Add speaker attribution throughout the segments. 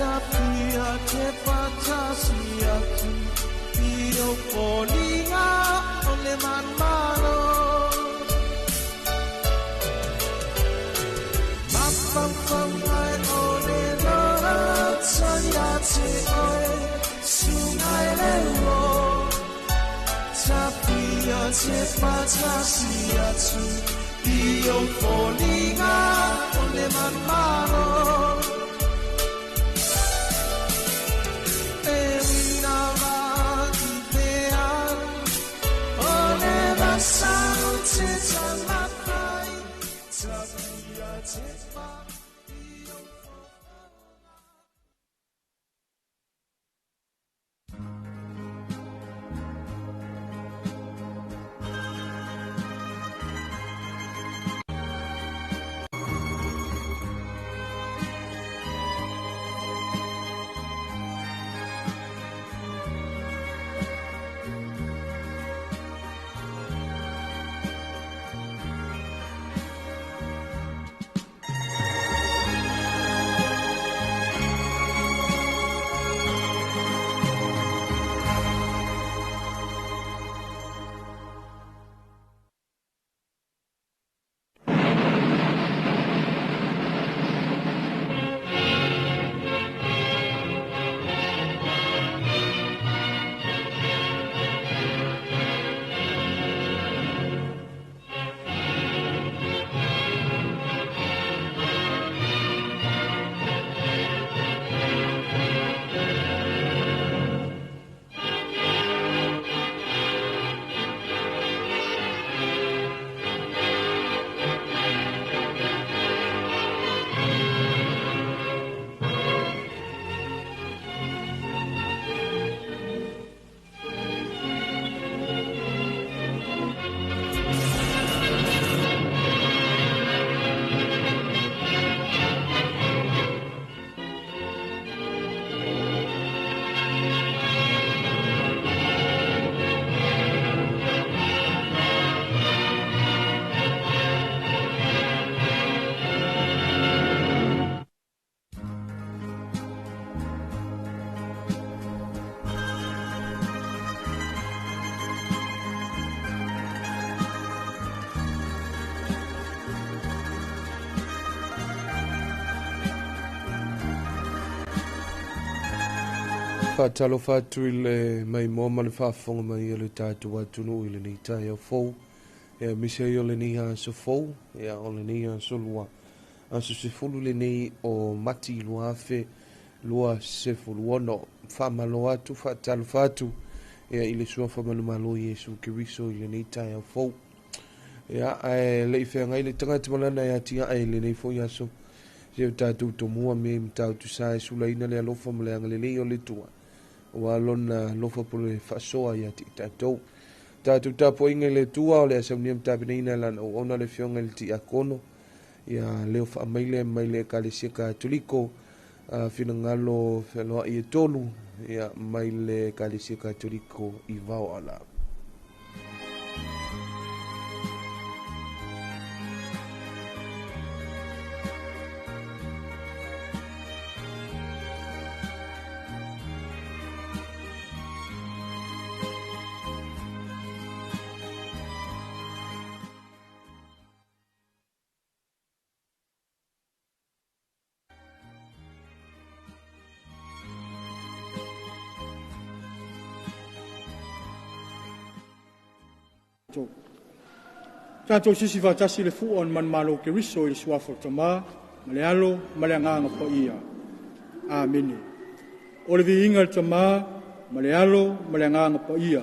Speaker 1: Tapia te patasia tu io polinga ole manmano Mapam pam ai ole lora Tanya te oi sungai lewo Tapia te patasia tu io polinga ole manmano
Speaker 2: Talofa tu le mai moma le whaafonga mai le tātou atunu i le nei tai au fou. Ea misa i o le nei ha so fou. Ea o le nei ha so lua. Aso se fulu le nei o mati lua afe. Lua se fulu ono. Whamalo atu, talofa atu. Ea i le sua whamalo malo Yesu Kiriso i le nei tai au fou. Ea le i whea ngai le tangata malana ea tia ai le nei fo yaso. Se o tātou to mua me mtau tu sae sula ina le alofa male anga le nei o le tua. Wa lona lofa pole fasoa ya ti tatou tatu tapo inga le tua o le asaunia mtapina ina lana o ona le fionga le ti akono ya leo fa maile kalisia katoliko fina ngalo feloa i tolu ya maile kalisia katoliko i vao ala
Speaker 3: Tātou sisi whātasi le fu on man malo ke riso i le suafo tama, malealo, maleanganga po ia. Amene. O le vi inga le tama, malealo, maleanganga po ia.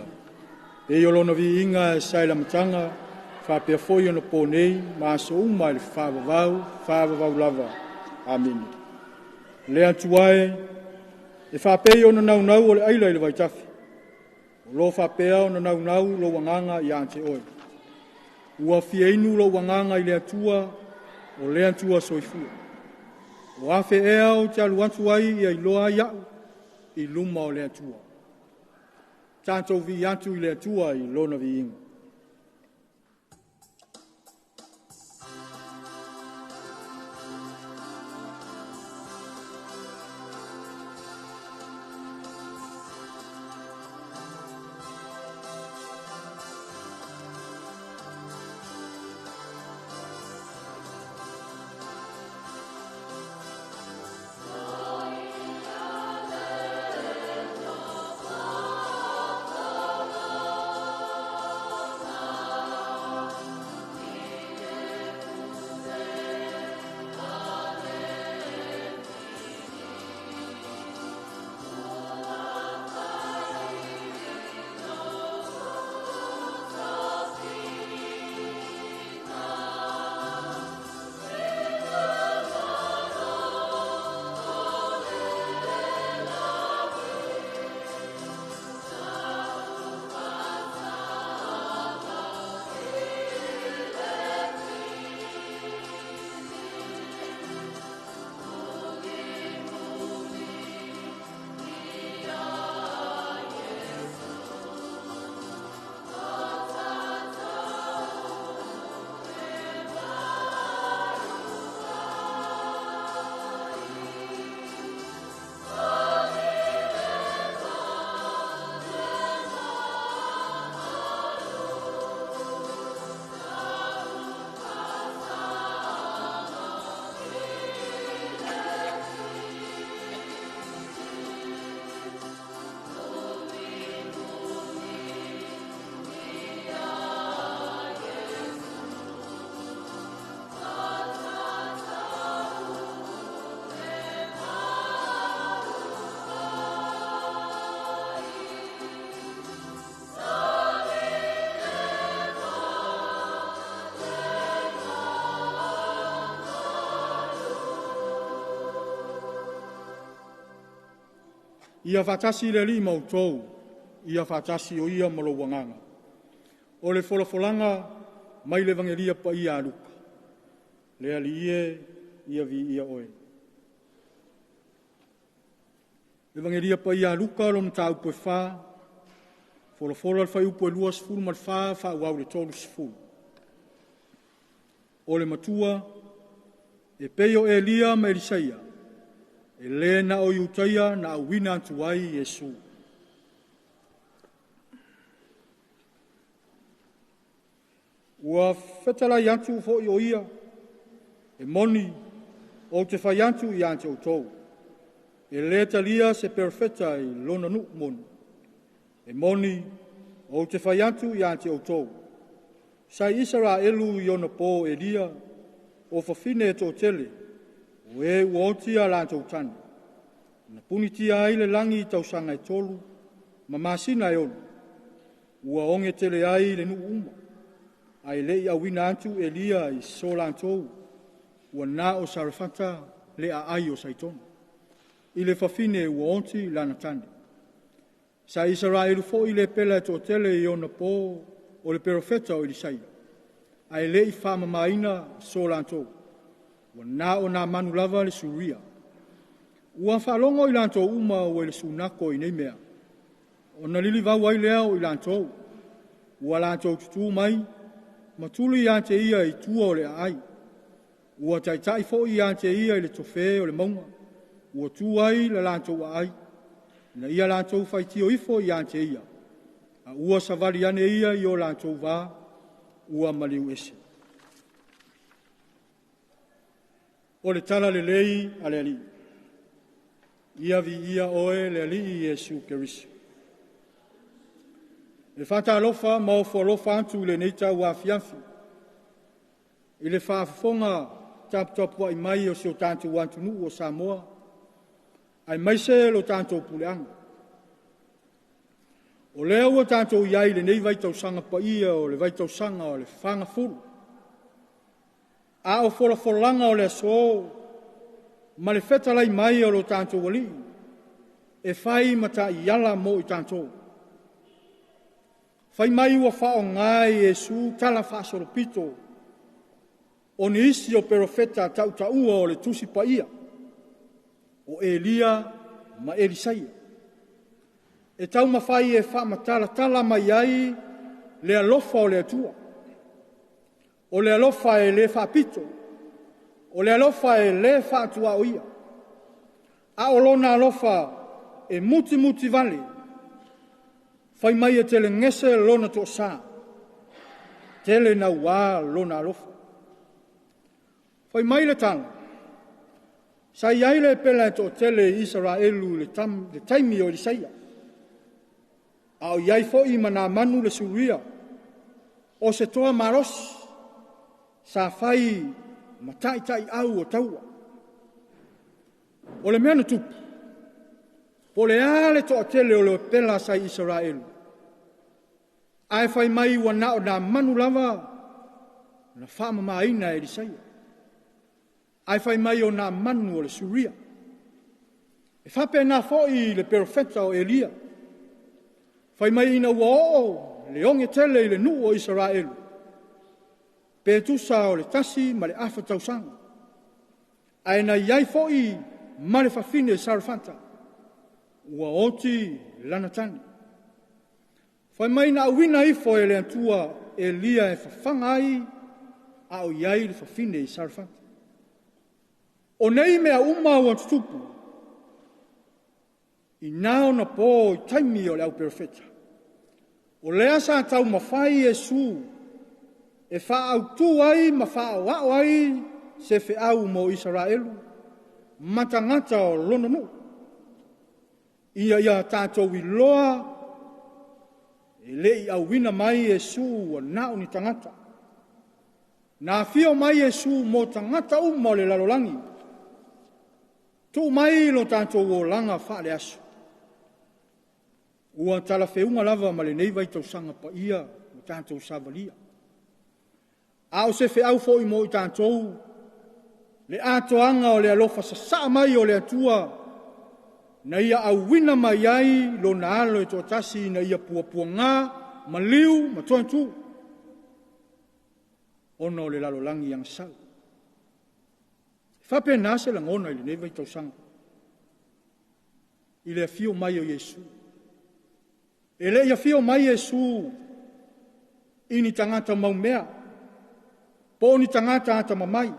Speaker 3: E yolono vi inga saila matanga, whapea foi ono po nei, maaso uma le whavavau lava. Amene. Le antuae, e whapea ono nau o le aila i le vaitafi. O lo whapea ono nau lo wanganga i ante oi. Ua fia inu lo wanganga i le atua, o le atua soifua. O afe ea o te alu antuai i ailoa iau, i luma o le atua. Tātou vi atu i le atua i lona vi inga. Ia whatasi le li mautou, ia whatasi o ia malo wanganga. O le wholafolanga, mai le vangeria pa ia aluka. Le ali ia vi ia oe. Le vangeria pa ia aluka lo mta upo e wha, wholafola le whai upo e lua sifuru ma le wha wau le tolu sifuru. O le matua, e peio e lia ma Elisaia, e le na o iutaia na awina antuai Yesu. Ua whetala iantu fo i o ia, e moni o te whai antu i ante o tau. E le talia se perfeta i lona nuk moni. E moni o te whai antu i ante o tau. Sai Israelu i ona po e lia, o whawhine e tō tele, o e uotia lantou tani. Na punitia ai le langi i tausanga e tolu, ma masina e onu. Ua onge tele ai le nuk uma. Ai le i awina antu e lia i so lantou, ua na o sarafata le a ai o saitonu. I le whawhine ua onti lana tani. Sa Israelu fo i le pela e tō tele i ona po o le profeta o Elisaia. Ai le i whamamaina so lantou. Ua na o na manu lava le suria. Ua whalongo i lantou uma o le sunako i nei mea. O na lili vau ai leo i lantou. Ua lantou tutu mai, matulu i ante ia i tua o le ai. Ua taitai fo i ante ia i le tofe o le maunga. Ua tu ai le lantou ai. Na ia lantou whaitio ifo i ante ia. A ua savali ane ia i o lantou va, ua maliu ese. O le tala le lei a le ali. Ia vi ia oe le ali i Yesu Keriso. Le fata alofa ma o folofa antu le neita ua fianfi. I le whaafonga tap wa i mai o seo tantu wantunu o Samoa. Ai mai se lo tanto puleanga. O lea ua tanto iai le nei vaitau sanga pa ia o le vaitau sanga o le whanga furu. A o folanga o le so, ma le feta lai mai o lo tanto wali, e whai mata i ala mo i tanto. Whai mai ua whao ngai Yesu tala whasoro pito, o ni isi o perofeta tau taua o le tusi pa ia, o Elia ma Elisaia. E tau mawhai e wha matala tala mai ai le alofa o le atua. O le alofa e le wha pito. O le alofa e le wha atua o ia. A o lona alofa e muti vale. Whai mai e tele ngese lona to sa. Tele na wā lona alofa. Whai mai le tala. Sa iai le pela to tele Israelu le taimi o Elisaia. Au iai fo i mana manu le suria. O se toa maros. Sa fai matai au o taua. O le mea na tupu. Po le ale toa tele o le pela sa Israelu. Ai fai mai wana o na manu lava. Na whama maina Elisaia. Ai fai mai o na manu o le suria. E whape na fo i le profeta o Elia. Fai mai ina ua o le onge tele i le nu o Israelu. Pe tusa o le tasi ma le afa tausanga. Ai na iai fo i ma le fafine sarfanta. Ua oti lana tani. Fai mai na awina ifo e le antua Elia e fafanga ai a o iai le fafine i sarfanta. O nei mea uma o tutupu. I nao na po i taimi o le au perfeta. O lea sa tau mawhai Yesu. E wha au tu ai ma wha au ai se whi au mo Israelu. Matangata o lona nu. Ia tātou i loa. E le i au wina mai Yesu o nao ni tangata. Nā whio mai Yesu mo tangata mo le lalolangi. Tu mai lo tātou o langa wha le asu. Ua tala feunga lava ma le nei vai tau sanga pa ia o tātou savalia. A o se fe au fo i mo i tātou le atoanga o le alofa sa mai o le atua na ia auina mai ai lo na alo e to tasi na ia puapuanga maliu matuantu ona o le lalolangi yang sal fape nase la ngona ile neva i tausanga ile fio mai o Yesu ele ia fio mai Yesu ini tangata maumea po ni tangata ata mamai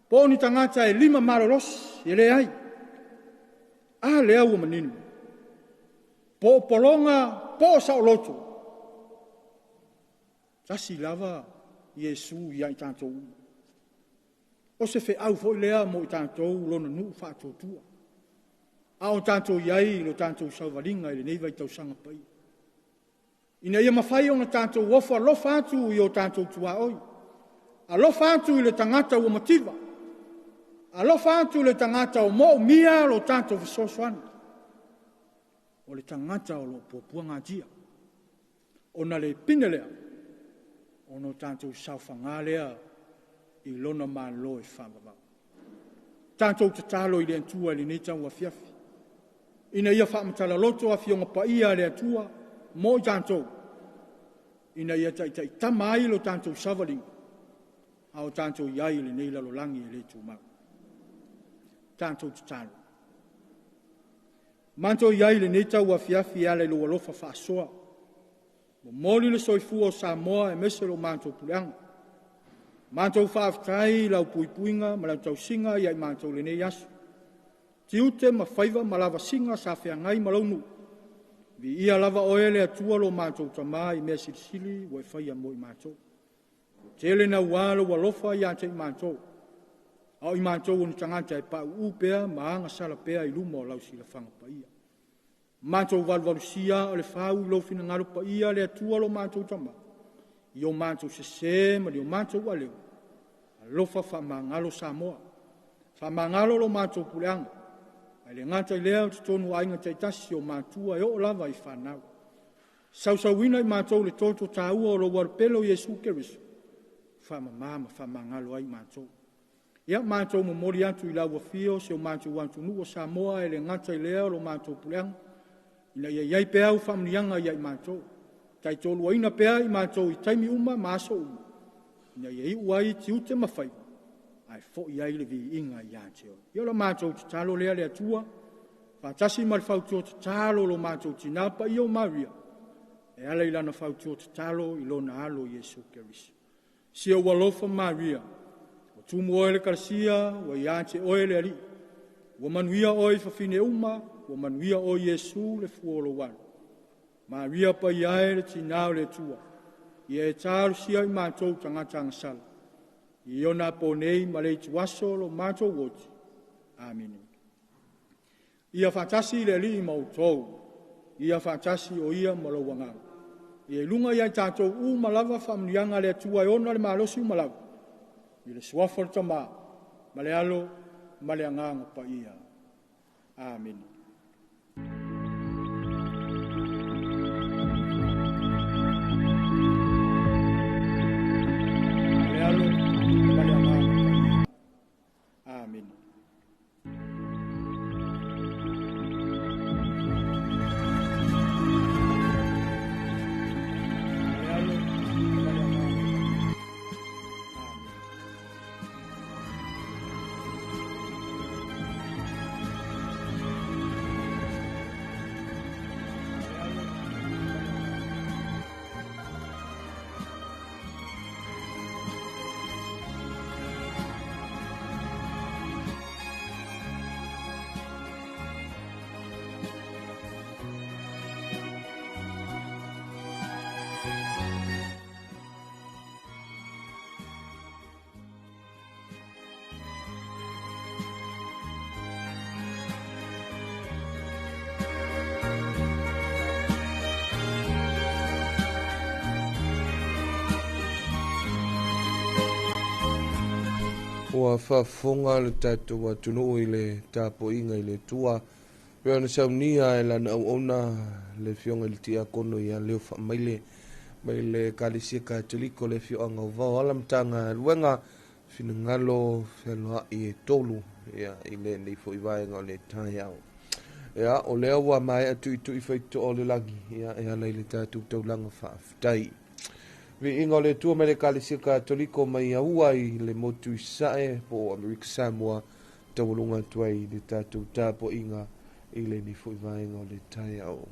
Speaker 3: po ni tangata e 5 malolos ele ai le au manini po polonga po saoloto tasi lava Yesu ia i tātou o se fe au foi lea mo i tātou lona nu whātotua a o tātou iai lo tātou sauvalinga i le nei vai tausanga pai ina ia mawhai o na tātou wofa lofa atu i o tātou tua oi a lofa atu i le tangata ua mativa a lofa atu i le tangata o mo mia lo tātou visosoana o le tangata o lo puapuanga jia o na le pinelea o no tātou sauwhangalea i lona mālo e whamamau. Tātou te tālo i le antua li nei tau a fiafi. Ina ia whamatala loto a fionga pa ia le atua, mo i tātou. Ina ia tai tamai lo tātou savalinga. A o tātou iai le nei lalolangi e le tūmau. Tātou te tālo. Manto iai le nei tau a fiafi ale lo alofa whaasoa. Mo moli le soifu o Samoa e mese lo manto puleanga. Manto whaafitai lau puipuinga ma lau tau singa iai manto le nei asu. Tiute ma whaiva ma lava singa sa whiangai ma launu. Vi ia lava oele atua lo manto tamai mea silisili wa e whaia mo i manto. Tele na walo walofa i ante i manto. Au i manto unu tangata e pa upea ma anga sala pea i luma o lau sila whanga pa ia. Manto valvalusia o le whau lo fina ngaro pa ia le atua lo manto tama. I o manto se ma li o manto waleo. Alofa whamangalo Samoa. Whamangalo lo manto puleanga. Ai le ngata i lea o tonu ainga taitasi o mantua e o lava i whanau. Sausawina i manto le toto taua o lo warpelo Yesu Keriso. Whamamama whamangalo ai manto. Ia manto mo mori atu i laua fio se o manto wantu o Samoa e le ngata i lea o lo manto puleanga. Ina ia iai pea u whamnianga iai manto. Tai tolu aina pea i manto i taimi uma maso uma. Ina iai uai ti ute mawhai. Ai fo iai le vi inga i anteo. Ia lo manto ti talo lea lea tua. Whatasi mal whautua ti talo lo manto ti napa i o Maria. E ala ilana whautua ti talo i lo na alo Yesu Keriso. Sia walofa Maria. O tumu oele karasia, wa i ante oele ali. Wa manuia oi fafine uma. Wa manuia o Yesu le fuolo wano. Maria pa iae le tinao le tua. Ia e tāru sia i mātou tangata ngasala. I ona ponei ma le tuaso lo mātou woti. Amen. Ia whatasi le li i mautou. Ia whatasi o ia malawangau. Ia lunga ia tātou u malawa whamnianga le tua e ona le malosi u malawa. I le suafar tama. Ma le alo, ma le anganga pa ia. Amen. Amen.
Speaker 2: Ua whafonga le tatou atunu i le tapo inga i le tua. Pea na saunia e lana au ona le fionga le tia kono i a leo whamaile. Mai le kalisia katoliko le fionga uvao alamtanga luenga fina ngalo wheloa i e tolu. Ia i le nifo i vaenga le tai au. Ia, o lea ua mai atu i tui whaito o le langi. Ia, e ala i le tātou taulanga whaafitai. Vi inga o le tua me le kalisia katoliko mai aua i le motu i sae po Amerika Samoa tawalunga tuai le tātou tāpo inga i le ni fui vaenga o le tai au.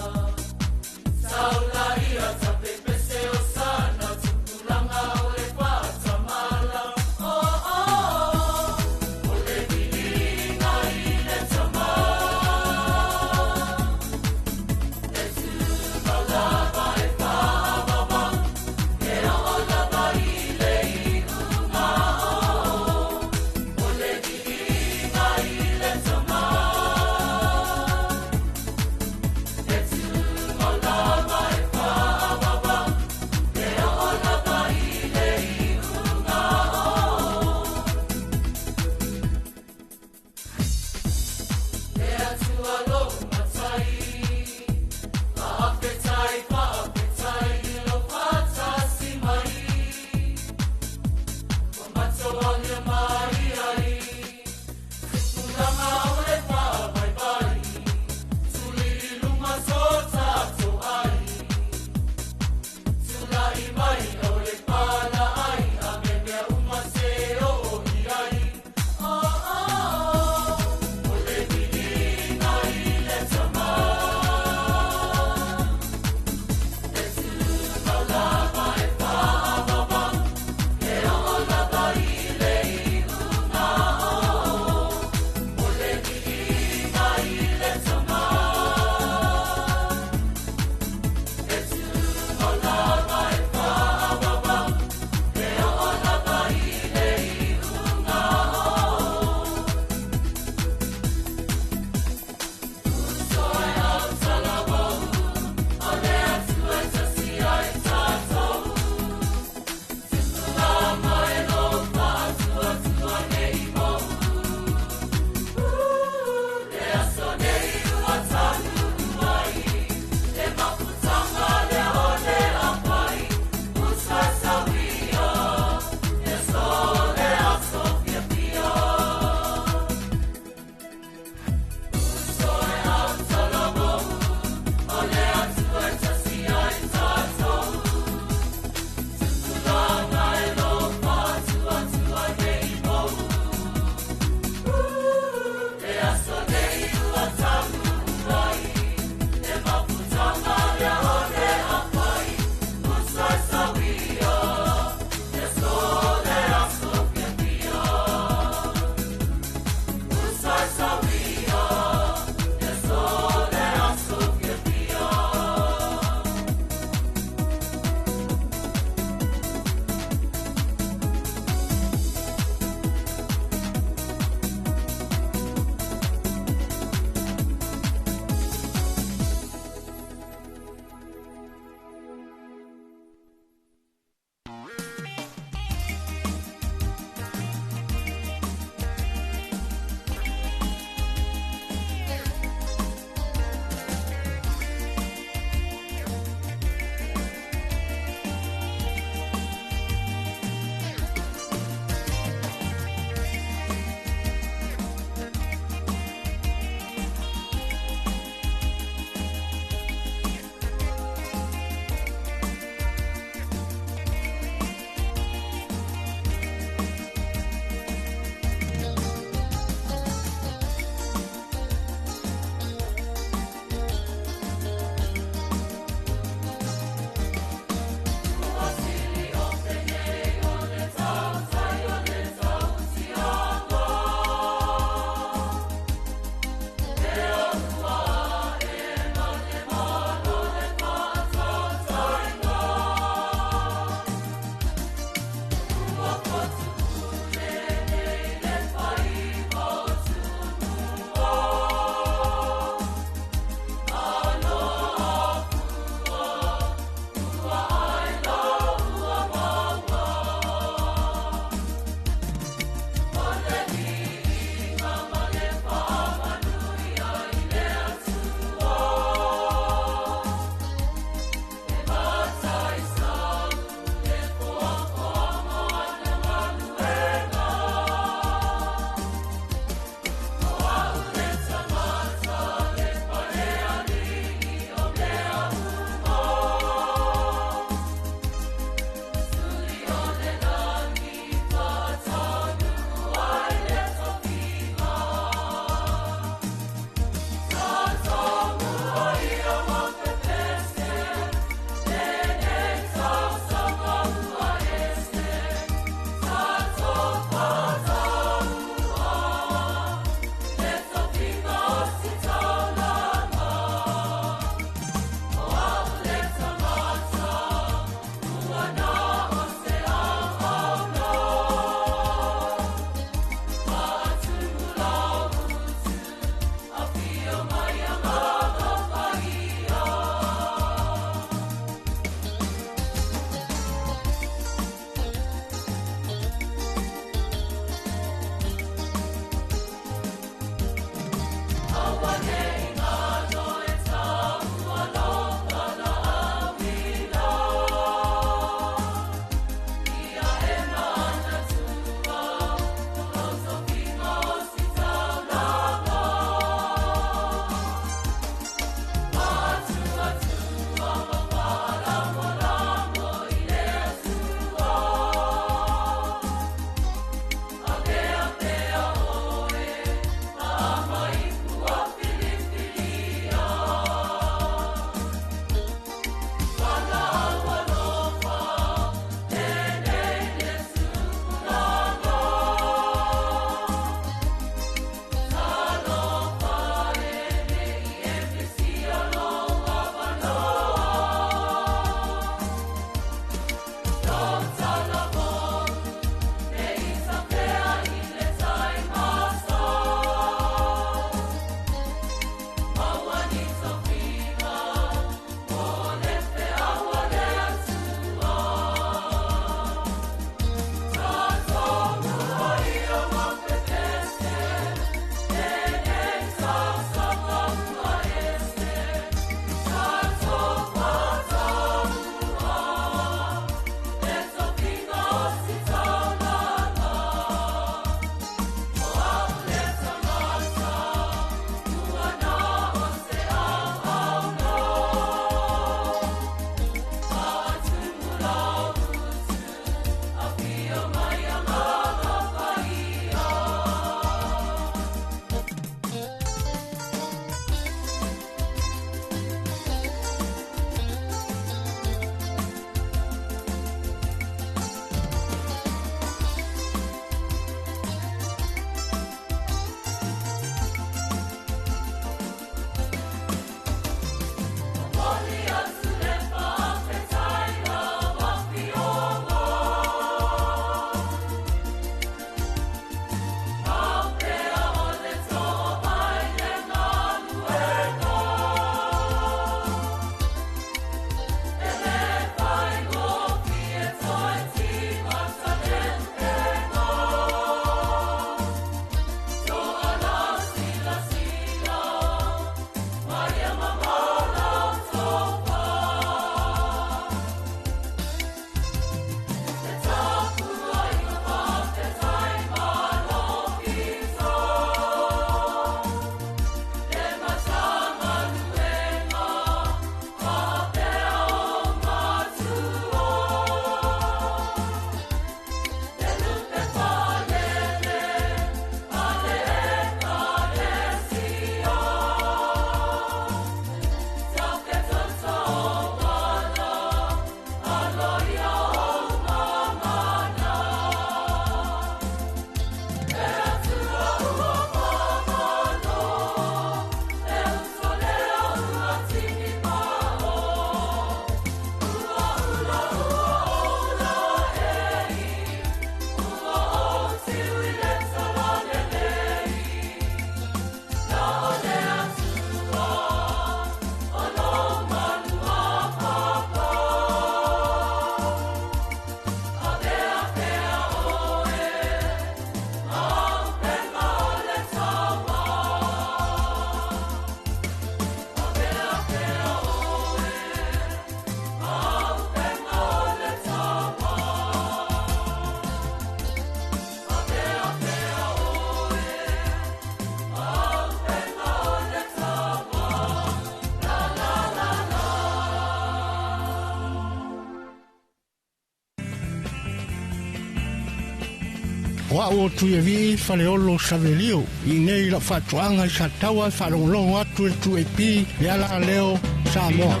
Speaker 4: Wa o tu e vi fale olo savelio I nei la fatuanga sa taua whalonglongo atu tu e pi le ala leo Samoa.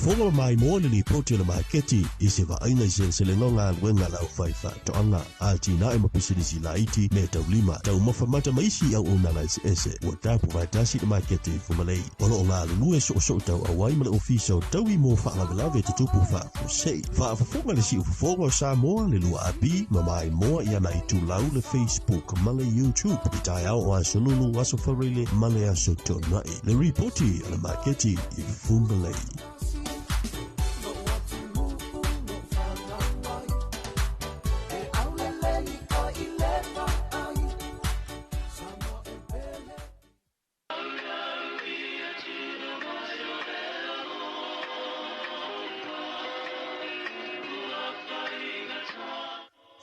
Speaker 5: Fonga mai mole ni poti na marketi ise va aina se le ngonga wenga la faifa to anga altina e mapisiri si laiti me taulima tau mafamata maisi au ona la ese watapu vatasi na marketi fumalei olo nga lu so so tau awai mala official tau I mo fa la ve tupu fa sei fa fonga le si fonga Samoa le lu abi mai mo ia na itu lau le Facebook mala YouTube itai au wa sununu waso farile mala aso to nai le reporti na marketi fumalei.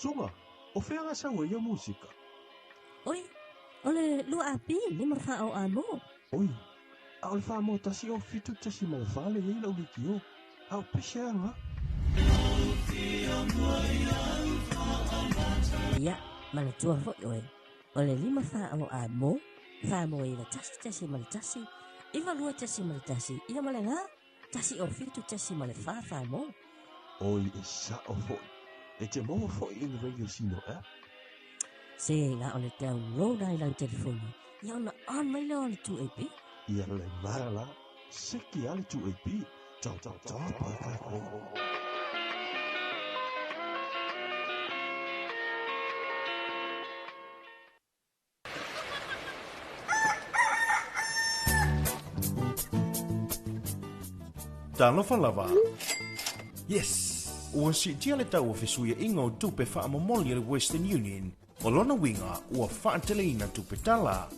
Speaker 6: Songa, o whenga sawa ia musika.
Speaker 7: Oi, ole lua api ni marfa o amo.
Speaker 6: Oi, a ole wha mo tasi o fitu tasi mo whale hei lau liki o. Au peseanga.
Speaker 7: Ia, mana tua fo oi. Ole lima fa o amo. Fa mo ila tasi male tasi. Iwa lua tasi male tasi. Ia male nga. Tasi o fitu tasi male fa mo.
Speaker 6: Oi, e sa o fo. E te mo fo I radio sino app.
Speaker 7: Se nga ole download ai lau telefoni. Ia ona on mai leo ole tu epi.
Speaker 6: Ia le marala. Seki ale tu e pi. Tau pa.
Speaker 8: Talofa lava. Yes. Ua si tia le tau o fesuia inga o tupe wha amamoli le Western Union. O lona winga ua wha ateleina tupe tala.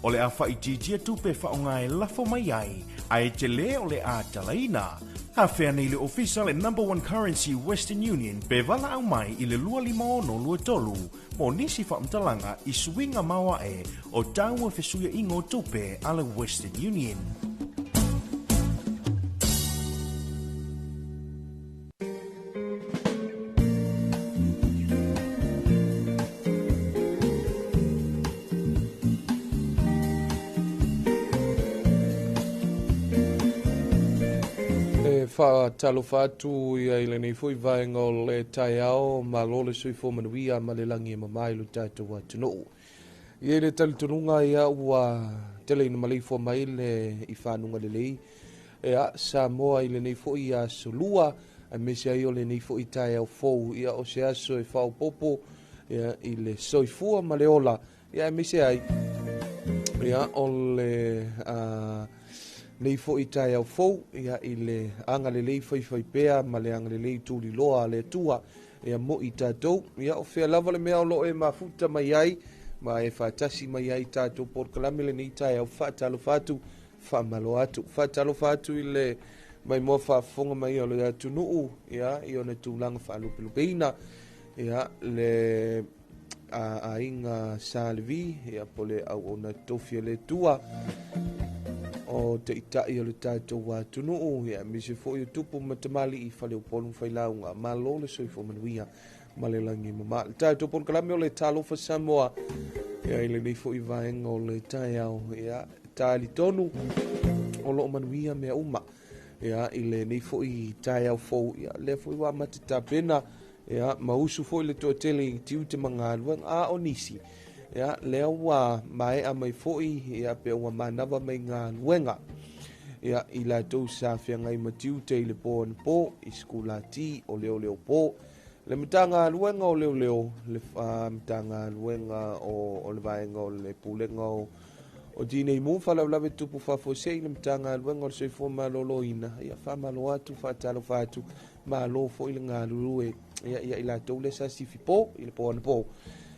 Speaker 8: O le a wha ititia tupe wha o ngai lafo mai ai. Ai te le o le a talaina. Ha whea nei le official and number one currency Western Union. Pe vala au mai I le lua lima ono lua tolu. Mo nisi wha mtalanga I swinga mawa e. O tau o fesuia inga o tupe a le Western Union.
Speaker 2: Fa Talofa atu ia ile nei foi vaenga o le taiao ma lo le sui fo manuia ma le langi mamai lo tatu watu no. Ia le talitununga ia ua tele ina malei fo mai le I whanunga le lei. Ea Samoa ile nei foi ia solua a mesi ai o le nei foi taiao fou ia o se aso e whao popo ia I le soifua ma le ola. Ia mesi ai ia o le nei fo I tai au fou ia I le anga le lei fai pea ma le anga le lei tuli loa le tua ia mo I tātou ia o whea lava le mea o lo e mafuta mai ai ma e whatasi mai ai tātou por kalame le nei tai au whatalo whatu whamalo atu whatalo whatu I le mai mua whafonga mai o le atu nuu ia I ona tūlanga whalupilupeina ia le a inga salvi ia pole au ona tofia le tua o te itai o le tātou wa tunuu ia misi fo I tupu matamali I whale upolu whailaunga ma lo le soifo manuia ma le langi mama le tātou polu kalame o le Talofa Samoa ia I le nei fo I vaenga o le taiao ia tāli tonu o lo manuia mea uma ia I le nei fo I taiao fou ia le fo I wa matita pena ia mausu fo I le toatele I tiu te mangalua a o nisi ia lea ua mai a mai foi ia pe ua manava mai ngā luenga ia I lātou sa whiangai matiu te I le po an po I skula ti o leo leo po le mitanga luenga o leo leo le mitanga luenga o le vaenga o le pulenga o dinei mu whalau lawe tupu whafosei le mitanga luenga o le soifo maloloina ia whamalo atu whatalo whatu malo fo I le ngā lulue ia I lātou le sa sifi po I le po an po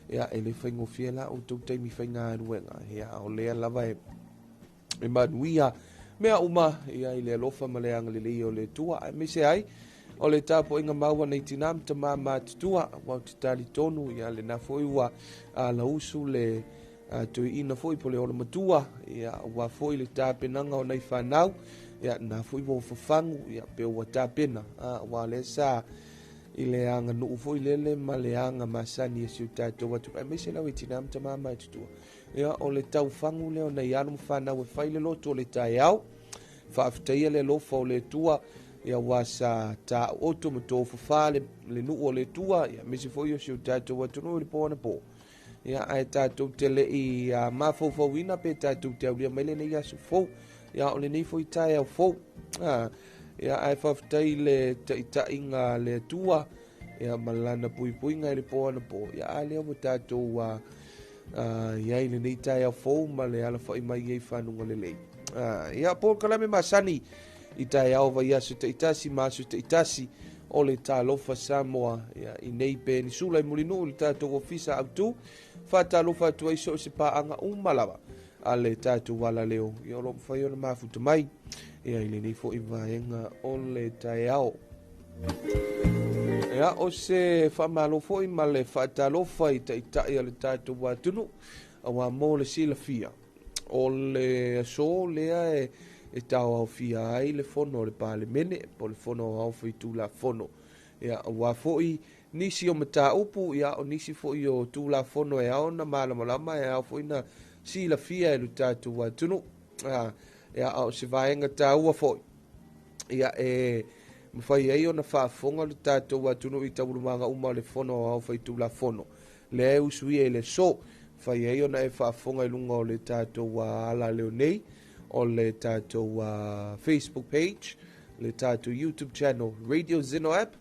Speaker 2: ia ele faingo fiela o tau taimi fainga ruenga ia o lea lava e manuia mea uma ia I le alofa ma le anga le lei o le tua me se ai o le tapo inga maua nei tinam ta mama tutua wa te tali tonu ia le na foi wa la usu le tu ina foi po le o matua ia wa foi le tapenanga o nei whanau ia na foi wo fafangu ia pe wa tapena wa le sa i le anga no foi lele ma le anga masani e siu tato watu ai me se la witinam ta mama tutua ia o le tau fangu le o nei anu whanau e whaile loto o le tai au whaaftaia le lofa o le tua ia wasa ta oto mo fa le nu o le tua ia misi foi o siu tato watu no le pona po ia ai tato tele i mafo fo wina pe tato te au mai le nei asu fo ia o le nei foi tai au fo ia ai whaftai le ta inga le tua ia malana pui pui ngai le pona po ia ai le o tato wa ia i le nei tai au fo ma le ala fai mai ei whanunga le lei ia po kalame masani i tai au vai asu te itasi masu te itasi o le Talofa Samoa ia i nei pe ni sula i mulinu le tato ofisa au tu fa Talofa tu ai so se pa anga umalawa a le tato wala leo ia lo fai ona mafuta mai ia i le nei fo i vaenga o le tai au ia o se fa malo fo i male fa Talofa i tai le tato watunu awa mo le silafia o le so lea e tau au fia ai le fono le pale mene po le fono au fai tu la fono ia wa foi nisi o mata upu ia o nisi foi o tu la fono e ona mala malama e au foi na si la fia e luta tu wa tunu ia au se vaenga tau foi ia me fai ai ona fa fonga luta tu wa tunu i tau manga uma le fono au fai tu la fono le usui e le so fai ai ona e fa fonga i lunga o le tato wa ala leonei o le tatou Facebook page, le tatou YouTube channel, Radio Zeno app,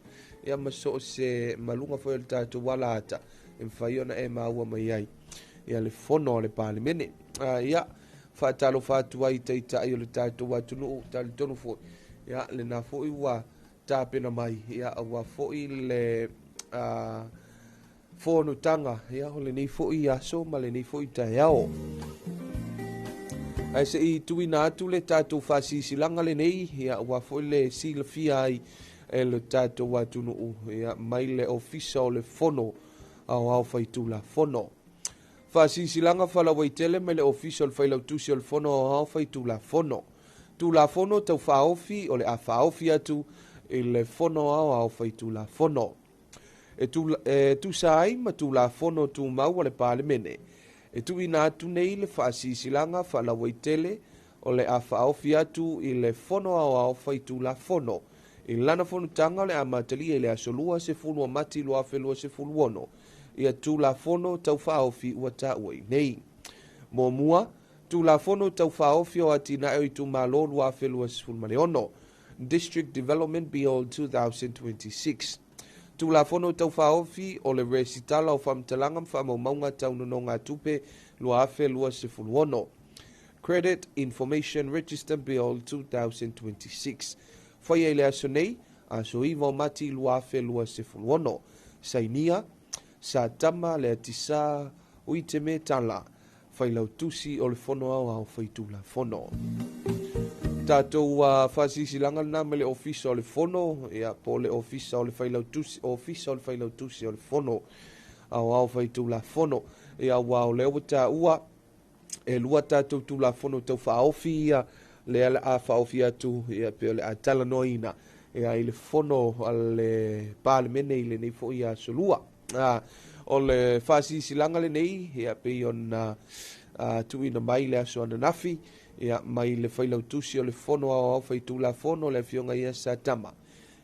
Speaker 2: ia maso se malunga foi le tatou wala ata, e mwhaiona e maua mai ai, ia le fono le pale mene, ia whaatalo whaatua i teita i o le tatou watunu tali tonu foi, ia le na foi wa tāpena mai, ia wa foi le fono tanga, ia o le nei foi aso, ma le nei foi tai ao. Ai se i tuina atu le tatou whasisilanga le nei, ia ua foi le silafia ai e le tatou watunu ia mai le ofisa o le fono au au whaitu la fono. Whasisilanga whalawai tele me le ofisa o le whailautusi o le fono au au whaitu la fono. Tu la fono tau whaofi o le a whaofi atu i le fono au au whaitu la fono. Tu sai ma tu la fono tu mau le pale mene. E tu ina atu nei le whaasisilanga whalawai tele o le a whaofi atu i le fono au au whaitu la fono. I lana fono tanga le amatali e le asolua se fulu o mati lua whelua se fulu ono. Ia tu la fono tau whaofi ua ta ua nei. Mo mua, tu la fono tau whaofi o ati na i tu malo lua whelua se fulu male ono. District Development Bill 2026. Tu la fono tau whaofi o le resitala o whamtalanga whamaunga tau nono ngā tupe lua afe lua se fuluono. Credit Information Register Bill 2026. Whai le aso nei, aso iwa mati lua afe lua se fuluono. Sainia, sa tama le atisa uite me tala. Whai lau tusi o le fono au whaitu la fono. Tatou whasisilanga na me le ofisa o le fono, ia po le ofisa o le whailautusi, ofisa o le whailautusi o le fono, au whaitu la fono, ia wao leo ta ua, e lua tatou tu la fono tau whaofi ia, le ala a whaofi atu, ia pe le a talanoina, ia i le fono le pale mene i le nei fo ia solua. O le whasisilanga le nei, ia pe on tuina mai le aso ananafi, ia mai le whailautusi o le fono au whaitu la fono le fionga ia sa tama.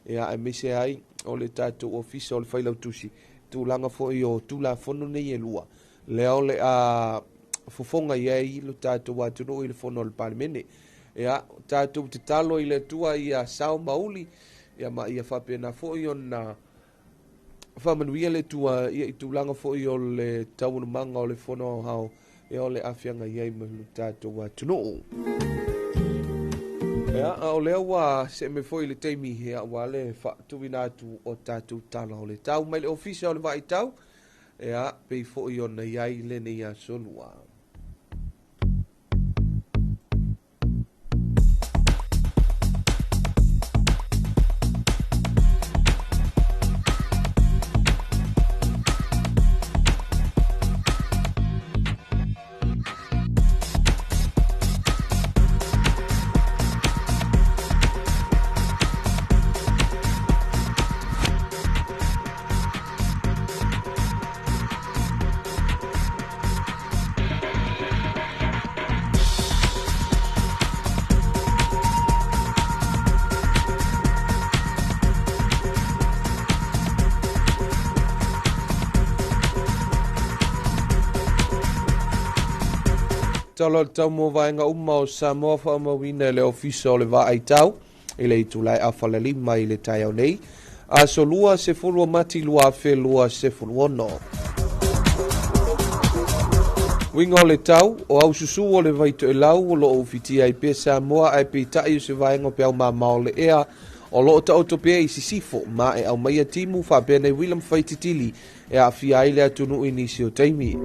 Speaker 2: Ia e mise ai o le tatou ofisa o le whailautusi. Tūlanga fo i o tu la fono nei e lua. Leo le a fofonga ia i lo tatou watunu i le fono o le palimene. Ia tatou te talo i le tua ia sao mauli. Ia ma ia whapena fo i o na whamanuia le tua ia i tūlanga fo i o le taunu manga o le fono au hao. E ole afianga iai ma tatou watunu. Ea, o leo wa se me foi le teimi ea wa le tuina atu o tatou tala o le tau. Mai le ofisa o le vai tau. Ea, pei foi ona iai le ne ia solua. Talo tau mo vaenga o Samoa fa mawina le ofisa o le va ai tau. Ile i tulai a falali mai le tai au nei. A so lua se fulua mati lua fe lua se fuluono. Winga o le tau, o au susu o le vaito e lau o lo o fiti ai pe Samoa ai pe tai se vaenga pe au mamao le ea. O lo ta autopea i sisifo ma e au maia timu fa bene William Faititili e a fia ai le atunu inisio taimi.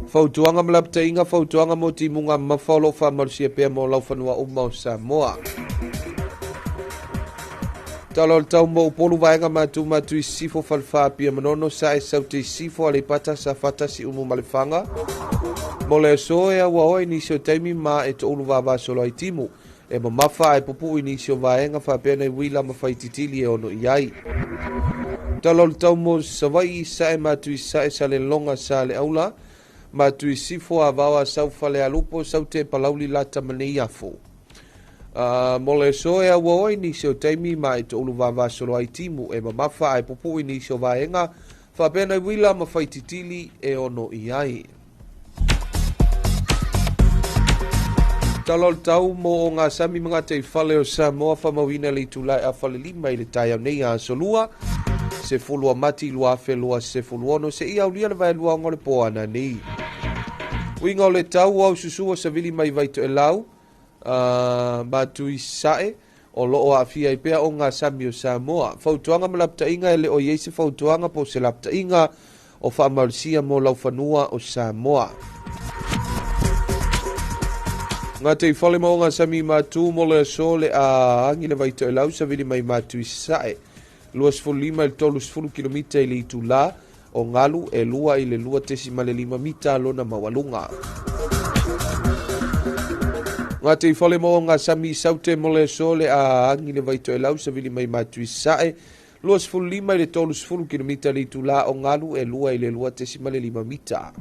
Speaker 2: Fautuanga malapta inga fautuanga mo timunga mafalo fa marsia pe mo lau fanua o Samoa. Talo tau mo polu vaenga matu i sifo falfa pia manono sa e sauti sifo ale pata sa fata si umu malefanga. Mo le so e awa o inisio taimi ma e to ulu vava solo ai timu. E mamafa e pupu inisio vaenga fa pena i wila mafaititili e ono iai. Talo tau mo savai sa e matu i sa e sale longa sa le aula. Matu i sifo a vawa sau fale alupo sau te palauli lata mane iafo. Mo le so e awa o inisio taimi ma e to ulu vava solo ai timu e mamafa e pupu inisio vaenga fa pena i wila mafaititili e ono iai. Talo tau mo ngā sami mga te whale o Samoa whamawina li tulai a whale lima i le tai au nei a solua. Se fulua mati lua fe lua se fuluono se i au lia le vai lua ngore po ana ni. Winga o le tau au susua sa vili mai vaito e lau. Matu i sae o loo a fia i pea o ngā sami o Samoa. Fautuanga ma lapta inga e le o yeise fautuanga po se lapta inga o whamarisia mo lau whanua o Samoa. Ngā te whale mo ngā sami mātū mo le so le a angi le vaito e lau sa vili mai mātū i sae. Luas fulu lima il tolus fulu kilomita i le itu la o ngalu e lua i le lua tesima le 5 mita lona mawalunga. Ngā te whale mo ngā sami saute mo le so le a angi le vaito e lau sa vili mai mātū i sae. Luas fulu lima i le tolus fulu kilomita i le itu la o ngalu e lua i le lua tesima le 5 mita.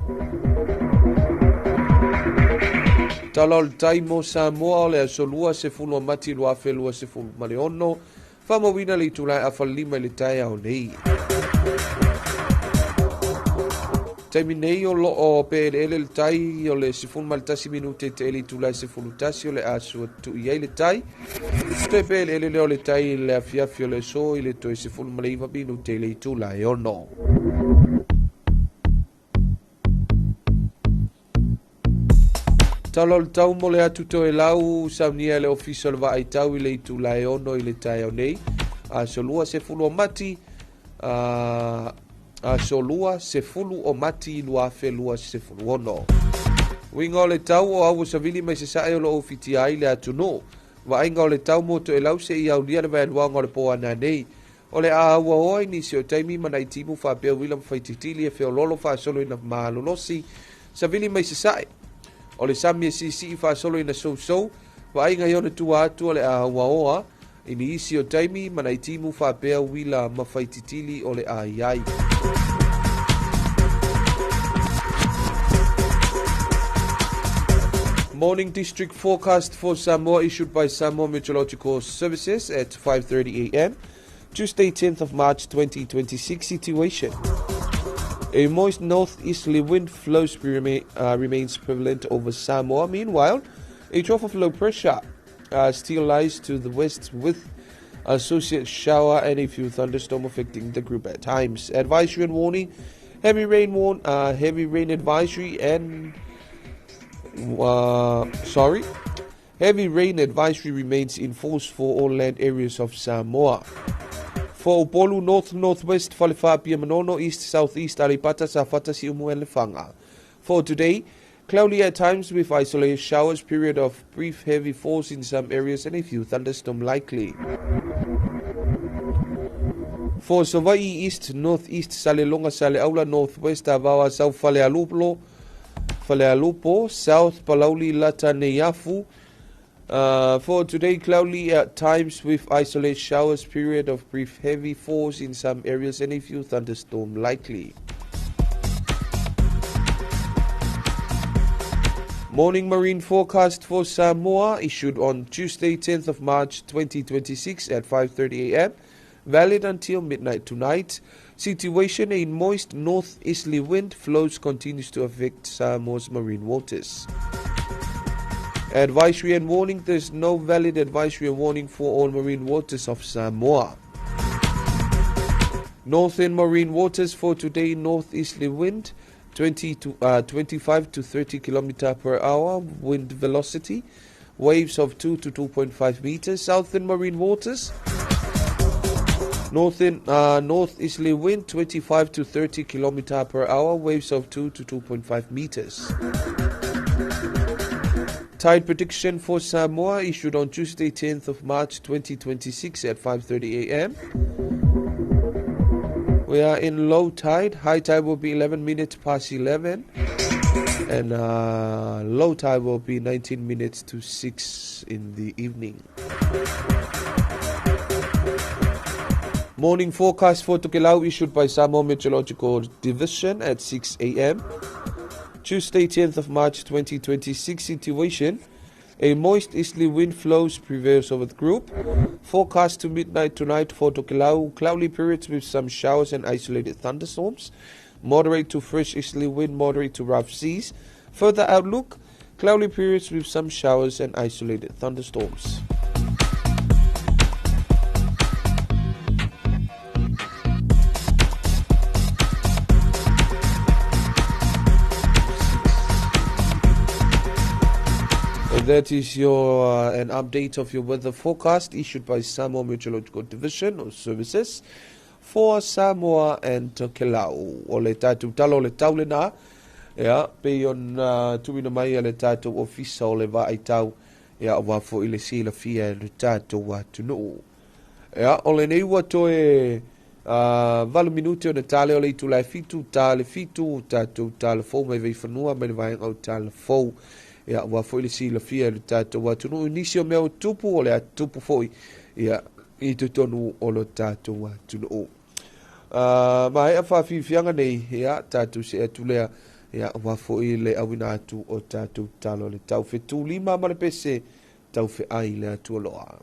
Speaker 2: Talo tai mo Samoa o le asolua se fulu mati lua fe lua se fulu maleono. Whamawina li tulai a whalima le tai au nei. Taimi nei o lo o PLL le tai o le se fulu maltasi minute te li tulai se fulu tasi o le asua tu iei le tai. Te PLL le o le tai le afiafi o le so i le toi se fulu maleiva minute le tulai o no. Talo tau mo le atu to e lau saunia le official va ai tau i le itu lai ono i le tai au nei. A solua se fulu o mati. A solua se fulu o mati lua fe lua se fulu ono. Winga o le tau o au savili mai se sae o lo ofiti ai le atu no. Va inga o le tau mo to e lau se i au lia le vai anuanga o le po ana nei. O le a aua oi ni se o taimi mana i timu fa pia William Faititili e feo lolo fa solo ina maalolosi. Savili mai se sae. O le sami e sisi i wha solo ina sou, wa inga iona tua atu o le a waoa, ini isi o taimi mana i timu wha pea wila mawhaititili o le a iai. Morning district forecast for Samoa issued by Samoa Meteorological Services at 5:30 a.m. Tuesday 10th of March 2026 situation. A moist northeasterly wind remains prevalent over Samoa. Meanwhile, a trough of low pressure still lies to the west with associated shower and a few thunderstorms affecting the group at times. Advisory and warning: heavy rain advisory and heavy rain advisory remains in force for all land areas of Samoa. For Upolu, north-northwest, Falefapia Manono, east-southeast, Alipata, Safata, Siumu, and Lefanga. For today, cloudy at times with isolated showers, period of brief heavy falls in some areas, and a few thunderstorms likely. For Savai, east-northeast, Salelonga, Saleaula, northwest, Avawa, South Falealupo, south Palauli, Lata, Neyafu. For today, cloudy at times with isolated showers, period of brief heavy falls in some areas, and a few thunderstorms likely. Morning marine forecast for Samoa issued on Tuesday 10th of March 2026 at 5:30 a.m. Valid until midnight tonight. Situation: a moist northeasterly wind flows continues to affect Samoa's marine waters. Advisory and warning: there's no valid advisory and warning for all marine waters of Samoa. Northern marine waters for today: northeasterly wind 25 to 30 km per hour wind velocity, waves of 2 to 2.5 meters. Southern marine waters: northeasterly wind 25 to 30 km per hour, waves of 2 to 2.5 meters. Tide prediction for Samoa issued on Tuesday, 10th of March 2026 at 5:30 a.m. We are in low tide. High tide will be 11 minutes past 11. And low tide will be 19 minutes to 6 in the evening. Morning forecast for Tokelau issued by Samoa Meteorological Division at 6 a.m. Tuesday, 10th of March 2026 situation: a moist easterly wind flows prevails over the group. Forecast to midnight tonight for Tokelau: cloudy periods with some showers and isolated thunderstorms. Moderate to fresh easterly wind, moderate to rough seas. Further outlook: cloudy periods with some showers and isolated thunderstorms. That is your an update of your weather forecast issued by Samoa Meteorological Division or Services for Samoa and Tokelau. O le tātou talo le taulena, pe on tuina mai le tātou ofisa o le vaaitau, o wafo i le sila fia le tātou watunu. O le nei ua toe valu minute o na tale o le itu lai fitu, tale fitu, tātou tale fau mai vei whanua, mai le vaenga o tale fau. Wa foi le sila fia le tātou watunu inisio mea o tupu o le tupu foi i te tonu o lo tātou watunu ma hea whawhiwhianga nei tātou se atulea wa foi le awina atu o tātou talo le tau whetu lima ma le pese tau whe ai le atu aloa.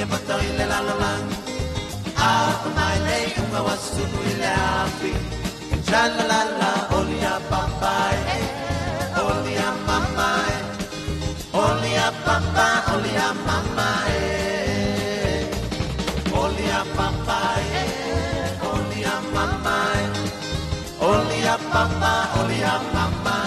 Speaker 1: e matau i le lalalang. A o mai nei unga wasunu i le api. Shalalala, olia papai, olia mamai, olia papa, olia mamai, olia papai, olia mamai, olia papa, olia mamai.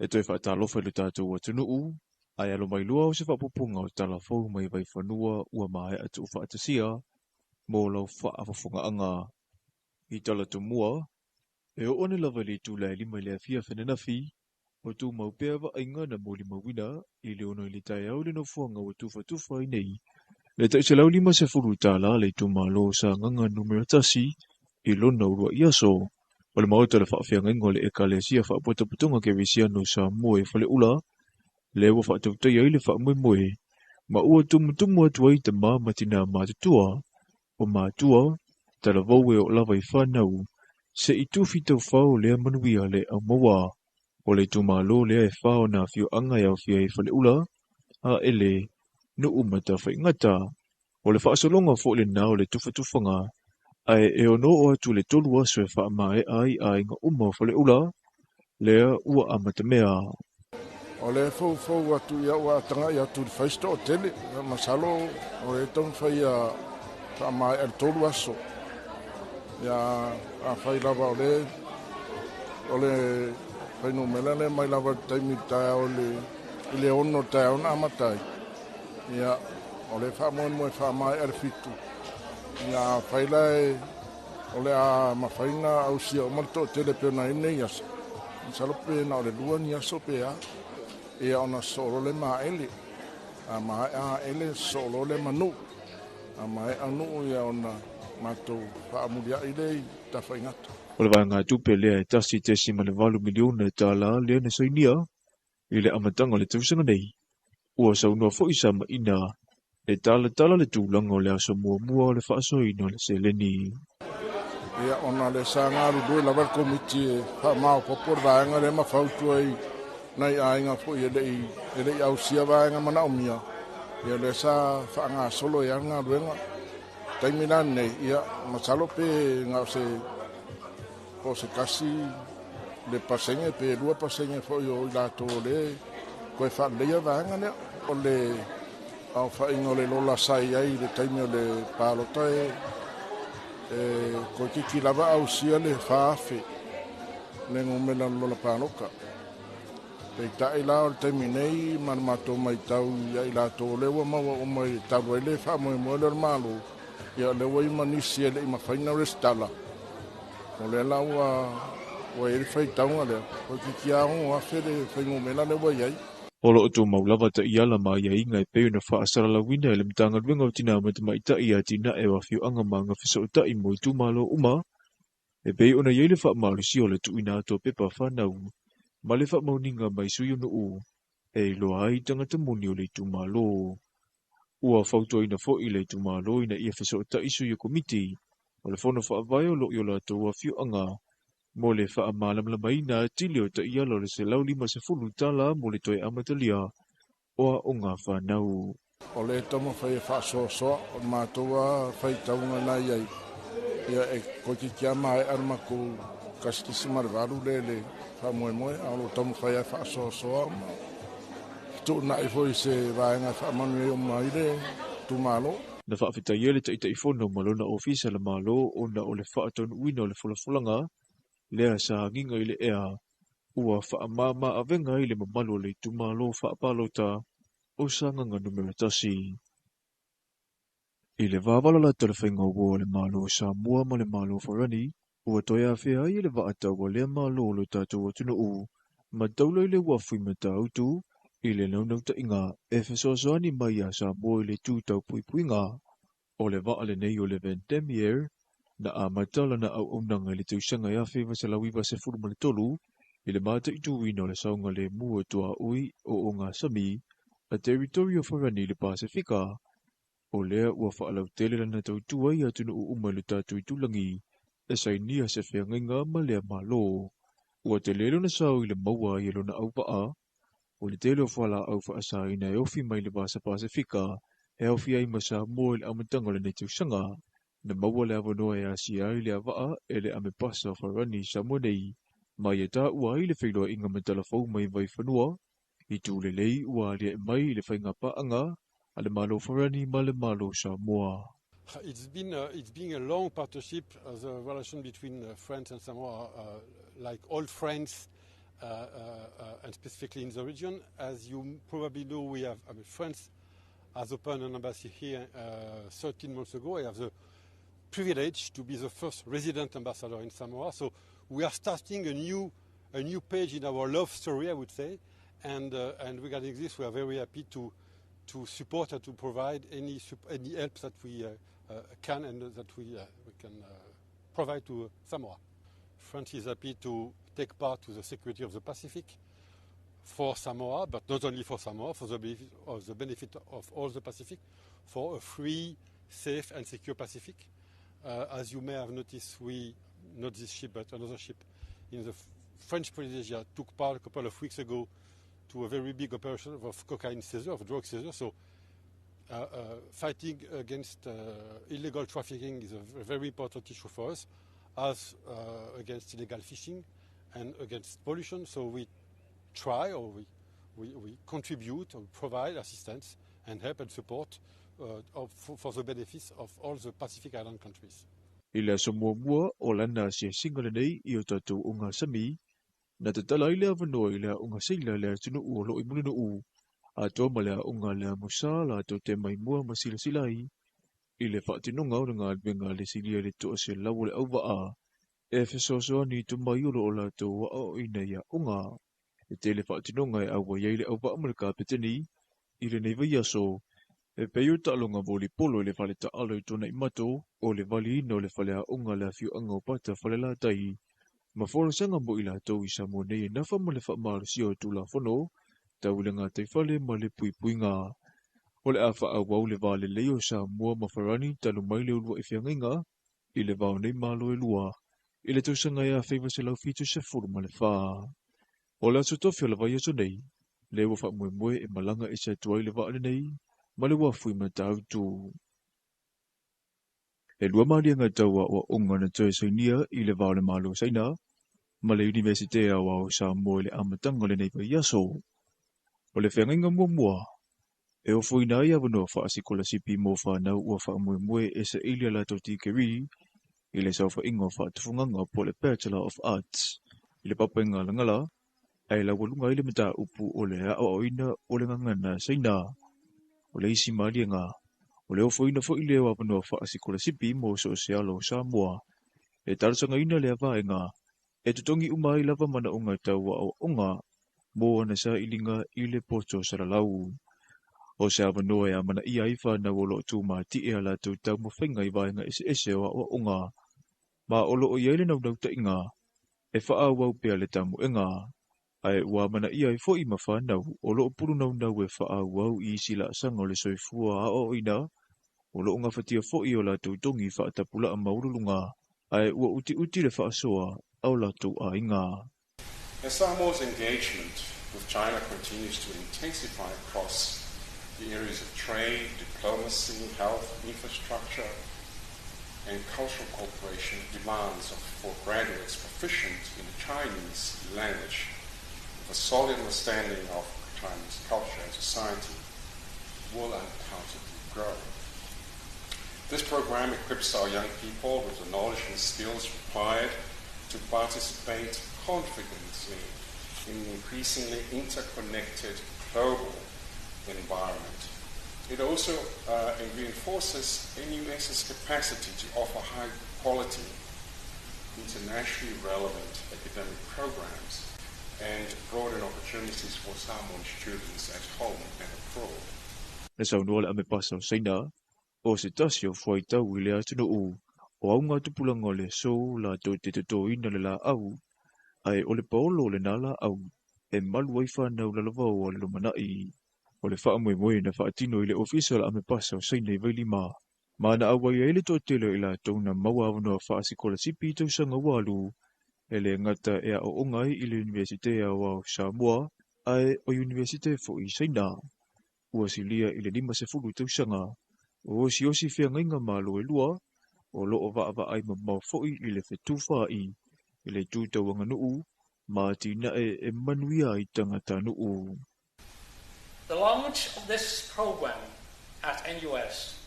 Speaker 9: E toi whaatalofa i le tātou atunuu, ai alo mai lua o se whapupunga o talafou mai vai whanua ua mai atu whaatasia, mō lau whaafafunga anga i talatu mua, e o one lava li tū lai lima le afia whenanafi, o tū maupea wa ainga na mō lima wina, i le ono i le tai au le no fuanga o tufa i nei. Le tai se lau lima se furu tāla le tū malo sa nganga numero tasi, i lona urua iaso, o le mauta le whaafia ngaingo le ekalesia whaapotaputunga ke visiano sa moe whale ula, le ua whaatautai ai le whaamoe ma ua tumutumu atu ai ta matina mātutua, o mātua, tala vauwe o lava i whanau, se i tuwhi tau whao lea manuia le au maua, o le tūmalo lea e whao na whio anga iau whia i whale ula, a ele, no umata whaingata, o le whaasolonga fo le nao le tufanga, ai e ono o atu le tolu aso e wha mai ai nga uma whale ula, lea ua amata mea.
Speaker 10: O le fau atu ia ua atanga ia tu whaisto o tele, masalo o le tong whai a wha mai al tolu aso. Ia a whai lava o le whai no mela le mai lava taimi tae o le ono tae o na amatai. Ia o le wha moe wha mai al fitu. Ia whailai o le a mawhaina au sia o malto tele peo na ine iasa. Salope na o le lua ni aso pea. Ia ona solo le maele. A mai a ele solo le manu. A mai anu ia ona matou whaamuria i lei ta whaingata.
Speaker 9: O le vanga tupe lea e tasi tesi ma le 8 miliona e tala lea ne soinia. I le amatanga le tawsanga nei. Ua saunua fo isa ma ina. E tala le tūlanga o le aso mua le whaasoina le se leni.
Speaker 10: Ia ona le sa ngaru doi lavar komiti e whamao popor vaenga le mawhautu ai nei ainga fo i elei au sia vaenga mana o mia. Ia le sa whaanga solo i anga ruenga. Taimina nei, ia masalo pe ngau se kasi le pasenge pe rua pasenge fo i o lato le koe whaaleia vaenga nea. O le au whaingo le lola sai ai le taimi o le pālotae ko kiki lava au sia le whaafe le ngomela lola pāloka. Pei tae la o le taimi nei manamato mai tau ia i lato lewa maua o mai tau ele whaamoe moe le malo ia lewa i manisi ele i mawhaina o le stala. O le la ua eri whai taunga lea ko kiki ahongo afe le whai ngomela lewa iai.
Speaker 9: Olo o tō maulava ta iala ma ia inga e peo na whaasara la wina e le mtanga ruenga o tina matamai ta ia tina e wa whio anga ma nga whiso o ta i mo i tūmalo uma. E peo na iei le wha maarisi o le tuina ato pepa whanau. Ma le wha mauninga mai sui o nuu. E loa ai tangata moni o le tūmalo. ua fautoi na fo i le tumalo ina ia feso ta isu i komiti o le fono whaavai o lo i o la toa fiu anga mo le wha amalamlamai na tili o ta ia lo le se lau 50 tala mo le toi amatalia o a ngā whanau.
Speaker 10: O le tomo whai whaasoasoa o mātua whai taunga nai ai. Ia e koki kia mai armaku kaskisi marvaru le whamoemoe a lo tomo whai whaasoasoa. Tu na i foi se vaenga whaamanu e o mai le tumalo.
Speaker 9: Na whaafita ia le taita i fono malona ofisa la malo o na o le whaatonu uina o le fulafulanga lea sa nginga i le ea ua whaamama avenga i le mamalo le tumalo whaapalota o sanganga numero tasi. I le vāwala la telewhainga ua le malo Samoa ma le malo Farani, ua toia whea i le vaatau wa lea malo lo tātou atuna u, ma taula i le wafui ma tāutu, i le naunauta inga e whesoasoani mai a Samoa i le tūtau puipuinga, o le vaa le nei o le Vendemier, na a matala na au unanga i le tausanga ia whiwa se lawiwa se furu ma le tolu, i le mata i tuwina le saunga le mua tua ui o ngā sami, a Territorio Farani le Pasifika, o lea ua whaalau tele lana tautua i atuna u umailu tātu i tulangi, e sainia se whiangainga ma lea malo. Ua te lelo na sau i le maua i elona au paa, o le tele o whala au whaasa ina e ofi mai le Vasa Pasifika, e ofi ai masa mua i le amatanga le nei tausanga, na maua le avanoa e asia i le avaa e le ame pasa Farani Samoa nei, mai e tā ua i le whailoa inga matalafau mai vai whanua, i tū le lei ua lia e mai i le whainga paanga, ale malo Farani ma le malo Samoa.
Speaker 11: It's been a long partnership, the relation between France and Samoa, like old friends, and specifically in the region. As you probably know, France has opened an embassy here 13 months ago. I have the privilege to be the first resident ambassador in Samoa. So we are starting a new page in our love story, I would say. And regarding this, we are very happy to support and to provide any help that we can and that we can provide to Samoa. France is happy to take part to the security of the Pacific for Samoa, but not only for Samoa, for the benefit of all the Pacific, for a free, safe and secure Pacific. As you may have noticed, not this ship, but another ship in the French Polynesia took part a couple of weeks ago to a very big operation of cocaine seizure, of drug seizure. So fighting against illegal trafficking is a very important issue for us, as against illegal fishing and against pollution. So we try, or we contribute, or provide assistance and help and support for the benefits of all the Pacific Island countries.
Speaker 9: I le Samoa o lana se singale nei i o tātou o ngā sami, na te tala i lea wanoa i lea o ngā seila lea tunu u lo i mulina u, a toa ma lea o ngā lea musa la to te mai mua ma sila silai, i le whaatinonga o ngā adwenga le silia le toa se lau le au waa, e whesoasoa ni tu mai olo o la to wa o ina ia o ngā, e te le whaatinonga e au wa iei le au waa ma le kāpeteni, i le nei vai aso, e peo talonga voli polo i le whale ta alo i tona i mato, o le vali ino le whale a unga le fiu anga o pata whale la tai, ma fora sanga mo i la tau i Samoa nei e nafa ma le whaamara sio tu la whono, tau le ngā te whale ma le pui ngā. O le awha a wau le vale leo Samoa ma Farani talo mai le ulua i whiangainga, i le vau nei malo e lua, i le tausanga ea whaiva se lau fitu se furu ma le wha. O le aso tofi o le vai aso nei, le wa wha mue e malanga e se tuai le vaale nei, ma le wafui ma tau tu. E lua maarianga taua o unga na tue sainia i le vau le malo saina, ma le universitea wa o Samoa le amatanga le nei vai aso. O le whiangainga mua, e o fuina ia wanoa wha asikola sipi mo whanau ua wha mue e sa ilia la tau tikeri, i le sauwha ingo wha tufunganga po le Bachelor of Arts, i le papainga langala, ai la walunga i le mata upu o le hea o ina o le ngangana saina, o le isi maarianga, o le o fuina fo i leo wanoa wha asikola sipi mo so sealo Samoa, e tarasanga ina le avaenga, e tutongi umai lava mana unga taua o unga, mo ana sa ilinga i le poto saralau. O se avanoa e amana ia iwa na wolo tu ma ti e ala tu tau mo whenga i vaenga ese o unga. Ma olo o iele nau nau ta inga, e wha wau pia le tamu inga. Ai ua mana ia I fo I mawhanau o loo puru nau e whaau I sila sanga o le soifua o ina o loo ngā whatia fo I o la tautongi whaatapula a maurulunga ai ua uti le whaasoa au la tau a inga.
Speaker 12: As Samoa's engagement with China continues to intensify across the areas of trade, diplomacy, health, infrastructure, and cultural cooperation demands for graduates proficient in the Chinese language with a solid understanding of Chinese culture and society will undoubtedly grow. This program equips our young people with the knowledge and skills required to participate confidently in an increasingly interconnected global environment. It also reinforces NUS's capacity to offer high quality, internationally relevant academic programs and broaden opportunities for Samoan students at home and abroad.
Speaker 9: Na saunoa le ame pasau saina, o se tasi o whaitau I le atunu u, o aunga tupulanga o le so la to te ina le la au, ai o le paolo le nala au, e malu ai whanau la lavau o le lumanai, o le wha moe na whaatino I le official ame pasau saina I vailima. Mana awai e le to tele I la tauna maua avanoa whaasikola sipi tau sanga walu, e le ngata ea o ongai I le Universitea o Samoa, ai o Universite fo I saina, ua silia I le 50 tau sanga, o si fia ngainga malo e lua, o loo va ai mamau fo I le fetufa I le tūtauanga nuu, ma tina e manuia I tangata nuu.
Speaker 13: The launch of this program at NUS,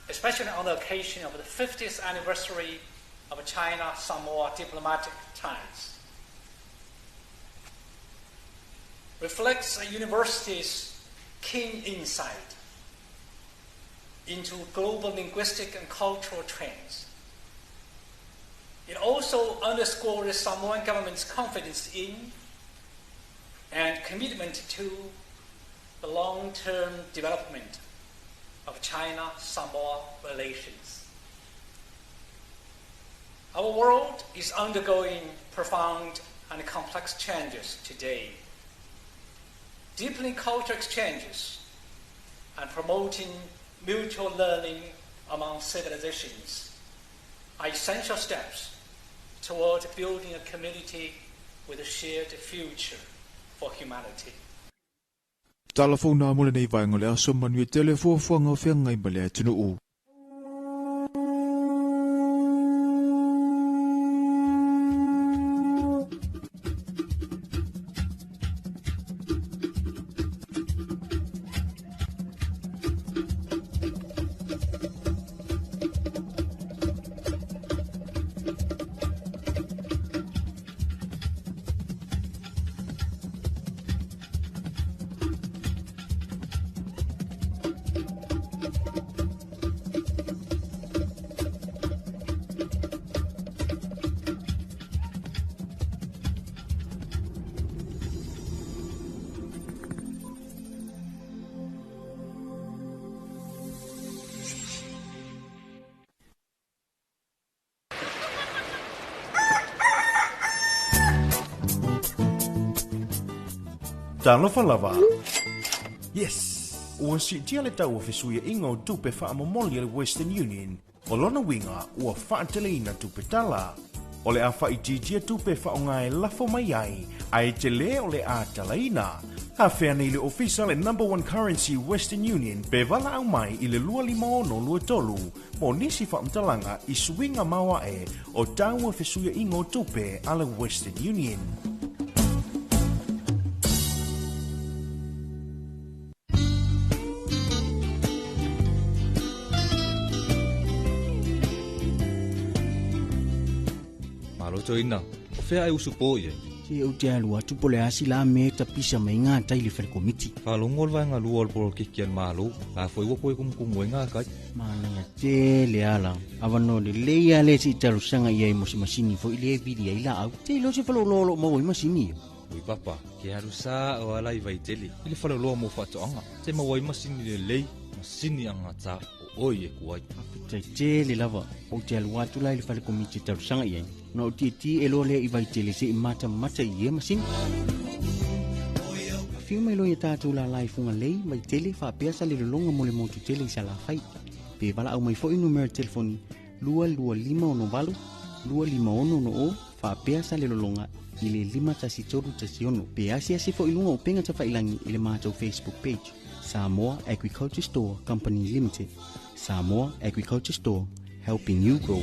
Speaker 13: especially on the occasion of the 50th anniversary of China-Samoa diplomatic ties, reflects the university's keen insight into global linguistic and cultural trends. It also underscores the Samoan government's confidence in and commitment to the long-term development of China-Samoa relations. Our world is undergoing profound and complex changes today. Deepening cultural exchanges and promoting mutual learning among civilizations are essential steps toward building a community with a shared future for humanity.
Speaker 9: Talofa na mole nei vaenga le aso manu e telefo fuanga o whianga I male atunu u.
Speaker 8: Talofa lava. Yes, ua si tia le tau o fesuia inga o tupe wha amomoli le Western Union, o lona winga ua whaateleina tupe tala. O le a whaititia tupe wha o ngai lafo mai ai, ai te le o le a talaina. Ha whea nei le ofisa le #1 currency Western Union, pe wala au mai I le 250 mo nisi wha mtalanga I swinga maua e o tau o fesuia inga o tupe a le Western Union.
Speaker 14: Toina, o fea e usu po ye.
Speaker 15: Si o te alua tupo le asi la me tapisa mai ngā tai le whare komiti.
Speaker 14: Whalongol vai ngā lua polo kikian malu, la foi wapo e kumkumu e ngā kai.
Speaker 15: Mananga te le ala, awano le leia le si talu sanga ia I mosi masini fo I le vidia I la au. Te lo se whalo lolo mau I masini.
Speaker 14: Ui papa, ke haru sa o ala I vai tele. I le whalo loa mo whatoanga. Te mawai masini le lei. masini anga ta o ye kuai
Speaker 15: te le lava o te alua tu lai le fale komiti tau sanga ia na o ti elo le i vai tele se mata ia masini fiu mai lo ia tātou la lai funga lei mai tele fa peasa le longa mo le motu tele i sala fai pe vala au mai fo i numero telefoni 225 251 fa peasa le longa i le 5 pe asia se fo i lunga o penga ta failangi i le mātou Facebook page Samoa Agriculture Store Company Limited. Samoa Agriculture Store, helping you grow.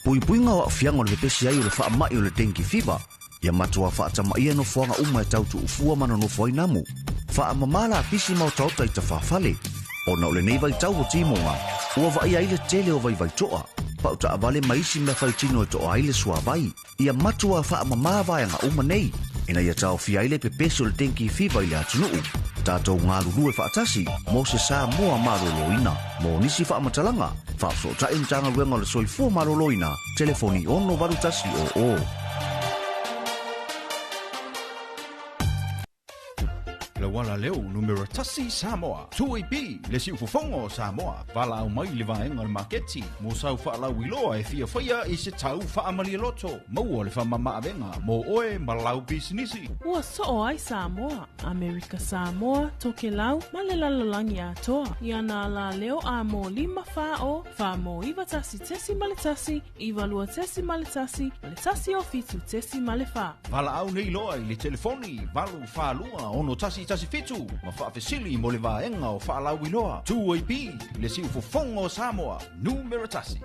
Speaker 16: Puipuinga wa fianga le pesi ai le fa mai le dengue fever. Ya matua fa tama ia no fuanga uma e tautu ufua mana no foi namu. Fa mamala pisi mau tau tai ta fa fale. Ona le nei vai tau o timonga. Ua vai ai le tele o vai toa. Pau ta avale maisi me fai tino to ai le sua vai. Ia matua fa mama vai nga uma nei. Ina ia tau fi ai le pepeso le dengue fever ile atunu. Tato ngalu lue fa atasi. Mo se sa moa maroloina. Mo nisi fa matalanga. Fa so ta intanga wenga le soifua maroloina. Telefoni ono varu tasi o.
Speaker 8: Le wala leo numero tasi Samoa. Tuipi le si ufufongo Samoa. Vala au mai le vaenga le maketi. Mo sau fa la wiloa e fia faya i se tau fa amali loto. Mo le fa mama avenga. Mo oe malau bisinisi.
Speaker 17: Ua so ai Samoa. Amerika Samoa toke lau malelalangi atoa. Iana la leo a mo 5 fa o. Fa mo iwa tasi tesi maletasi. Iwa lua tesi maletasi. Maletasi o fitu tesi malefa.
Speaker 8: Vala au nei loa i le telefoni. Valu fa lua ono tasi fitu. Ma fa fesili mo le vaenga o fa lau iloa. Tuipi le si ufufongo Samoa. Numero tasi.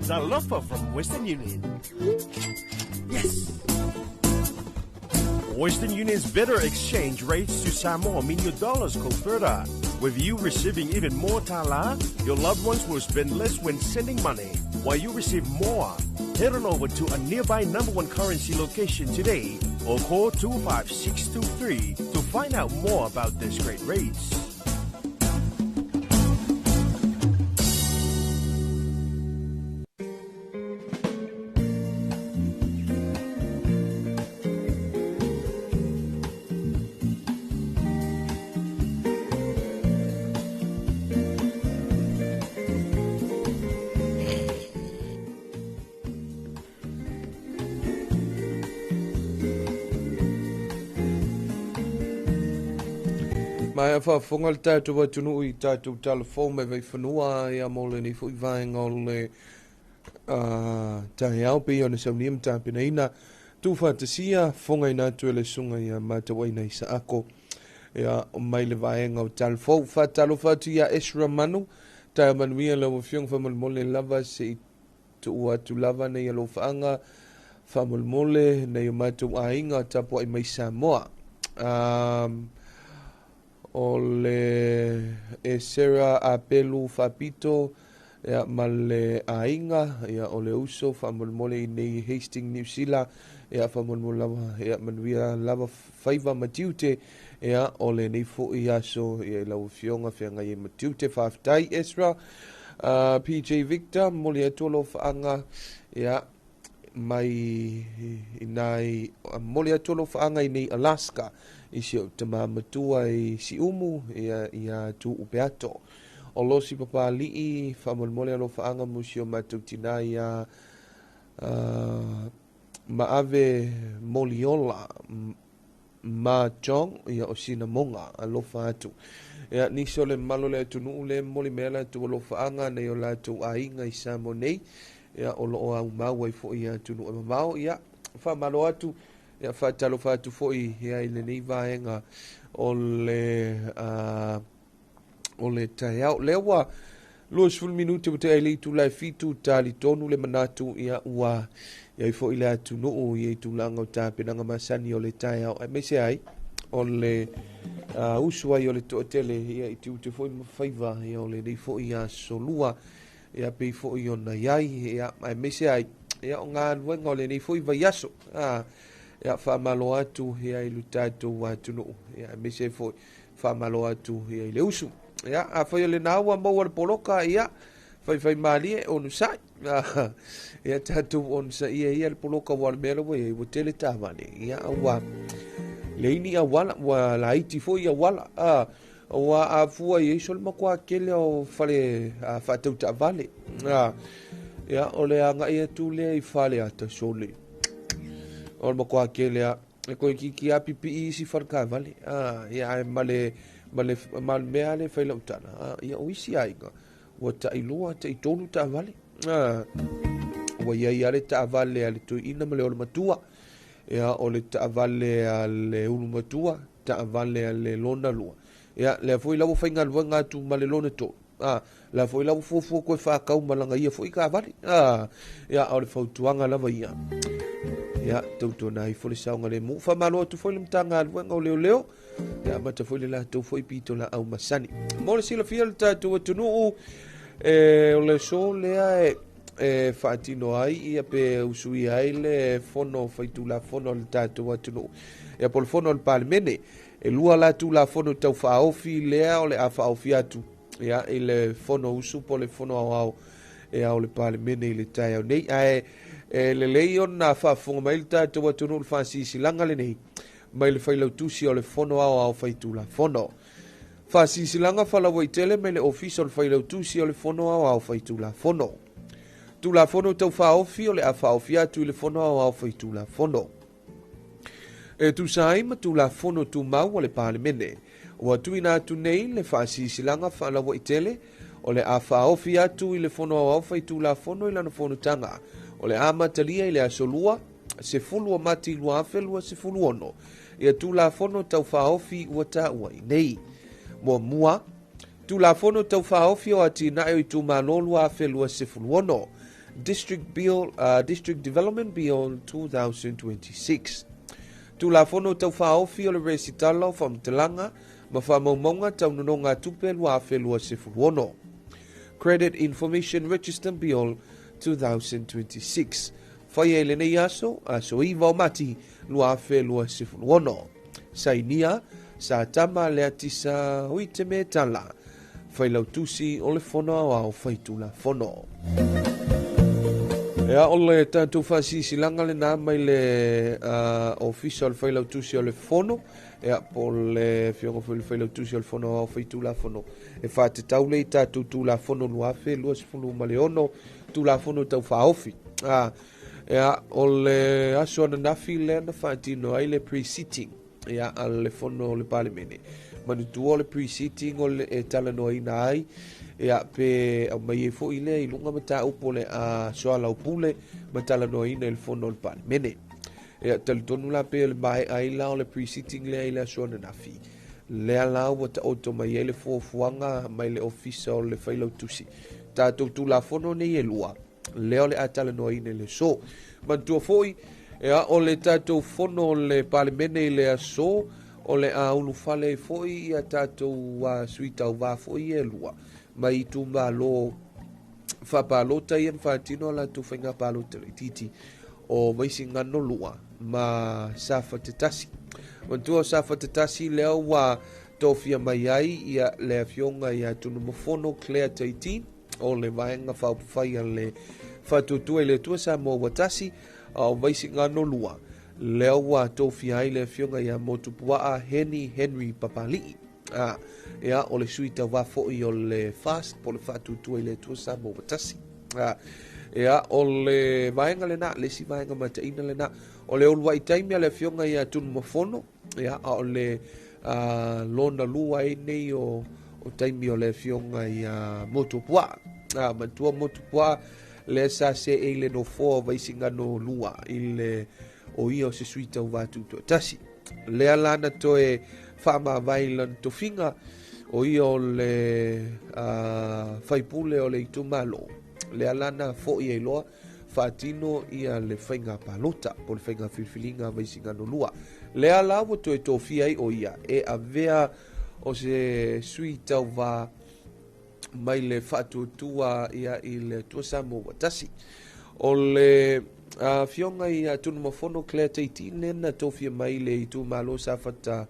Speaker 18: Talofa from Western Union. Yes! Western Union's better exchange rates to Samoa mean your dollars go further. With you receiving even more tala, your loved ones will spend less when sending money, while you receive more. Head on over to a nearby #1 currency location today or call 25623 to find out more about these great rates.
Speaker 2: Mai fa fonga le tatu wa tunu I tatu Talofa me vai whanua ia mole ni fui vaenga o le tahi au pe ona sau niem tāpina ina tu fantasia fonga ina tu le sunga ia matawa ina isa ako ia mai le vaenga o Talofa fa Talofa tu ia Esra Manu tae manuia le wafiong fa mole lava se tu ua tu lava na ia lo faanga fa mole na ia matu ainga tapu ai mai Samoa o le Sera Apelu Fapito ia male ainga ia o le uso fa mole nei Hastings New Zealand ia fa mole lava ia manuia lava faiva matiute ia o le nei fo ia so ia la fionga fenga ia matiute fa tai Esra PJ Victor mole tolo faanga ia mai inai mole tolo faanga nei Alaska isi o te matua I si umu ia tu upeato. O losi papa lii whamolmole alo whaanga musi o matutina ia maave moliola ma chong ia o sina monga alo whaatu. Ia niso le malo le atunu le moli mela tu alo whaanga nei o la tu ainga I Samoa nei ia o loo au maua I fo ia atunu o mau ia whamalo atu ia fa Talofa tu foi ia ile nei vaenga o le taiao lewa los full minute te ile tu la fitu tali tonu le manatu ia ua ia foi ile atu no ia tu langa ta penanga masani o le taiao ai me se ai o le usua i o le tele ia tu te foi faiva ia o le nei foi ia solua ia pe foi ona iai ia ai me se ai ia nga wenga o le nei foi vai aso ia fa malo atu ia I lutatu atu no ia me se foi whamalo atu ia i le usu. Ia, a whai le nā ua maua le poloka ia, whai malie onu sai. Ia tātou onu sai ia le poloka wale mele wa ia tele tā vale. Ia awa, le ini a wala, wa la iti fo ia wala. Wa a fua ia iso le makua kele o whale whatau tā vale. Ia, o le anga ia tu le i whale ata sole. O le makua kele a, e koe ki a pipi i si wharka vale. Ia male mea le whaila utana. Ia o isi ainga. Wa ta iloa ta i tonu ta vale. Wa ia le ta vale ale tu ina male o le matua. Ia o le ta vale ale ulu matua. Ta vale ale lona lua. Ia le foi lau whainga lua ngā tu male lona to. La foi lau fufu koe whakau malanga ia foi ka vale. Ia o le whautuanga lava ia. Ia tautu na i fole saunga le mu. Whamalo atu foi le mtanga lua ngau leo. Ia mata foi le la tau foi pito la au masani. Mo le sila fia le tatu atunu o le so lea whaatino ai ia pe usui ai le fono whaitu la fono le tatu atunu. Ia po le fono le palemene. Lua la tu la fono tau whaofi lea o le a whaofi atu. Ia le fono usu po le fono au ia o le palemene i le tai au nei. Le lei on na whaafonga mai le tatu atunu le whaasisi langa le nei. Mai le whailau tusi o le fono au whaitu la fono. Whaasisilanga whalawa i tele mai le office o le whailau tusi o le fono au whaitu la fono. Tu la fono tau whaofi o le a whaofi atu i le fono au whaitu la fono. Tu saima tu la fono tu mau o le palemene. O atu ina atu nei le whaasisilanga whalawa i tele o le a whaofi atu i le fono au whaitu la fono i lana fono tanga. O le a matalia i le asolua se fulu o mati lua afelua se fulu ono. Ia tu la fono tau whaofi ua ta ua i nei. Mua, tu la fono tau whaofi o ati na i tu malolu afelua se fulu ono. District Development Bill 2026. Tu la fono tau whaofi o le resitalo wha mtalanga ma wha maumonga tau nunonga tupe lua afelua se fulu ono. Credit Information Register Bill 2026. Whai e lene aso iwa o mati lua afe lua sifulu ono. Sainia, sa tama le atisa huite me tala. Whai lau tusi o le fono au whaitu la fono. Ea o le tātou whasisi langa le nā mai le official whai lau tusi o le fono. Ea po le whiongo whai lau tusi o le fono au whaitu la fono. E whate taule i tātou tu la fono lua afe lua sifulu male ono. Tu la fono tau whaofi. Ia o le aso ana nafi le na whaatino ai le pre-sitting. Ia al le fono le palemene. Manutu o le pre-sitting o le talanoa ina ai. Ia pe au mai e fo i le ilunga mata upo le a soala upule ma talanoa ina il fono le palemene. Ia talitonu la pe le mai ai la o le pre-sitting le ai le aso ana nafi. Le ala wata oto mai e le fuanga mai le ofisa o le whailau tusi. Tātou tu la fono nei e lua. Leo le atala no ine le so. Mantua foi, ea o le tātou fono le palemene le aso, o le a unu fale foi, a tātou suita o va foi e lua. Mai tu malo, fa palota ian fatino la tu whainga palota le titi, o maisi ngano lua, ma safa te tasi. Mantua safa te tasi leo wa tofia mai ai, ia le afionga ia tunu mofono Claire Taitin, o le vaenga whaupuwhai le whatutua le tua Samoa watasi o vaisi ngano lua. Leo wa tofi ai le fionga ia motupua Henry Papali. Ia o le suita wafo i o le fast po le whatutua le tua Samoa watasi. Ia o le vaenga le na, le si vaenga mataina le na. O le olua i taimia le fionga ia tunu mafono. Ia o le lona lua e nei o taimi o le fionga ia motupua. Matua motupua le sa se e le no fo vaisi ngano lua i le o ia o se suita o vatu to tasi. Le alana to e whama vailan to finga o ia o le whaipule o le itu malo. Le alana fo ia iloa whaatino ia le whainga palota po le whainga filfilinga vaisi ngano lua. Le alawa to e tofia i o ia e a vea o se suita o va mai le whatutua ia i le tua Samoa watasi. O le fionga i a tunu mafono Claire Taitin nena tofia mai le i tu malo sa whata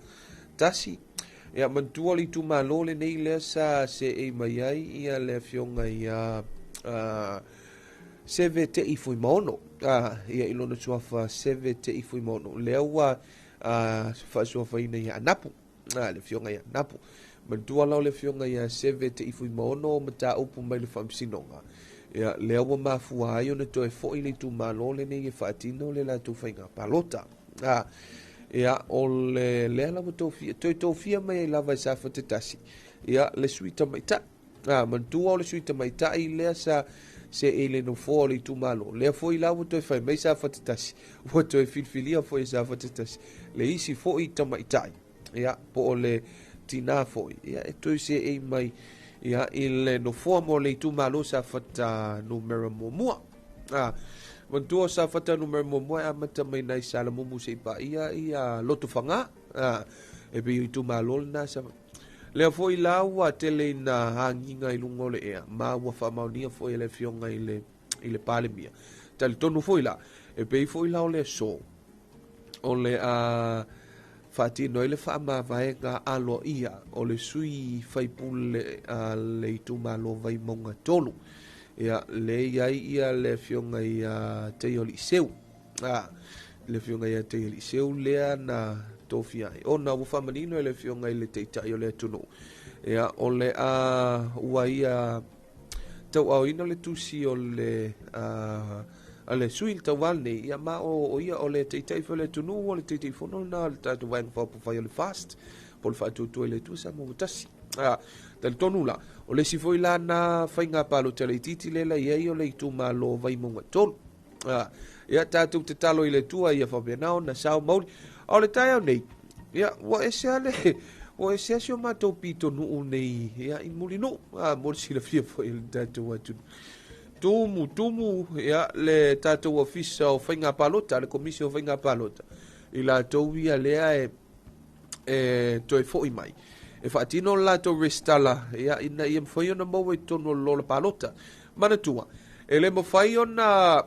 Speaker 2: tasi. ia mantua le tu malo le nei le sa se e mai ai ia le fionga ia seve te I fui mono ia I lona suafa seve te I fui mono le ua fa suafa ina ia napu le fionga ia napu mantua lau le fionga ia seve te I fui mono mata upu mai le famsinonga ia le ua mafua ai ona toe foi le tu malo le nei fa tino le la tu fainga palota ia o le la tofia toi tofia mai lava sa fa te tasi ia le suita mai ta mantua o le suita mai ta I le sa se ele no fo le tu malo le foi la o toi fai mai sa fa te tasi o toi filfilia foi sa fa te tasi le isi foi ta mai ta ia po le tina foi ia e toi se e mai ia ile no fo mo le tu malo sa fa ta numero mo mantua sa fata numero mo a mata mai nai sala mo se pa ia loto fanga e be tu malol na sa le foi la wa tele na hanginga I lungo le ea ma wa fa maunia foi le fionga ile pale mia tal tonu foi la e be foi la le so o le fati no ile fa ma vai ga alo ia o le sui fai pule le tu malo vai monga tolu ia le ia le fionga ia te oli seu le fionga ia te oli seu le na tofia ona wo famanino le fionga ile te tai le tunu ia ole ua ia tau au ino le tusi o le ale suil tawalni ia ma o ia ole te tai fo le tunu o le te te fono na le tatu wang fa po fa le fast pol fa tu le tu sa mo tasi tal tonula o le sifoi la na fainga palo tele titi le la ia o le tu malo vai mo tol ia tatu te talo ile tua ia fa benao na sao mo o le tai nei ia wa esale o esesio ma to pito no nei ia I mulino mo si le fia fo il tatu watu tumu ia le tatu ofisa o fainga palota le komisio fainga palota ila to ia le to e fo mai e fatino la to restala ia ina ia foi ona mo e tono lo palota mana tua e le mo fai ona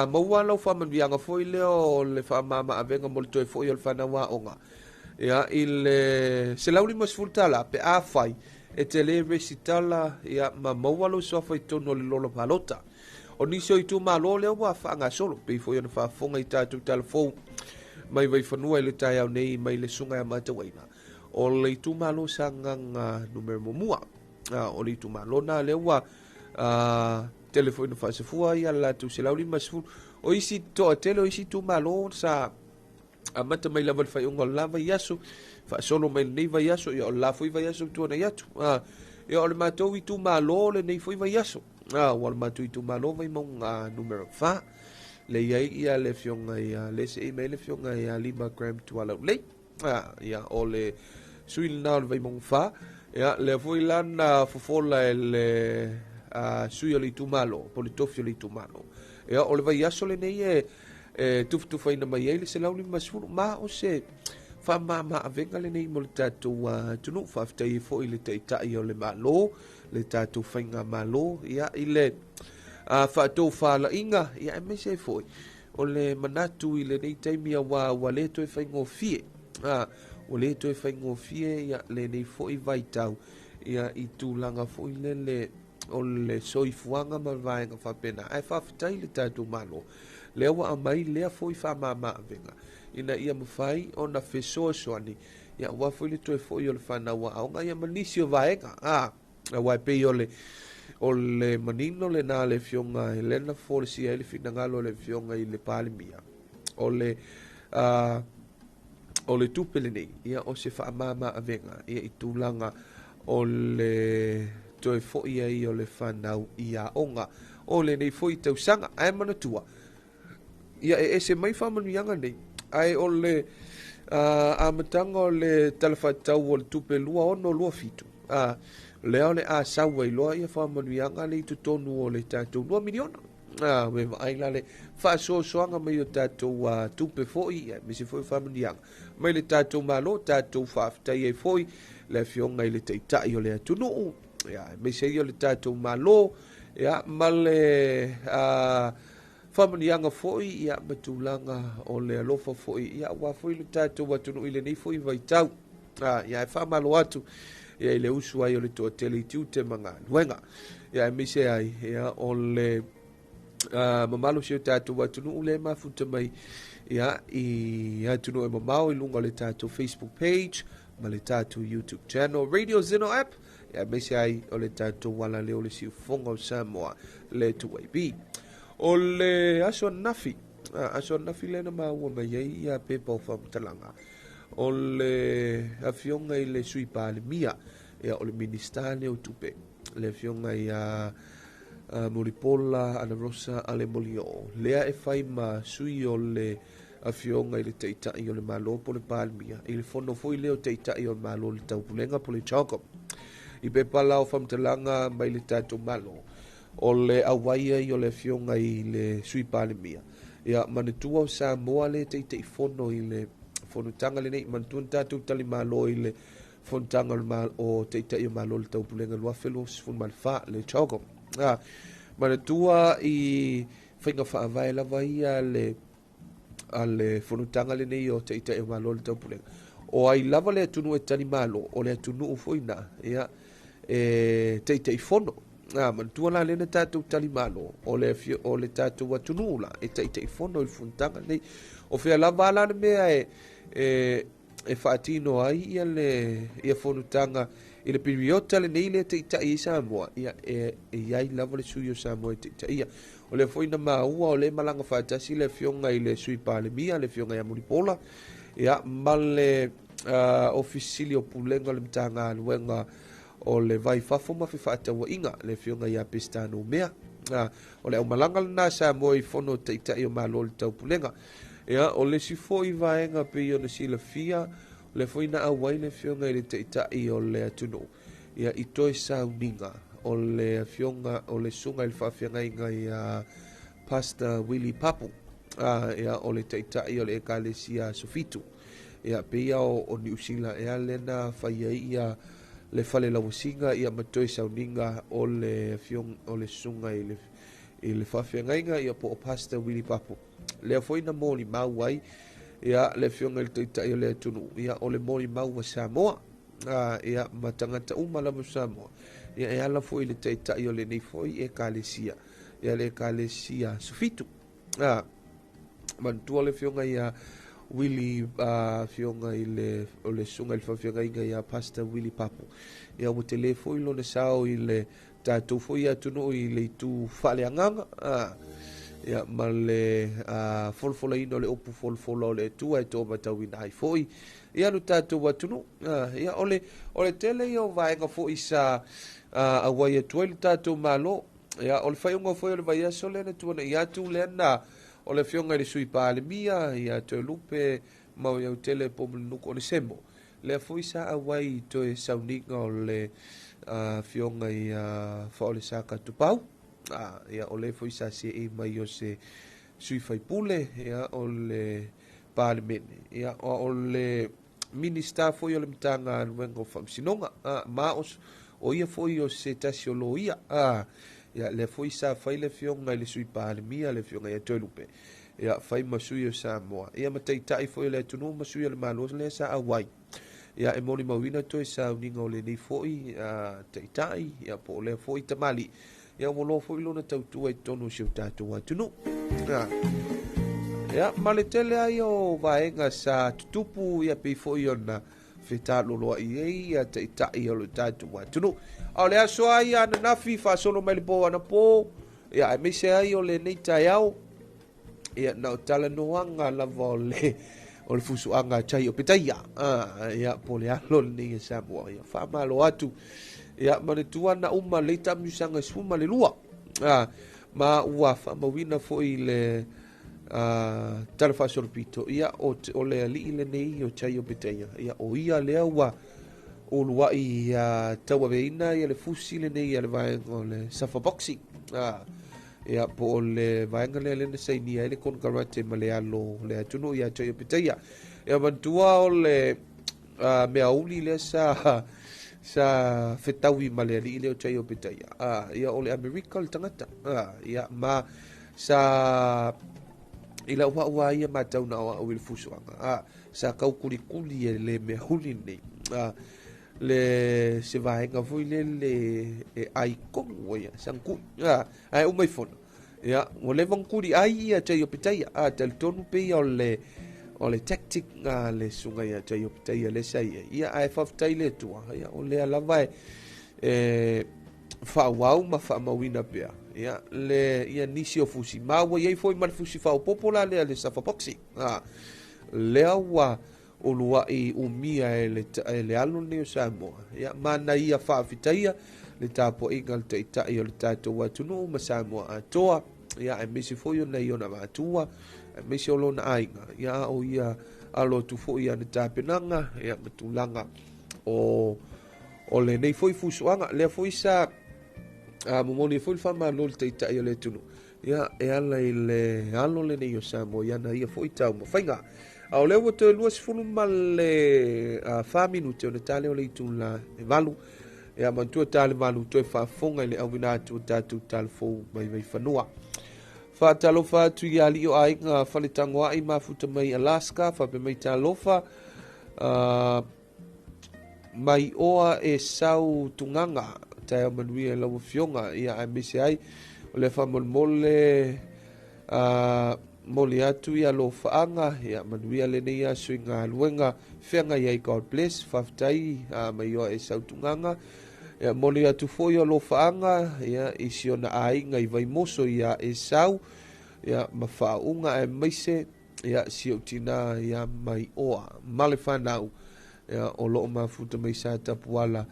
Speaker 2: mo wala fa man vianga foi leo le fa mama avenga mo to e foi o fa na wa onga ia il se lauli mo sfultala pe a fai e te le recitala ia ma mo wala so fa tono lo palota o ni so itu ma lo le wa fa nga solo pe foi ona fa fonga I tatu telefon mai vai fanua le tai au nei mai le sunga ya mata waina o le tu malo sanganga numero mua o le tu malo na le wa telefone fa se fua ia la tu se lauli masfu o isi to tele o isi tu malo sa amata mai lava fa unga lava yasu fa solo mai nei va yasu ia la foi va yasu tu na yatu ia o le mato I tu malo le nei foi va yasu o le mato I tu malo vai monga numero fa le ia le fionga ia le se email le fionga ia 5 gram tu ala le ia o le suil na vai mong fa ia le foi lana fofola le sui le tu malo politofio le tu malo ia o le vai aso le nei tu fai na mai le se lauli masuru ma o se fa mama avenga le nei mo le tatu tunu fa ftai fo ile te tai o le malo le tatu fainga malo ia ile fa to fa la inga ia me se foi o le manatu ile nei taimia wa le to faingo fie o le to faingo fie ia le nei foi vai tau ia I tu langa foi le o le soifuanga ma vaenga fa pena ai fa ftai le tatu malo le wa mai le foi fa mama venga ina ia mafai ona feso soani ia wa foi le to foi o le fa na wa nga ia manisio vaenga wa pe o le manino le na le fionga Helena Forsi ele finangalo le fionga I le palimia o le tupele nei ia o se fa mama avenga ia I tulanga o le toe fo ia I o le fanau ia onga o le nei foi tau sanga ai manatua ia se mai fa manuianga nei ai o le amatanga o le talafatau o le tupelua ono lua fitu leo le a sawa I loa ia fa manuianga le tu tonu o le tatou 2 miliona me vai la le fa soanga mai o tatou tupe foi me se foi fa manuianga mai le tatou malo tatou fa ftai e foi le fionga I le teitai o le atunu ia me se o le tatou malo ia male famanianga foi ia matulanga o le alofa foi ia wa foi le tatou atunu I le nei foi vai tau ia e whaamalo atu ia i le usu ai o le toa tele i tiu te manga nuenga ia e mise ai ia o le mamalo si o tātou atunu ule mafuta mai ia i atunu e mamao i lunga le tātou Facebook page ma le tātou YouTube channel Radio Zeno app ia mise ai o le tātou wala leo le si ufonga o Samoa le tuwaibi o le aso nafi lena maua mai ai ia pepa o whamtalanga o le afionga i le sui palemia ia o le minista le o tupe le afionga i Moripola ana rosa ale molio lea e fai ma sui o le afionga i le teitai o le malo po le palemia i le fono foi leo teitai o le malo le taupulenga po le choko i pepa lao whamtalanga mai le tato malo o le awaia i o le afionga i le sui palemia ia manatua o Samoa le teitei fono i le fonutanga le nei manatua tātou tali malo i le fonutanga o teitei o malo le taupulenga lua felo sifun malfa le chogo manatua i whainga whaavai lava ia le fonutanga le nei o teitei o malo le taupulenga o ai lava le atunu e tali malo o le atunu ufoina ia teitei fono manatua la lena tātou tali malo o le tātou atunula e teitei fono i funtanga nei o whea lava alana mea e whaatino ai ia fonutanga i le piriota le nei le teitai i Samoa ia ai lava le sui o Samoa e teitai ia o le foina maua o le malanga whaatasi le fionga i le sui palemia le fionga ia Moripola ia ma le ofisili o pulenga le mtanga aluenga o le vai fafo ma fi whaataua inga le fionga ia pestano mea o le umalanga na Samoa i fono teitai o malo le taupulenga ia o le sifo i vaenga pe i o le sila fia le foina awai le fionga i le teitai o le atunu ia i toi sauninga o le fionga o le sunga i le whawhianga inga i Pastor Willie Papu ia o le teitai o le ekalesia Sofitu ia pe ia o New Zealand ia lena whaia ia le fale la wasinga ia matoi sauninga o le fiong o le sunga i le whawhianga inga ia po o Pastor Willie Papu le foina moli mau ai ia le fionga i le teitai o le atunu ia o le moli mau wa Samoa ia matangata umalamu Samoa ia e ala foi le teitai o le nei foi e kalesia ia le kalesia Sofitu mantua le fionga ia Willie fionga i le sunga i le whawhianga inga ia Pastor Willie Papu ia mo te le foi lo le sao i le tātou foi atunu i le tu whaleanganga ia ma le folfola ino le opu folfola o le tua e tō matau ina hai foi ia nu tātou atunu ia o le tele i o vaenga foi sa awai atua i le tātou malo ia o le whaiunga foi o le vai aso lena tuana i atu lena o le fionga i le sui palemia ia te lupe mau iau tele po mlinuku o le sembo le foi sa awai to e sauninga o le fionga i whaole sa katupau ia o le foi sa se e mai o se sui faipule ia o le palemene ia o le minista foi o le mtanga anuenga o whamsinonga maos o ia foi o se tasi o lo ia ia le foi sa fai le fionga i le sui palemia le fionga ia tolupe ia fai masui o Samoa ia mataitai foi le tunu masui o le malos le sa awai ia e moni mawina to e sa uninga o le nei foi taitai ia po le foi tamali ia wolo foi lona tautua i tonu siu tātou atunu ia maletele ai o vaenga sa tutupu ia pei foi ona whetāloloa i ei ia taitai o le tātou atunu au le aso ai ana nafi whaasolo mai le po ana po ia e meise ai o le nei tai au ia na o tala noanga lava o le fusuanga chai o petaia ia po le alo ni Samoa ia whaamalo atu ia manetua na uma le tamusanga suma le lua ma ua whaamawina foi le Talofa sorpito ia o le ali le nei o chai o petaia ia o ia le ua o lua i taua veina ia le fusi le nei ia le vaenga o le safa boxing ia po le vaenga le lena saini ia le kon karate ma le alo le atunu ia chai o petaia ia mantua o le mea uli le sa fetawi ma le ali le o chai o petaia ia o le Amerika le tangata ia ma sa ila ua ia matau na o il fusuanga sa kau kuli le mea huli nei le se vaenga foi le ai kongo ia sanku ai umai fona ia o le vankuri ai ia te yo pitai a te tonu pe o le tactic le sunga ia te yo pitai le sai ia ai faftai le tua ia o le lava fa wau ma fa mawina pe ia le ia nisi o fusi mawa ia foi mal fusi fa popola le safa boxi le awa o lua I umia le alo ne o Samoa. Ia mana ia whaafitaia le tāpo inga le teitai o le tātou atunu ma Samoa atoa. Ia e misi foi o nei o na mātua. E misi o lona ainga. Ia o ia alo tu foi ia ne tāpenanga. Ia matulanga o le nei foi fusuanga. Lea foi sa momoni foi whama lo le teitai o le tunu. Ia e ala I le alo le nei o Samoa. Ia na ia foi tau ma whainga. Au leo te lua sifunu male 5 minute o le tale o le itu la valu e amantua tale valu to fa fonga le au vinatu tatu tale fo mai fanua fa Talofa tu ya li o ai nga fa le tangwa I mafuta mai Alaska fa pe mai Talofa mai oa e sau tunganga tai manui e lawa fionga ia ai misi ai o le fa mole moli atu ia lo faanga ia manuia le nei asu inga luenga whenga iai God bless whaftai mai o e sautunganga ia moli atu foi o lo faanga ia isi ona ainga I vai moso ia e sau ia mawhaunga e maise ia siutina ia mai oa male whanau ia o loo mafuta mai sa tapuala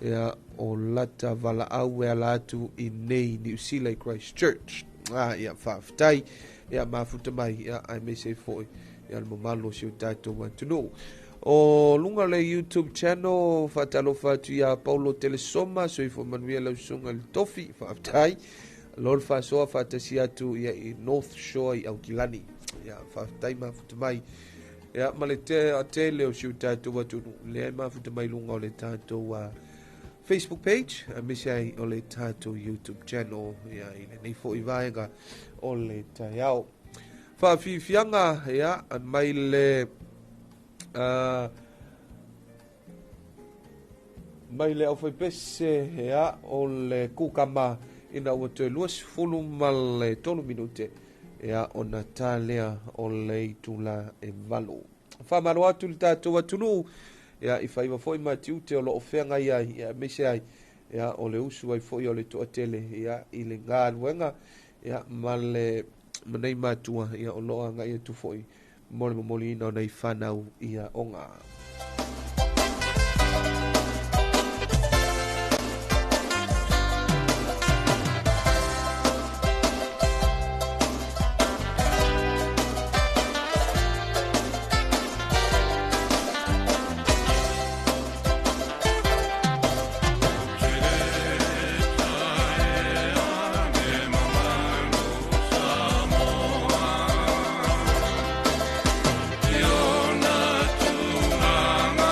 Speaker 2: ia o lata vala au e ala atu I nei New Zealand Christchurch ia whaftai ia mafuta mai ia ai me se foi ia mo malo si tato want to know o lunga le YouTube channel fa Talofa tu ia Paulo Telesoma so ifo Manuela sunga le tofi fa tai lol fa so fa tasia tu ia I North Shore I Aukilani ia fa tai mafuta mai ia malete atele o si tato want to le mafuta mai lunga o le tato Facebook page me sai o le tato YouTube channel ia ile nei fo I vaenga o le taiao whaafianga ia mai le au whai pese ia o le kukama ina ua te luas fulu mal 3 minute ia o Natalia o le itula e valu whamaro atu le tātou atunu ia I whaiva foi matiu te o lo ofenga ia mese ai ia o le usu ai foi o le toatele ia I le ngā luenga ia male manei matua ia o loa nga ia tu foi mole ina o nei whanau ia onga.
Speaker 1: Tuna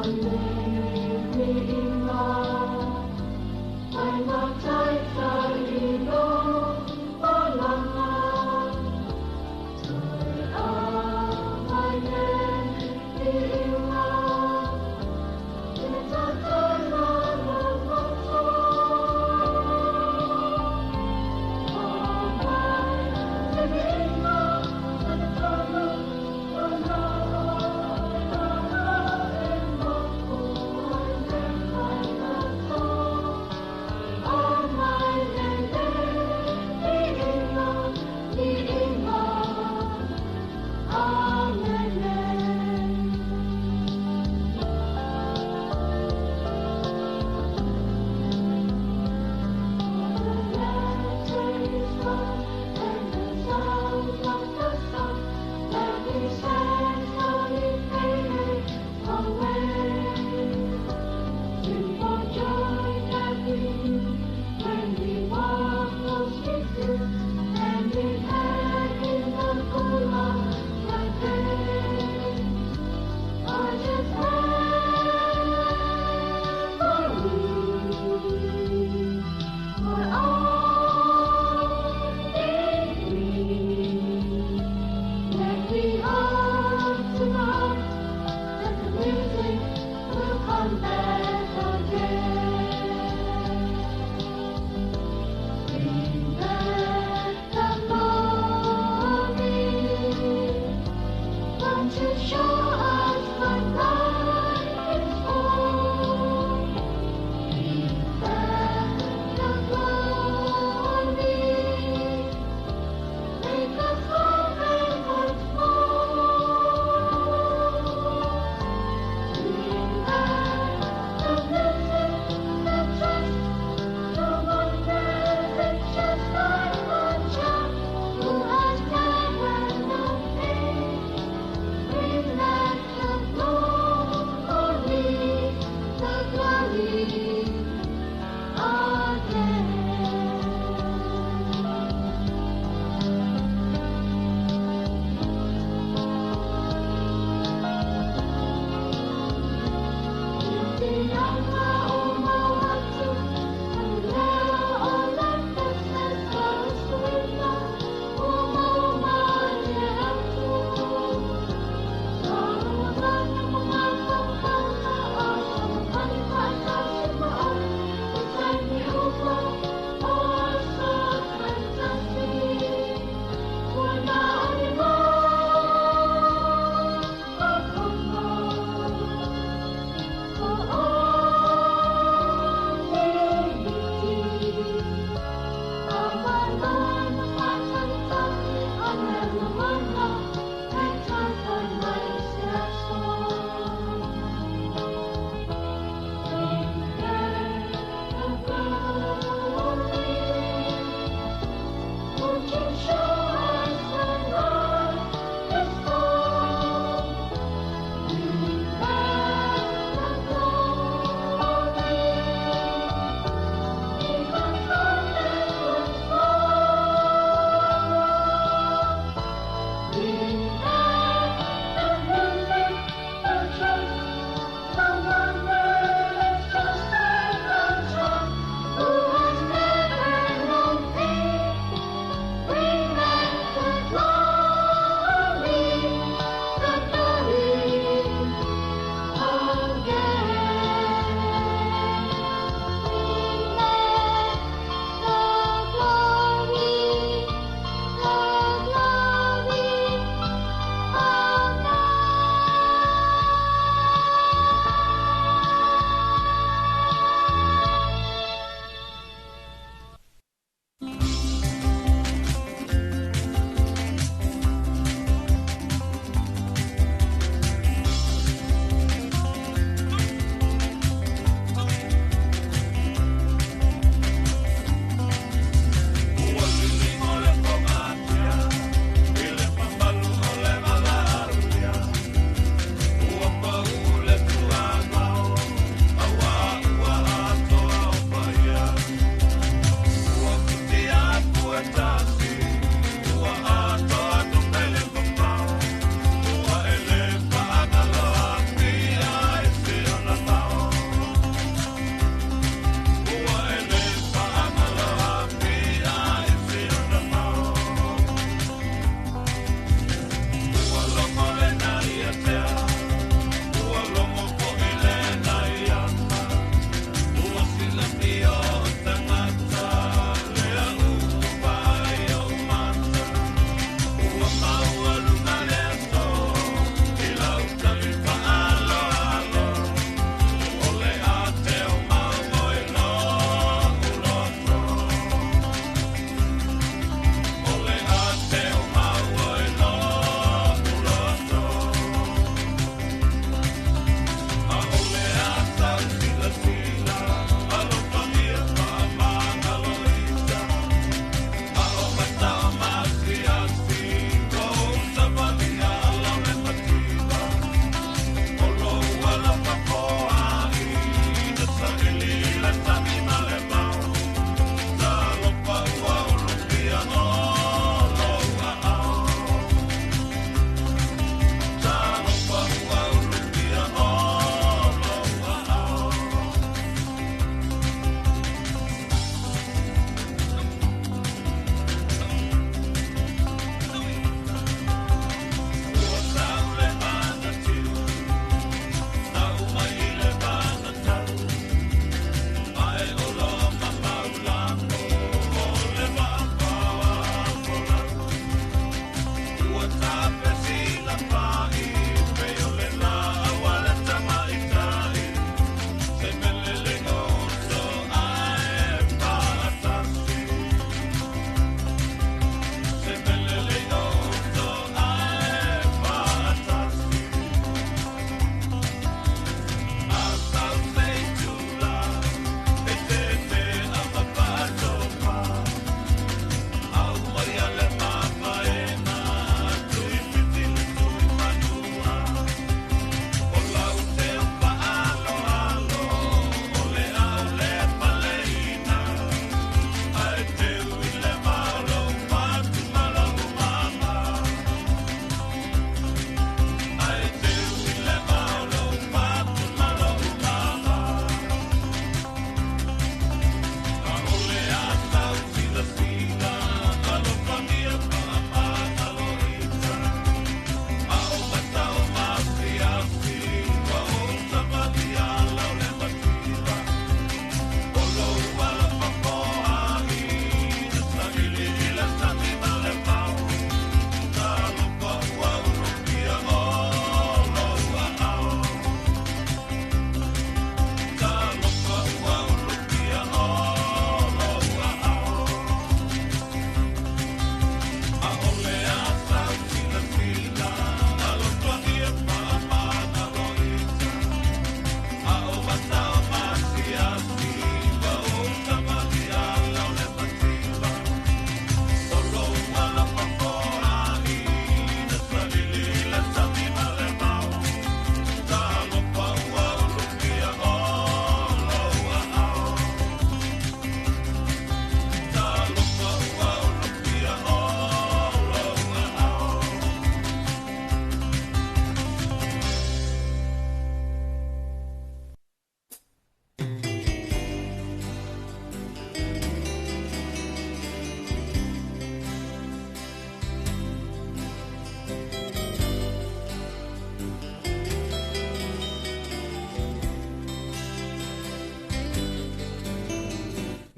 Speaker 1: Oh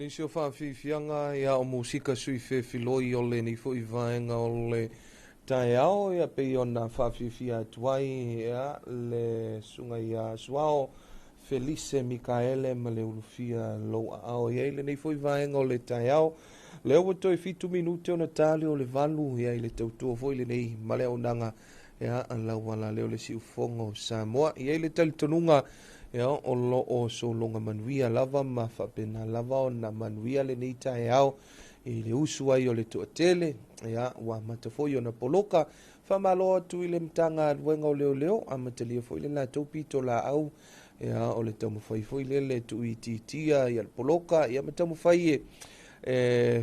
Speaker 2: Nisi o whaafianga ia o musika sui filoi o le ni fo i vaenga o le tae ao ia pe o na whaafifia tuai ia le sunga ia suao Felice Mikaele ma le ulufia lo ao ia le nei fo i vaenga o le tae ao le o toi fitu minute o na tali o le valu ia le tautua fo i le nei ma le onanga ia an lau wala leo le si ufongo Samoa ia le tali tonunga ia o lo o so longa manuia lava ma whapena lava o na manuia le nei tae ao i le usu ai o le tuatele ia wa matafoi o na poloka whamalo atu i le mtanga aduenga o leo leo a matalia foi le la taupito la au ia o le taumawhai foi le tu i titia ia le poloka ia matamawhai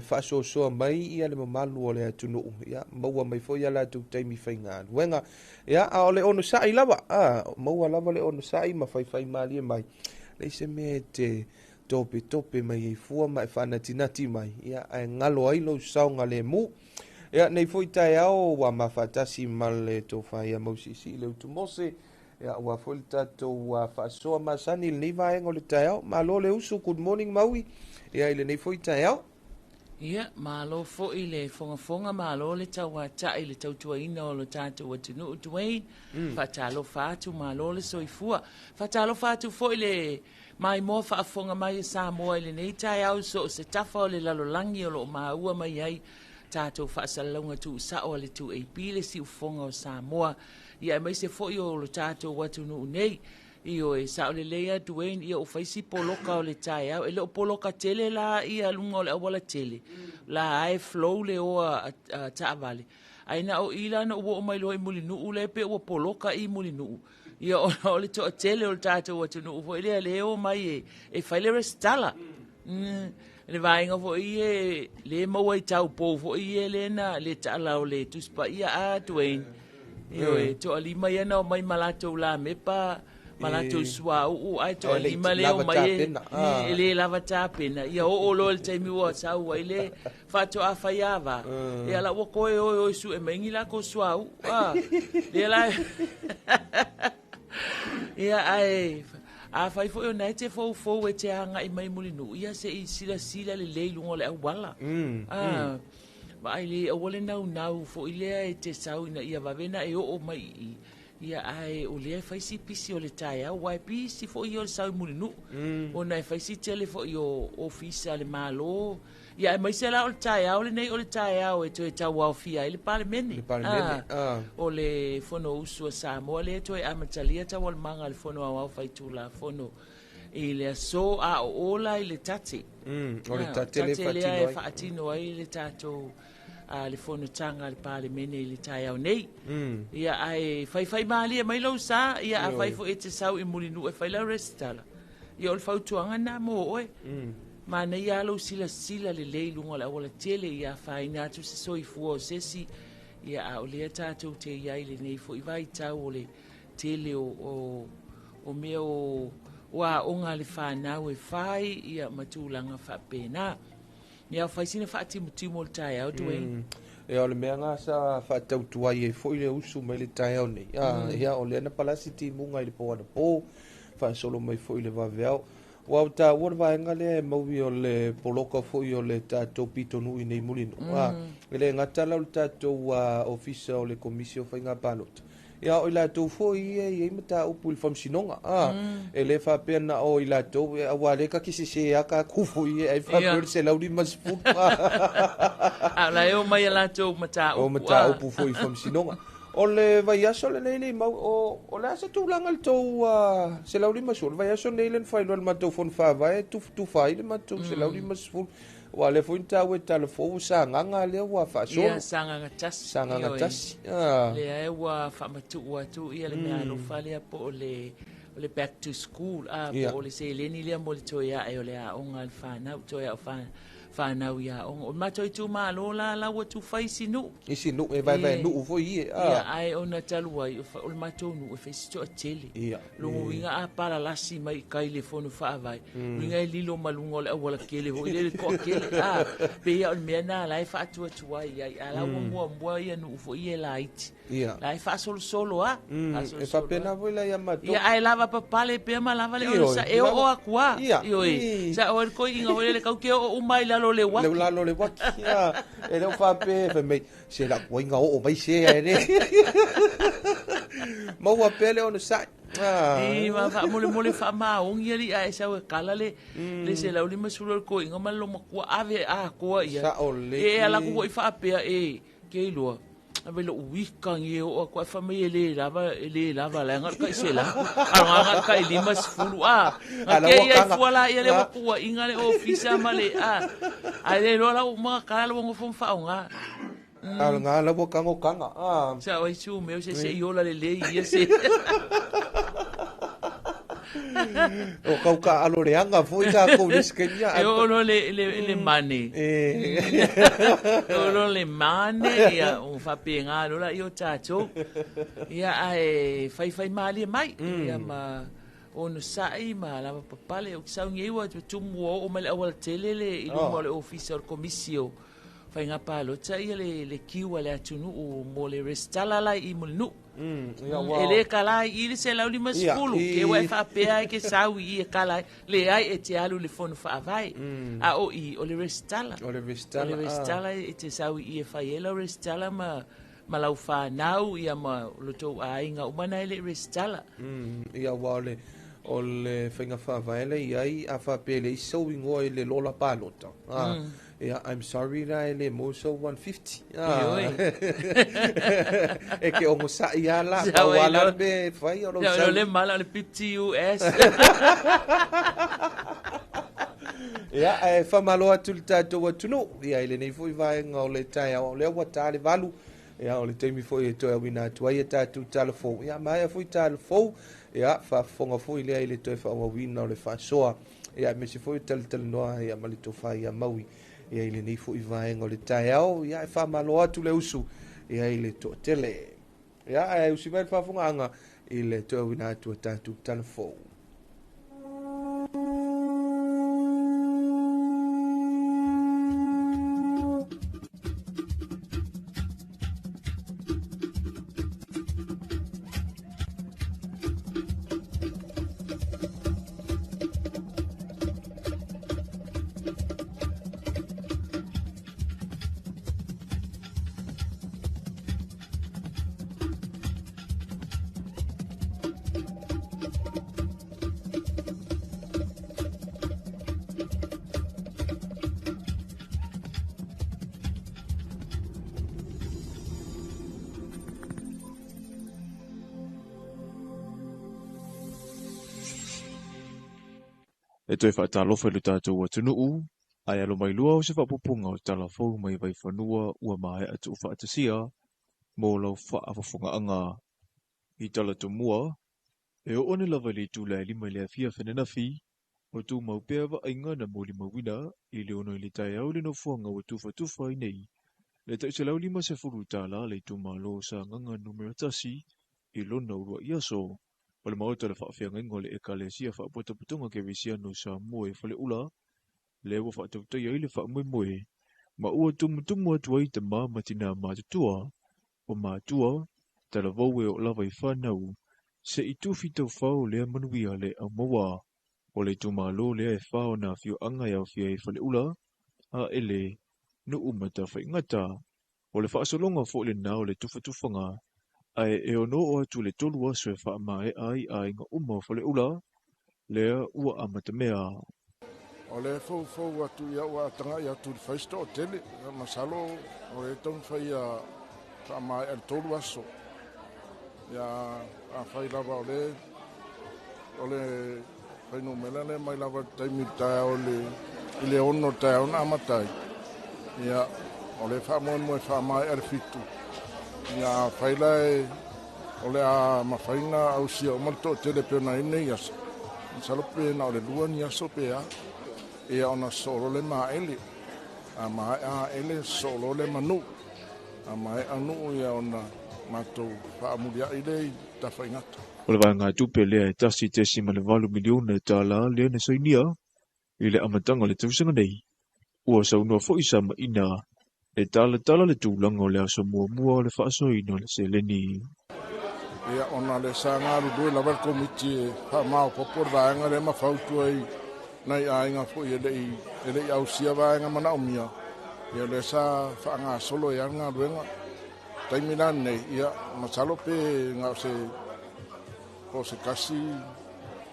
Speaker 2: whaasosoa mai ia le mamalu o le atunu ia maua mai foi ala tu taimi whainga aduenga ia a o le ono sai lava maua lava le ono sai ma whai malie mai le se me te tope mai e fua mai whanatinati mai ia ai ngalo ai lo saunga le mu ia nei foi tai ao wa mawhatasi ma le tō whai a mausisi le utumose ia wa foi tatou wa whaasoa masani le nei vaenga o le tai ao ma lo le usu good morning maui ia ile nei foi tai ao
Speaker 19: ia malo fo i le fonga malo le taua tai le tautuaina o lo tātou atunu utuei Talofa atu malo le soifua Talofa atu fo i le mai mo whaafonga mai Samoa i le nei tai au so se tafa o le lalolangi o lo maua mai ai tātou whaasalunga tu sao le tu e pile si ufonga o Samoa ia mai se fo i o lo tātou atunu nei Io e sa o le lea duen ia o faisi poloka o le tai au. E leo poloka tele la ia lunga o le awala tele. La ae flow le oa taavale. Aina o ila na uo o mai loa i muli nuu le pe ua poloka i muli nuu. Ia o le toa tele o le tātou atu nuu. Fo ilea leo mai e whaile restala. Le vainga fo ie le maua i tau pou. Fo ie le na le taala o le tuspa ia a duen. Io e toa lima ia na o mai malatou la mepa. Malatou sua u ai to lima leo mai ele lava tapena ia o lo le taimi wa sa u ile fato a faiava ia la wo ko o su e mengi la ko sua u ia la ia ai a fai fo na te fo e te anga i mai mulinu ia se i sila le le lungo le wala vai le o le nau fo ile e te sau ina ia vavena e o mai ia ai o le faisi pisi o le taia wai pisi fo i o sau mulinu o na faisi tele fo i o ofisa le malo ia mai se la o le taia o le nei o le taia o e to e tau au fia le parlemene o le fono usu Samoa le to e amatalia tau al manga le fono au fai tu la fono e le so a ola i le tate
Speaker 2: o le tate le
Speaker 19: fatino ai le tato le fono tanga le parlemene le tai au nei ia ai fai mali mai lo sa ia a fai fo ete sau i mulinu e fai la restala ia o fau tuanga na mo oe ma nei ia lo sila le leilunga la ola tele ia fai na tu se soi fuo sesi ia a o le tatou te ia le nei fo i vai tau o le tele o meo wa onga le whanau e fai ia matulanga whapena ia faisina faatimo le tai au tuei
Speaker 2: e o le mea ngā sa whaatautua i e fo i le usu mai le tai au nei ia o le ana palasi ti munga i le po ana po whaasolo mai fo i le waweau wau ta ua vaenga le maui o le poloka fo i o le tātou pitonu i nei mulinu e le ngata lau le tātou ofisa o le komisio whainga palota ia o i lātou fo i e mata upu il whamsinonga e le whapea na o i lātou e awa le ka kisi se aka kufu i e whapea se lauri masfu
Speaker 19: la eo mai a lātou mata upu
Speaker 2: o mata upu fo i whamsinonga o le vai aso le nei mau o le asa tūlanga le tau se lauri masfu vai aso nei le whailu al matou fon whawai tu whai le matou se lauri masfu wa le foi tau e Talofa sa nganga le wa fa so
Speaker 19: ia sanga tasi le ai wa fa matu tu ia le mea lo fa le po le back to school po le se le ni le mo le toya e le a onga fa na toya fa whanau ia o matoi tu malo la wa tu fai sinu.
Speaker 2: Isi nu e vai nu fo ie.
Speaker 19: Ia ai ona talua i o le matou nu e fesi a tele. Lungo winga a pala lasi mai kai le fonu fa vai. Winga e lilo malungo le awala kele ho le ko kele pe ia o me na lai fa tu ai ala mo ia nu fo ie light. Lai fa solo
Speaker 2: e fa pena voi la ia matou.
Speaker 19: Ia ai lava papale pe ma lava le o sa e o akua. Io sa o ko inga o le kau ke o mai la le waki.
Speaker 2: Le lalo le waki. E le fa pe me se la ko inga o mai se e ne. Ma wa pele on sa.
Speaker 19: Ma fa mole fa ma on yeli ai sa o kala le se la uli masulu ko inga ma lo makua ave ko ia.
Speaker 2: Sa o le.
Speaker 19: E ala ko i fa pe ke lo. Ave lo weekang ye o ko fa me le lava la ngat ka se la. Anga ka lima sfulu ke ia fuala ia le ko inga le office ma le ai lo la ma ka lo ngo fo fa nga.
Speaker 2: Al nga la bo kanga
Speaker 19: sa o su me se yo la le ia se
Speaker 2: o kauka aloreanga foi ka ko niskenia
Speaker 19: o no le mane o no le mane ia o fa penga lo la io tacho ia ai fai mali mai ia ma on sai ma la papale o sa ngi wa tu mo o mal awal telele i mo le officer comissio fai nga palo cha ia le kiwa le atunu o mo le restala la i mo nu ele kala ile se la lima skulu ke wa fa pe ke sawi e kala le ai e te alu le fon fa vai a o i o le restala e te sawi e fa yelo restala ma lau fa nau ia ma loto ainga umana ele restala
Speaker 2: ia wale o le whainga whawhaele iai a whapele i so ingoa i le lola pālota. Yeah, I'm sorry na ele mo so 150. E ke ongo sa ia la wala be fai o lo sa.
Speaker 19: Ya le mala le 50 US.
Speaker 2: Ya e fa malo atu tato watuno. Ya ile nei foi vai nga le tai o le wata le valu. Ya o le temi foi to ya wina tu ai tatu Talofa. Ya mai foi Talofa. Ya fa fonga foi le ile to fa o wina o le fa soa. Ya me se foi tal noa ya malito fa ya maui. Ya ile nei foi vai nga le tai au ya fa malo atu le usu. Ya ile to tele. Ya usi vai fa fonga nga ile to wina tu tatu Talofa.
Speaker 9: E toi whaatalofa lu tātou wa tunuu, ai alo mai lua o se whapupunga o Talofa mai vai whanua ua mai atu whaatasia, mō lau whaafafunga anga i talatu mua, e o one lava li tūlai lima lea fia whenanafi, o tū maupea wa ainga na mōli mawina, i le ono i le tai au le no fuanga wa tufa i nei, le tau se lau lima se furu tāla le tū malo sa nganga numero tasi, i lona urua iaso, o le maota le whaafia ingo le ekalesia whaapuataputunga ke visia no sa moe whale ula, le wa whaatautai ai le whaamoe ma ua tumutumu atu ai te mā matina mātutua, o mātua, tala vauwe o lava i whanau, se i tuwhi tau whao lea manuia le au maua, o le tumalo lea e whao na fio anga iau fia i whale ula, a ele, no umata whaingata, o le whaasolonga fo le nao le tufanga, ai e ono o atu le tolu aso e wha mai ai inga uma whale ula, lea ua amata mea.
Speaker 10: O le fau atu ia ua atanga ia tu whaisto o tele, masalo o le tau whai a wha mai al tolu aso. Ia a whai lava o le whai no mela le mai lava taimi tae o le i le ono tae o na amatai. Ia o le wha moe mai al fitu. Ia whailai o le a mawhaina au sia o malto tele pena ine iasa. Salope na o le lua ni aso pea. Ia ona soro le maele. a mai a ele solo le manu a mai anu ia ona matou faamulia i lei tafaigata.
Speaker 9: O le vanga tupe lea e tasi tesi ma le 8 miliona e tala lea na sainia i le amatanga le tausaga nei. Ua saunua fo'i sa maina e tala le tūlanga o le aso mua o le whaasoina o le seleni.
Speaker 10: Ia ona le sangaru doi la vel komiti e whaamao popor vaenga le mawhautu ai nei ainga fo'i e lei au sia vaenga mana umia. Ia le sa whaanga solo e anga ruenga. Taimilan nei ia masalo pe ngā o se kasi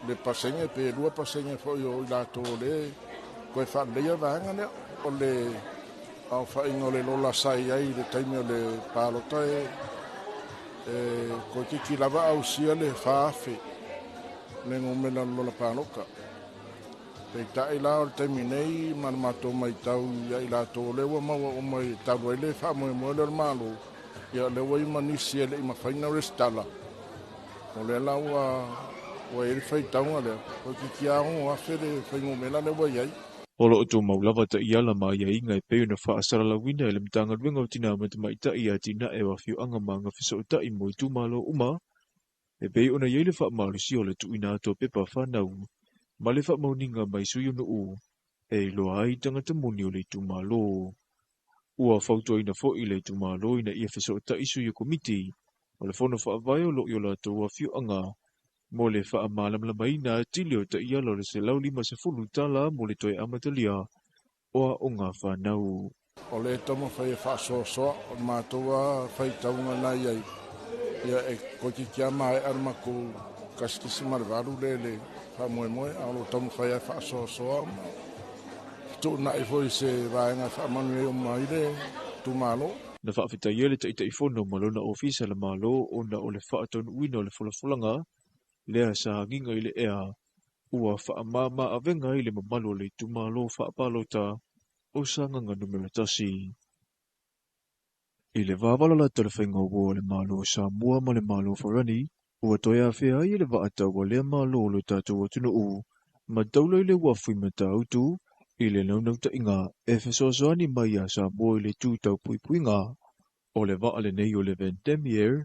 Speaker 10: le pasenge pe rua pasenge fo'i o ilato le koe whaaleia vaenga lea o le au whainga o le lola sai ai le taimi o le pālota ko ki lava au sia le whaafe le ngomela lola pāloka. Pei tae la o le taimi nei man mato mai tau ia ilato le wa maua o mai tau le whaamoe moe le malo ia le wai manisi e le ima whaina restala. O le la ua eri whai taunga lea ko ki aho afe le whai ngomela le wai ai.
Speaker 9: Olo o tō maulava ta iala ma ia inga e peo na whaasara la wina e le mtanga ruenga o tina mata mai ta ia tina e wa whiu anga ma ngā whisa o ta i mo i tūmalo uma. E peo na iei le wha malu si o le tu ina ato pepa whanau. Ma le wha mauninga mai sui ono u. E loa ai tangata moni o le tūmalo. Ua whautua ina fo i le tūmalo ina ia whisa o ta isu i komiti. O le whono wha avai o lo i o la tō wa whiu anga. Mo le wha amalamla mai na tili o ta iala le se lau 50 tala mo le toi amatalia oa o ngā whanau.
Speaker 10: O le tama whai e whaasoasoa o mātua whai taunga nai ai. Ia e koki kia mai armako kaskisi marvaru le whamoemoe a lo tama whai e whaasoasoa. Tu na i fwoi se vaenga whaamanu e o mai le tūmalo.
Speaker 9: Na whaafita ia le taita i whono malona ofisa la malo o na o le whaatonu uina o le wholafulanga. Lea sa hanginga i le ea, ua whaamama avenga i le mamalo le tūmalo whaapalota o sa nganga numero tasi. I le vāwala la telewhainga ua le malo o Samoa ma le malo Farani, ua toia whea i le vaata ua lea malo lo tātou atunu u, ma taula i le wafui ma tāutu, i le naunauta inga e whesoasoani mai a Samoa i le tūtau puipuinga, o le vaa le nei o le Vendemier,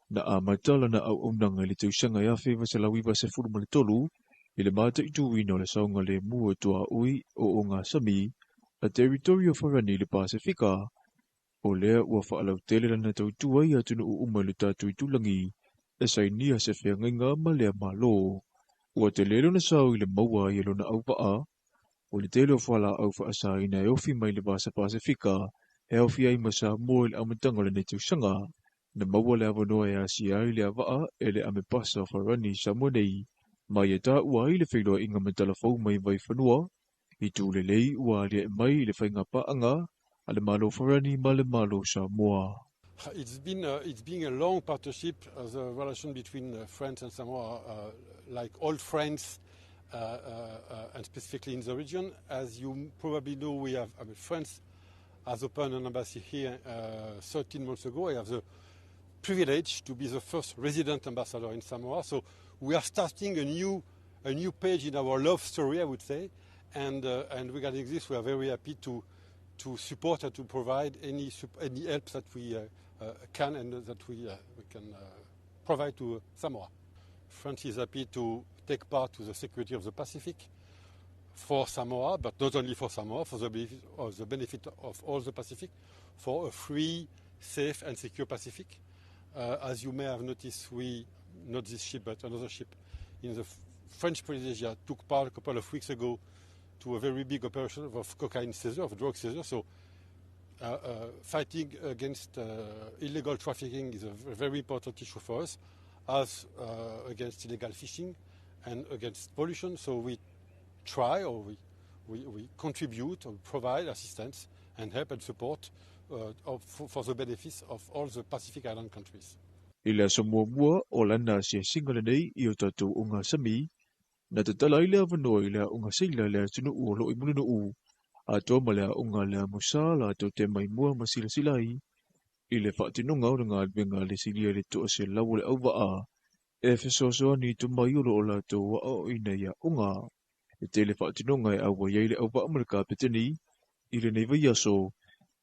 Speaker 9: na a matala na au aunanga i le tausanga ia whewa se lawi se furu ma le tolu, i le mata i tuwina o le saunga le mua toa ui o ngā sami, a teritorio Farani le Pasifika, o lea ua whaalau tele lana tautua i atunu u uma le tātu i tulangi, e sainia se whea ngainga ma lea malo. Ua te lelo na sau i le maua i elona au paa, o le tele o whala au whaasa ina e ofi mai le Vasa Pasifika, e ofi ai masa mua i le amatanga le tausanga, na maua le avanoa e asia i le avaa e le ame pasa Farani Samoa nei, mai e tā ua i le whailoa inga matala fau mai vai whanua, i tū le lei ua alia e mai i le whainga paanga, a le malo Farani ma le malo Samoa.
Speaker 11: It's been a long partnership, the relation between France and Samoa, like old friends, and specifically in the region. As you probably know, France has opened an embassy here 13 months ago. I have the privilege to be the first resident ambassador in Samoa. So we are starting a new page in our love story, I would say. And regarding this, we are very happy to support and to provide any help that we can and that we can provide to Samoa. France is happy to take part to the security of the Pacific for Samoa, but not only for Samoa, for the benefit of all the Pacific, for a free, safe and secure Pacific. As you may have noticed, not this ship, but another ship in the French Polynesia took part a couple of weeks ago to a very big operation of cocaine seizure, of drug seizure. So fighting against illegal trafficking is a very important issue for us, as against illegal fishing and against pollution. So we try, or we contribute or provide assistance and help and support for the benefits of all the Pacific Island countries.
Speaker 9: I le Samoa mua o lana sia singala nei i o tātou o ngā sami, na te tala i lea wanoa i lea o ngā seila lea tunu u o lo i mulina u, a tō ma lea o ngā lea musa la tō te mai mua ma sila silai, i le whaatinonga o ngā adwenga le silia le toa se lau le au waa, e whesoasoa ni tu mai o lo o la tō wa o ina ia o ngā, e te le whaatinonga e awa iei le au waa marika peteni, i le nei vai aso,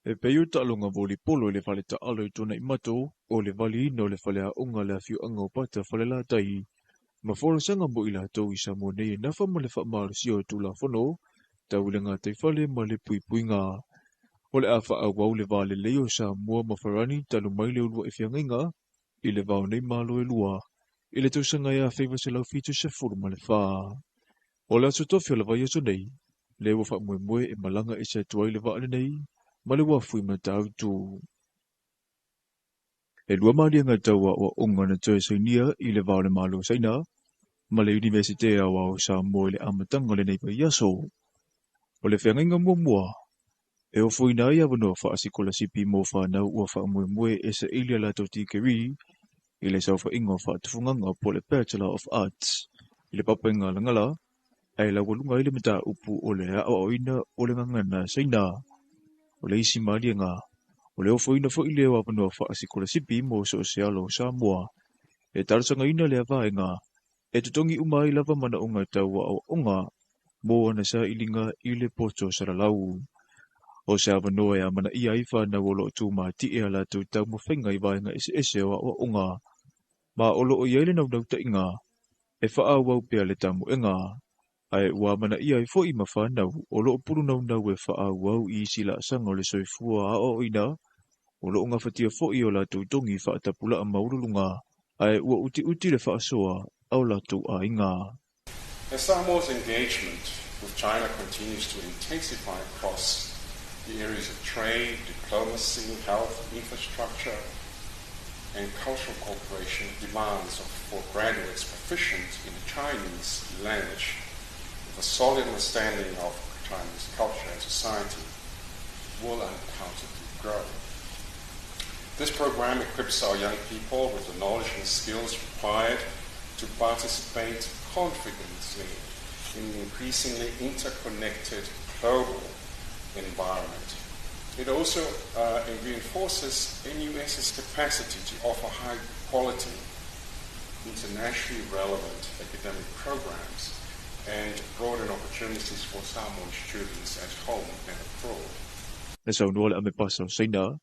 Speaker 9: e peo ta'alonga voli polo le whale ta'alo I tona I mato, o le vali ino le whale a unga le fiu anga o pata whale la tai, ma folo sanga mo I la tau I Samoa nei nafa ma le whaamaro si o tula whono, tau le ngā tai whale ma le pui pui ngā. O le awha a wau le vale leo Samoa ma wharani talu mai le ulua I whiangainga, I le vau nei malo e lua, I le tausanga ia whaiva se lau fitu se furu ma le wha. O le aso tofi o le vai aso nei, le wa wha mue e malanga I se tuai le vaale nei, ma le wafui ma tau tu. E lua maalianga taua o unga na tue sainia I le vaale malo saina, ma le universitea wa o Samoa le amatanga le nei vai aso. O le whiangainga mua, e o fuina ia wanoa wha asikola sipi mo whanau ua wha mue e sa ilia la tau tikeri, I le sauwha ingo wha tufunganga po le Bachelor of Arts. I le papenga langala, ai la walunga I le mata upu o le a oina o le ngangana saina. O le isi maalianga, o le ofoina fo I le wa wanoa wha asikola sipi mo so sealo Samoa. E tarasanga ina le avaenga, e tutongi umai lava mana unga taua o unga, mo ana sa ilinga I le poto saralau. O se awanoa e mana ia I whanau o lo tu ma ti e ala tu tau mo whainga I vaenga ese o unga. Ma o lo o iele nau nau ta inga, e wha wau pia le tamu enga. Ai ua mana ia I fo I ma whanau, o lo o puru nau nau e wha wau I sila sanga o le soifua a o ina, o lo unga whatia fo I o la tu tongi wha tapula a maurulunga, ai ua uti le wha soa, au la tu a inga.
Speaker 12: As Samoa's engagement with China continues to intensify across the areas of trade, diplomacy, health, infrastructure, and cultural cooperation demands for graduates proficient in the Chinese language with a solid understanding of Chinese culture and society will undoubtedly grow. This program equips our young people with the knowledge and skills required to participate confidently in an increasingly interconnected global environment. It also reinforces NUS's capacity to offer high-quality, internationally relevant academic programs and broaden opportunities for Samoan students at home and abroad.
Speaker 9: Na saunoa ame pasau saina,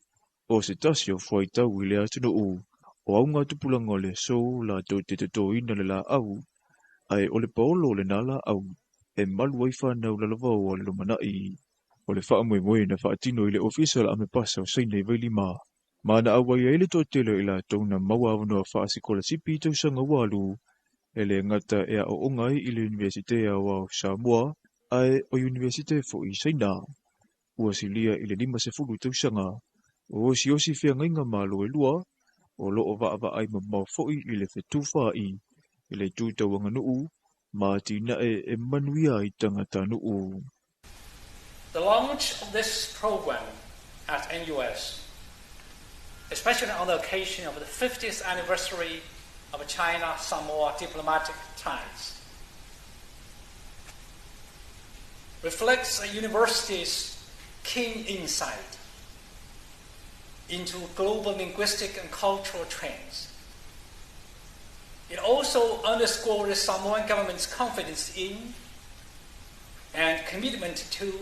Speaker 9: o se tasi o fwai tau I le atunu o aunga tupulanga o le so la tau te to ina le la au, ai o le paolo le nala au, e malu ai whanau la lava o le lumanai. O le wha moe na wha atino I le official ame pasau saina I vaili ma. Ma na awai ai le to telo I la tau na maua avanoa wha asikola sipi tau sanga walu, e le ngata e a o ongai I le universitea wa Samoa, ai o universite fo I saina. Ua silia I le 5 tau sanga, o si whia ngainga malo e lua, o loo wa ai mamau fo I le fetu whai, I le tūtau anga nuu, ma tina e manuia I tangata nuu.
Speaker 13: The launch of this program at NUS, especially on the occasion of the 50th anniversary of China-Samoa diplomatic ties, reflects a university's keen insight into global linguistic and cultural trends. It also underscores the Samoan government's confidence in and commitment to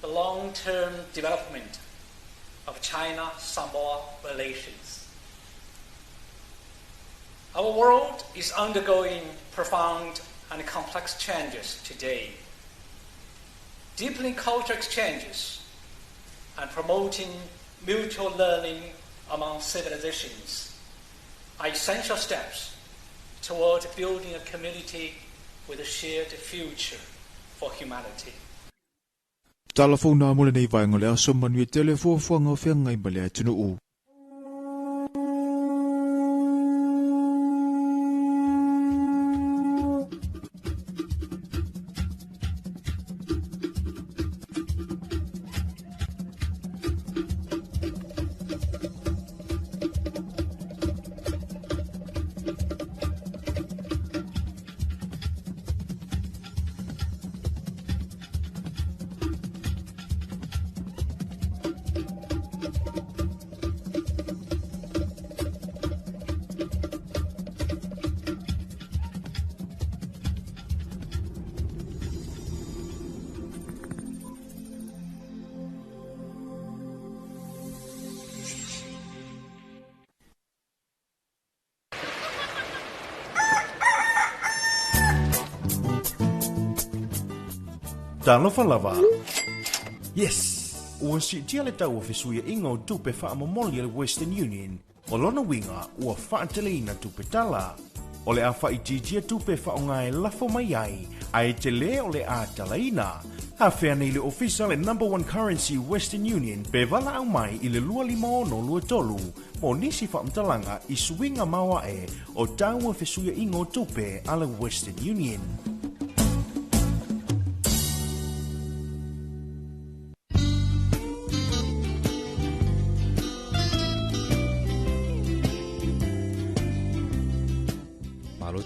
Speaker 13: the long-term development of China-Samoa relations. Our world is undergoing profound and complex changes today. Deepening cultural exchanges and promoting mutual learning among civilizations are essential steps toward building a community with a shared future for humanity.
Speaker 9: Talafona mo le nei vaenga le aso manu e telefo fuanga o whianga I bale atunu u.
Speaker 8: Talofa lava. Yes, ua si tia le tau o fesuia inga o tupe wha amamoli le Western Union, o lona winga ua whaateleina tupe tala. O le a whaititia tupe wha o ngai lafo mai ai, ai te le o le a talaina. A whea nei le ofisa le #1 currency Western Union, pe wala au mai i le 250 mo nisi wha mtalanga i suinga maua e o tau o fesuia inga o tupe a le Western Union.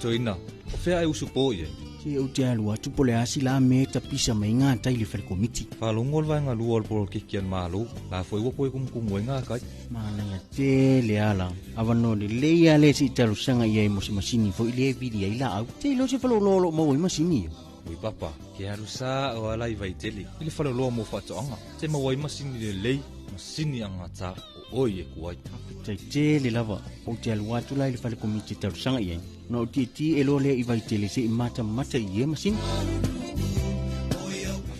Speaker 14: Toina, o whea e usu po ie.
Speaker 15: Te au te alua tupo le asi la me ta pisa mai ngā tai le whare komiti.
Speaker 14: Whalongo le vaenga lua al polo kikian malu, la fwoi wapo e kumkumu e ngā kai.
Speaker 15: Mānanga te le ala, awano le leia le si taru sanga ia i mo se masini fo i le vidi ai la au. Te lo se whalo lolo mau i masini.
Speaker 14: Ui papa, ke haru sa o ala i vaiteli. I le whalo loa mo whatoanga, te maua i masini le lei, masini anga ta o oi e kuai.
Speaker 15: Tai te le lava, o te alua tu lai le whare komiti taru sanga ia. Na o ti e lo le i vaitele se i mata i e masini.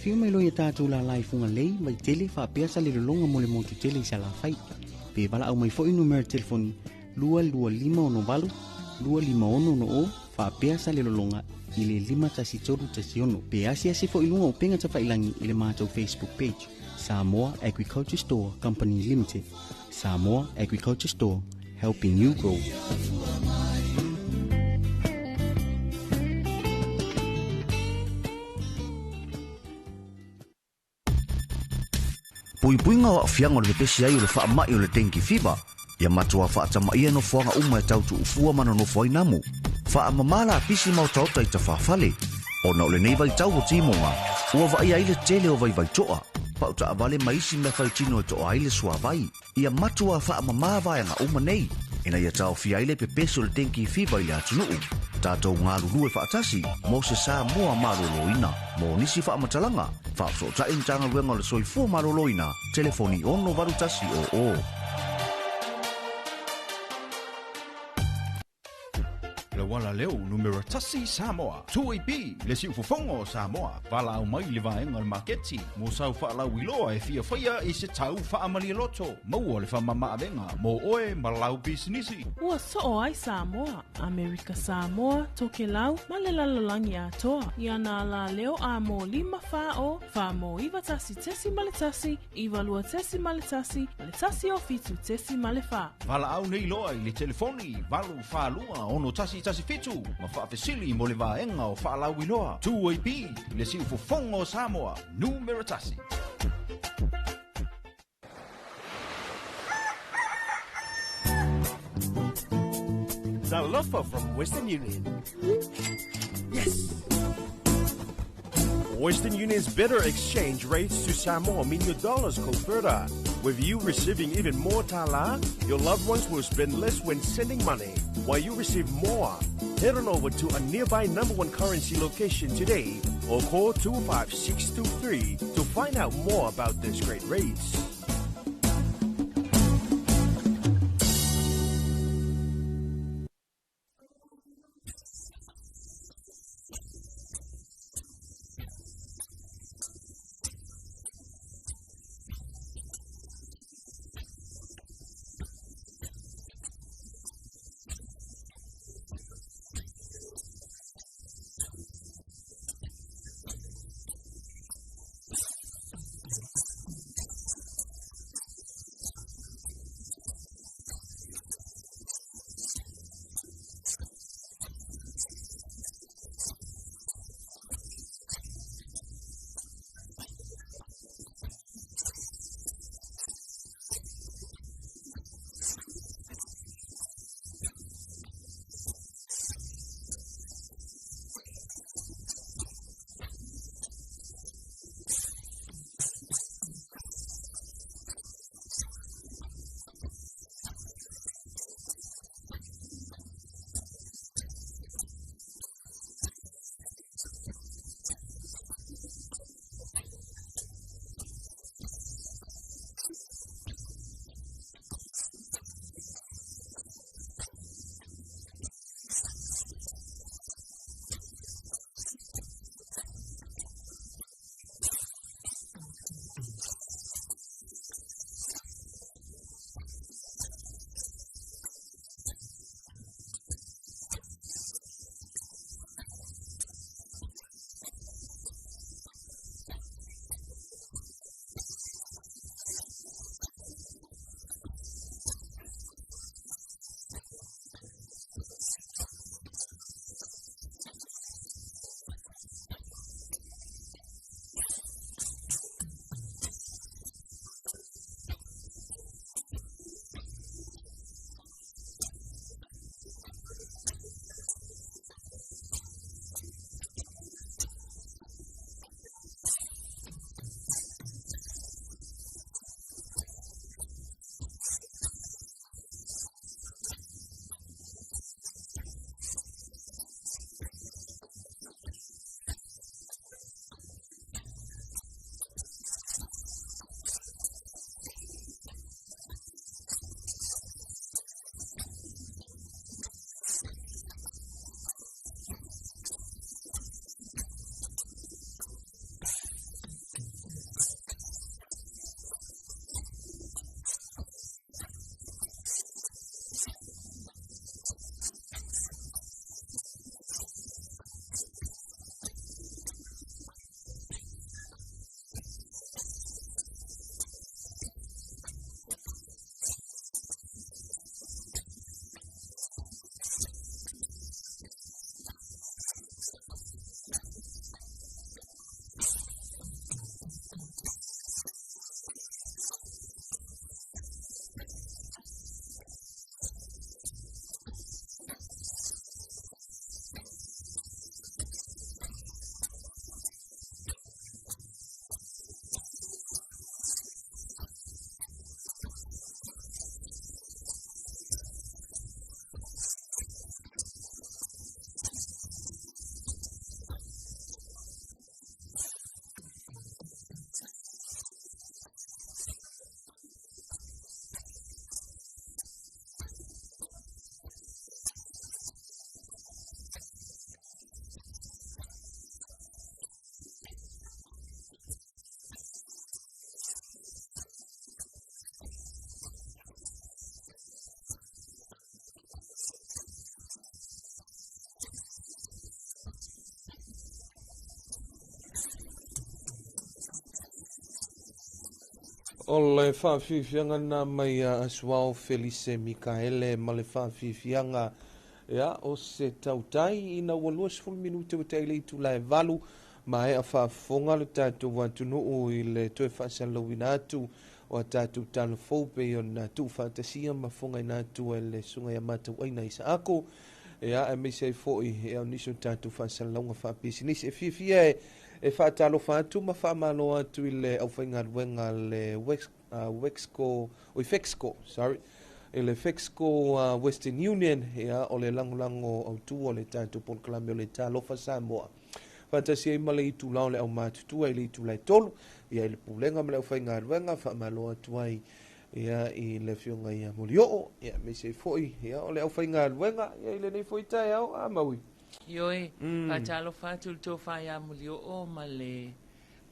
Speaker 15: Whiu mai loia tātou la lai funga lei, mai tele wha peasa le longa mo le motu tele i sa la whai. Pe wala au mai fo inu mera telefoni 225 251 o wha peasa le longa i le 5 Pe asi fo ilunga o penga ta whailangi i le mātou Facebook page. Samoa Agriculture Store Company Limited. Samoa Agriculture Store, helping you grow.
Speaker 16: Puipuinga wa fianga o le pesi ai o le wha mai o le tenki fiba. Ia matua wha atamaia no fuanga uma e tautu ufua mana no fuai namu. Wha amamala pisi mau tauta i ta whawhale. O na o le nei vai tau o timonga. Ua vai ai le tele o vai toa. Pa uta avale maisi me whai tino e toa ai le sua vai. Ia matua wha amamala vaenga uma nei. Ina ia tau fia ai le pepesi o le tenki fiba i le atunuu. Tātou ngā lulu e whaatasi, mo se sā mua maroloina, mo nisi whaamatalanga, whaapso tae ntanga ruenga le soifua maroloina, telefoni ono varutasi o.
Speaker 20: Le wala leo numero tasi Samoa. Tuipi le si ufufongo Samoa. Wala au mai le vaenga le maketi. Mo sau whaala wiloa e fia i se tau whaamali loto. Maua le whamama abenga. Mo oe malau bisinisi.
Speaker 17: Ua so ai Samoa. Amerika Samoa, toke lau, malelalolangi atoa. Ia na la leo a mo 5 fao. Fa mo iwa tasi tesi maletasi. Iwa lua tesi maletasi. Maletasi o fitu tesi malefa.
Speaker 20: Wala au nei loa i le telefoni. Walu whaalua ono tasi fitu, ma whaafesili mo le vaenga o whaalau iloa. 2AP, le si ufufongo Samoa, numero tasi.
Speaker 18: Talofa from Western Union. Yes! Western Union's better exchange rates to Samoa mean your dollars go further. With you receiving even more tala, your loved ones will spend less when sending money, while you receive more. Head on over to a nearby #1 currency location today or call 25623 to find out more about these great rates.
Speaker 2: O le whawhiwhianga na mai a Suao Felice Mikaele ma le whawhiwhianga o se tautai ina walua 10 minute o teile tu lai valu ma e a whaafonga le tātou watunu o i le toe whaasalawina atu o a tātou Talofa pe o na tu whaatasia ma fonga i nātu e le sunga i a matau aina i sa ako e me se foi e o niso tātou whaasalaunga whaapisinisi e whiwhia e whaatalofa atu ma whaamalo atu i le au whainga ruenga le Wexco, sorry, e le Wexco Western Union o le langolango au tu o le tātou Port Kalame o le Talofa Samoa. Whaatasia i male i tu lao le au mātutua i le i tu lai tolu ia i le pulenga ma le au whainga ruenga whaamalo atu ai ia i le whionga ia Molioo ia me se foi ia o le au whainga ruenga ia i le nei foi tai au a maui.
Speaker 19: Ioi, Talofa tu to ya Molioo ma le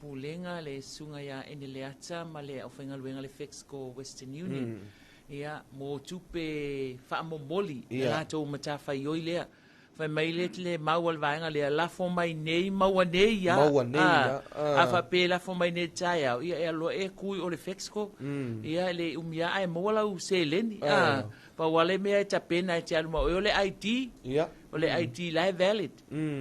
Speaker 19: pulenga le sunga ya ene le ata ma le au whainga luenga le Wexco Western Union. Ia, mo tupe whaamomoli le lato matafa ioi lea. Whai mai le maua le vaenga lea lafo mai nei, maua nei ya.
Speaker 2: Maua nei ya.
Speaker 19: A whape lafo mai nei tai au. Ia alo e kui o le Wexco. Ia le umia ai moa lau se leni. Pa wale mea e tapena e te aluma o le ID.
Speaker 2: Ia.
Speaker 19: O le ID la e valid.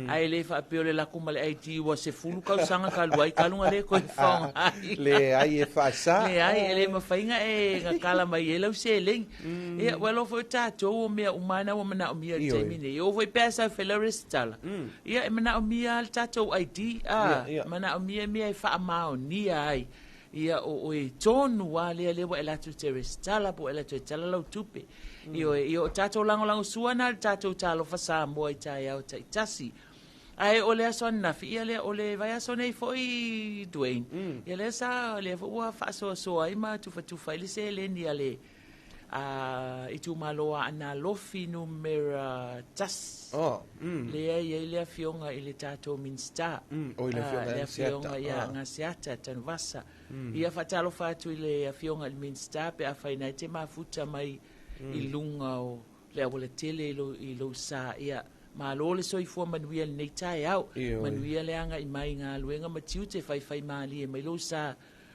Speaker 19: Ai le whape o le lakuma le ID wa se fulu kau sanga kalua i kalunga le koe whaonga.
Speaker 2: Le ai e whaasa.
Speaker 19: Le ai e le mawhainga e ngakala mai e lau se leng. Ia welo fo tātou o mea umana o mana o mea taimine. Ia fo i pēsa whela restala. Ia e mana o mea al tātou ID. Mana o mea e whaamao ni ai. Ia o e tonu wa lea lewa e latu te restala po e latu e tala lau tupe. Ia o tātou lango suana tātou Talofa Samoa i tai au tai tasi. Ai o le aso nafi, ia le o le vai aso nei foi Dwayne. Ia le sa le ua whaasoa soa ima tufa ili se le ni ale i tu maloa ana lofi numera tas. Le ia le fionga i le tātou Minsta.
Speaker 2: O i le fionga
Speaker 19: le fionga ia ngasiata tanvasa. Ia Talofa atu i le fionga i Minsta pe a whainai te mafuta mai i lunga o le awala tele i lo sa ia ma lo le soifua manuia le nei tai au manuia le anga i mai ngā luenga ma tiu te whai maali e mai lo sa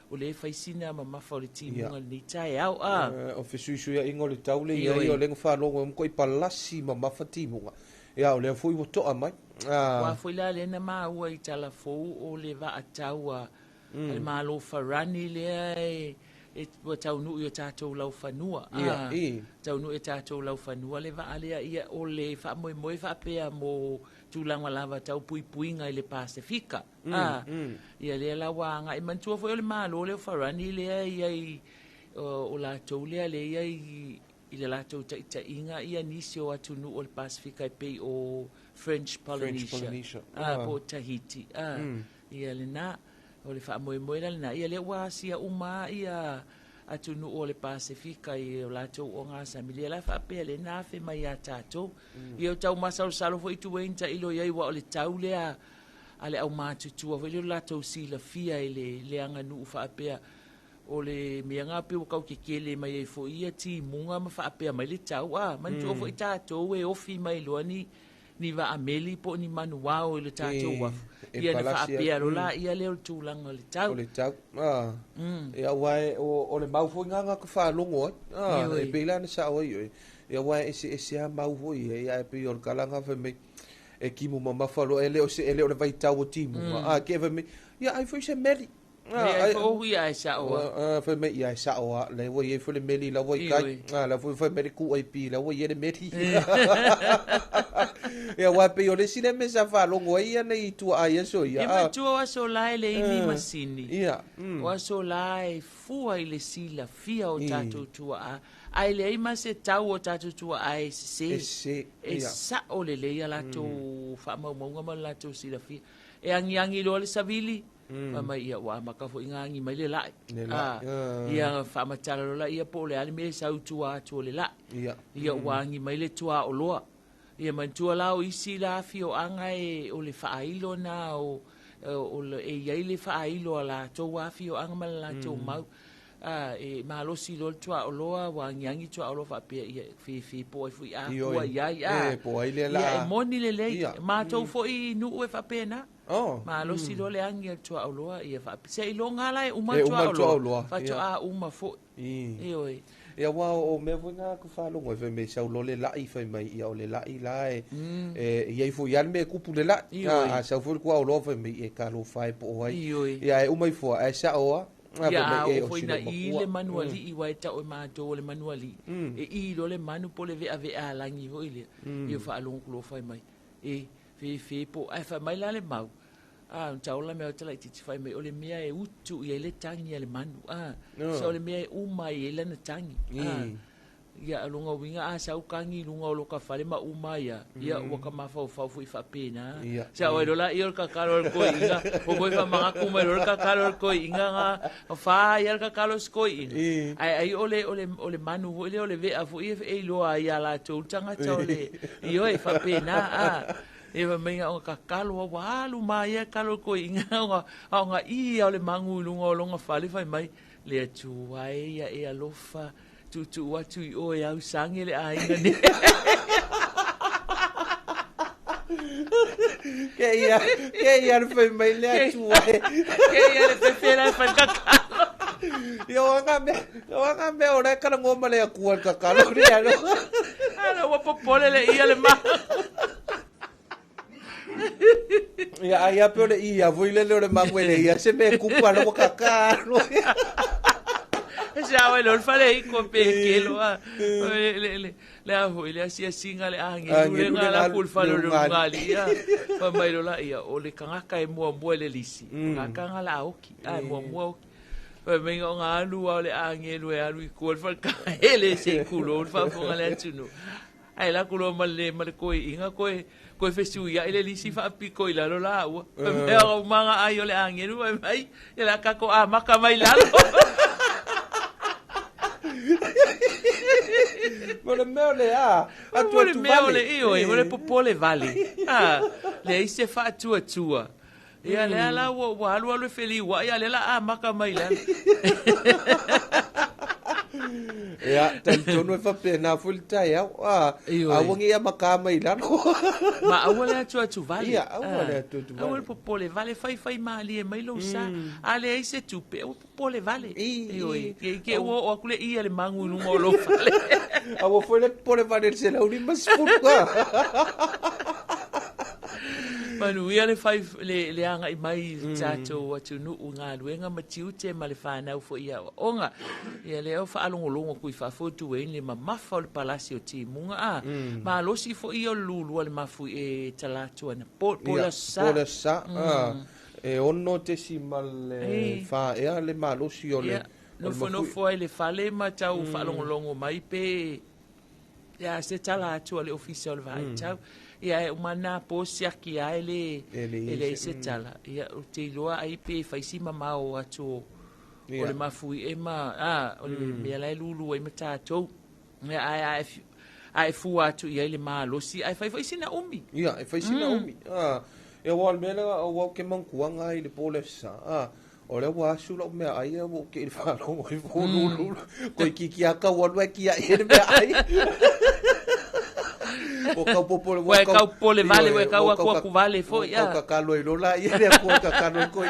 Speaker 19: o le whaisina ma mafa o le timunga le nei tai au
Speaker 2: o whesuisu ia ingo le taule ia i o lenga whanonga mko i palasi ma mafa timunga ia o le fui wo toa mai
Speaker 19: wa fui la le na maa ua i Talafou o le va ataua le maa lo farani le e tau nui o tātou lau whanua. Tau nui o tātou lau whanua le wa alea ia o le wha moe whapea mo tūlanga lava tau puipuinga i le Pasifika. Ia lea la wanga. I mantua fo o le malo le o wharani lea ia o lātou lea lea ia i le lātou ta inga ia nisi o atu nu o le Pasifika i pei o French Polynesia. Po Tahiti. Ia le nā. O le wha moe la na ia le wasia uma ia atunu o le Pasifika i o lātou o ngā samilia la whapea le nāwhi mai a tātou. Ia o tau masau salo fo i tu weinta ilo iai wa o le tau lea a le au mātutua. Wele o lātou sila fia i le anga nuu whapea o le mea ngā peo kau ke kele mai e fo ia ti munga ma whapea mai le tau. Mantu o fo i tātou e ofi mai loa ni wa ameli po ni manuao i le tātou wafu. Ia na whaapea rola, ia leo le tūlanga le tau.
Speaker 2: O le tau, ia wae o le maufo i nganga ka whaalongo, e peila na sa oi, ia wae ese a maufo i, ia e pei o le kalanga whame, e kimu ma mawhalo, e leo le vai tau o timu, ke whame, ia ai fo i se meli.
Speaker 19: Ai fo ia e sa oa.
Speaker 2: Whame ia e sa oa, le wai e fo le meli, la wai kai, la fo i meli ku ai pi, la wai e le meli. Ia wape o le sile me sa whalongo ia nei tua ai aso ia.
Speaker 19: Ia matua waso lai le ini masini.
Speaker 2: Ia.
Speaker 19: Waso lai fua i le sila fia o tātou tua a. Ai le ima se tau o tātou tua a e se. E sa o le leia lato whaamaumaunga ma lato sila fia. E angi loa le savili. Mama ia wa makafo ingangi mai le lai. Ia whaamatara lola ia po le alime sau tua atua le lai. Ia wangi mai le tua o loa. Ia mantua lao isi la fi o anga e o le whaailo na o le e iai le whaailo a la tau a fi o anga ma la tau mau. e malosi lo tua o loa wa ngiangi tua o lo fa pe fi po fu a ku ya
Speaker 2: po ai le la
Speaker 19: e moni le ma to fo I nu e fa pena malosi lo le angi tua o loa ia fa se lo ngala e uma tua o loa fa tua uma fo oi
Speaker 2: ia wa o me vunga ku fa lo ngwe me sa lo le la I fa mai ia o le la I la ia fu ia me ku pu le la a sa fu ku o lo fa me e ka lo fa po ai ia e uma fo a sa o
Speaker 19: ya o foi na I le manuali I wai ta o ma do le manuali e I lo le manu po le ve a langi ho ile io fa along lo fai mai e fe po ai fa mai la le mau tau la me o tala ti fai mai o le mea e utu I le tangi le manu so le mea e uma I le na tangi ya lunga winga sa ukangi lunga lo ka fale ma uma ya o ka mafa fa fu fa pena sa o la I ka kalo ko inga o ko fa manga kuma lo ka kalo ko inga nga fa ya ka kalo ko ai ole manu ole ve afu e lo ya la to tanga chole io e fa pena e va menga o ka kalo wa lu ma ya kalo ko inga nga I ole mangu lunga fale fa mai le tu ai ya e alofa tu watu o ya usangi le ainga ni
Speaker 2: ke ia foi mai le tu
Speaker 19: ke ia le fefera fa kakalo
Speaker 2: yo anga me ora kana ngoma le ku kakalo ri ano
Speaker 19: wa popole le ia le ma
Speaker 2: ia pole ia voi le mangwele ia se me ku pa lo kakalo
Speaker 19: ya lo fale I ko pe ke lo le a ho le asia singa le angi le ngala kul falo le ngali ya pa mai lo la ia o le kanga kai mo le lisi kanga la oki mo pa me nga lu le angi lu ya lu ko fa ka ele se kulo fa fo ngale tunu ai la kulo male ko inga ko fesu ya ele lisi fa piko ila lo la wa pa me o manga ai le angi lu mai ila ka ko maka mai la
Speaker 2: Mole meole
Speaker 19: mole meole mole popole vale le ise fa tua ia le ala wa alu feli wa ia le la maka mai la
Speaker 2: ia tantono fa pena full tai a wongi ia maka mai la
Speaker 19: ma awala tu vale
Speaker 2: ia awala tu
Speaker 19: awal popole vale fai mali e mai lo sa ale ise tupe popole vale ke o akule ia le mangu no lo vale
Speaker 2: awo foi le popole vale se la uni mas fuka
Speaker 19: manu ia le fai le anga I mai tato atu nu nga luenga matiu te malefana fo ia onga ia le o fa alongolongo kui fa fotu e le mamafa le palacio ti munga ma losi fo ia lulu le mafu e talatu na pola sa
Speaker 2: e onno te si mal fa ia le malosi o le
Speaker 19: no fo le fale ma tau fa alongolongo mai pe ya se talatu le official vai tau ia umana posia ki ele se tala ia te loa ai pe faisi mama o atu o le mafui e ma o le me la lulu e mata to ai fu atu ia le malo si ai faisi na umi
Speaker 2: ia ai faisi na umi e wal mena o ke mankuanga i le polesa o le wa su lo me ai o ke fa lo o lulu ko ki aka wa ki ai me ai o ka
Speaker 19: pole vale o ka ku vale fo
Speaker 2: ya ka ka lo la ia le ko ka ka no ko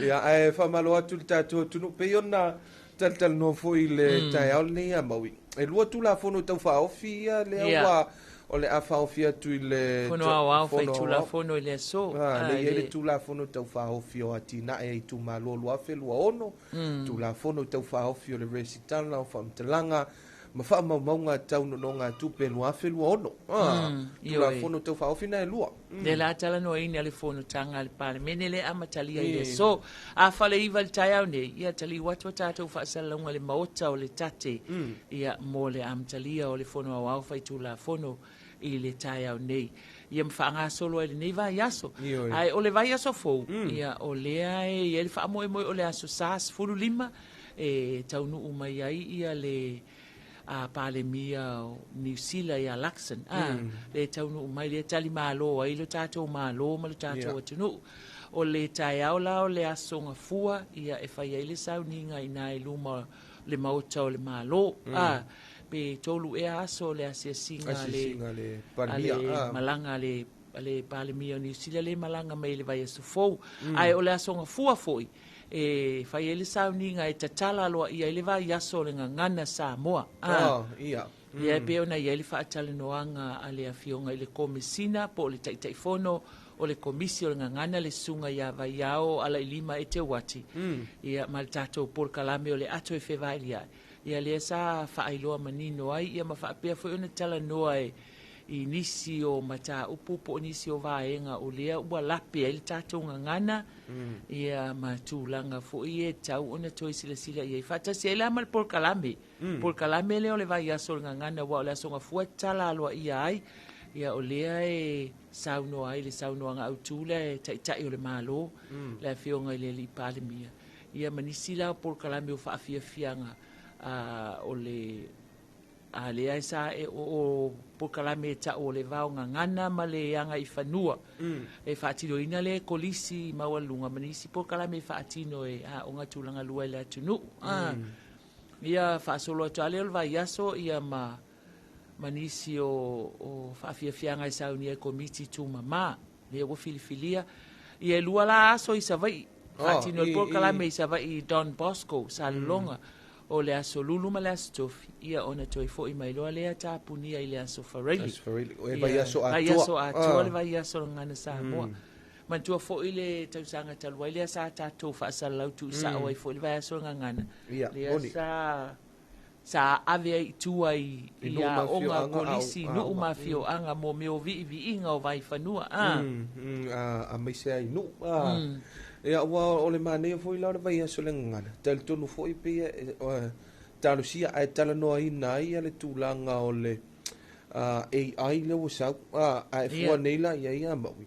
Speaker 2: ia ai fa malo atu tatu tu no pe yona tal no fo ile tai al ni amawi e lo tu la fo no tau fa ofia le wa o le afa ofia tu ile
Speaker 19: fono wa fa tu la fono ile so
Speaker 2: le tu la fono tau fa ofia atina e tu malo lo afa lo ono tu la fono tau fa ofia le recital na fa mtlanga ma fa maunga tau no nga tu pe lo afa lo ono tu la fono tau fa ofia na lo
Speaker 19: de la tala no ina le fono tanga le pale menele amatalia ile so afa le ival tayau ne ia tali watu tatu fa salonga le maota o le tate ia mole amtalia o le fono wa fa tu la fono I le tayau nei ia mfanga solo ele nei vai aso ai o le vai aso fo ia o le ai ele fa mo o le aso sas fulu lima e taunu umai ai ia le a pale mia New Zealand ia Laxon le taunu umai le tali malo ai lo tato malo ma lo tato tunu o le taeao la o le asonga fua ia e whai ai le sauninga i nai luma le mauta o le malo. Pe tolu e aso le asiasinga
Speaker 2: le
Speaker 19: malanga le palemia ni sila le malanga mai le vai aso fou. Ai o le asonga fua foi. E whai ai le sauninga e tatala loa ia le vai aso le ngangana Samoa.
Speaker 2: Ia.
Speaker 19: Ia pe ona ia le whaatale noanga a le afionga i le komisina po le taitaifono o le komisi o le ngangana le sunga ia vai ao ala i lima e te wati. Ia ma le tatou por kalame o le ato e whewai lia. Ia le sa whaailoa manino ai, ia ma whaapea foi ona tala noa i nisi o mata upupo o nisi o vaenga o lea ua lape ai le tatou ngangana. Ia ma tūlanga foi e tau ona toi sila ia i whatasi ai la ma le por kalame. Por kalame leo le vai aso le ngangana wa o le asonga fua tala aloa ia ai. Ia o lea e sauno ai le sauno anga au tūle tai o le malo. Le afionga i le li pale mia. Ia manisi la por kalame o whaafia fianga. O le ai sa o pokalame ta o le vao ngangana ma le anga i whanua e whaatino ina le kolisi mawalunga manisi pokalame whaatino e o ngā tūlanga lua le atunu ia whaasolo atu ale o le vai aso ia manisi o whaafiafianga i sauni e komiti tu mama le o filifilia ia lua la aso i savai whaatino le pokalame i savai Don Bosco sa longa o le aso lulu ma le aso tofi. Ia ona toi fo i mailoa lea tāpunia i le aso whareili.
Speaker 2: E vai aso atua.
Speaker 19: Vai aso atua le vai aso ngana Samoa. Mantua fo i le tausanga talua i lea sa tātou whaasala lautu sa o i fo i le vai aso ngana. Lea sa ave i tua i a onga kolisi nuu mafio anga mo meo vi inga o vai whanua.
Speaker 2: A meise ai nuu. Ia ua o le mane foi la vai aso le ngana. Tal tonu foi pe talusia ai tala no ina ia le tūlanga o le AI le wasau ai fua neila ia maui.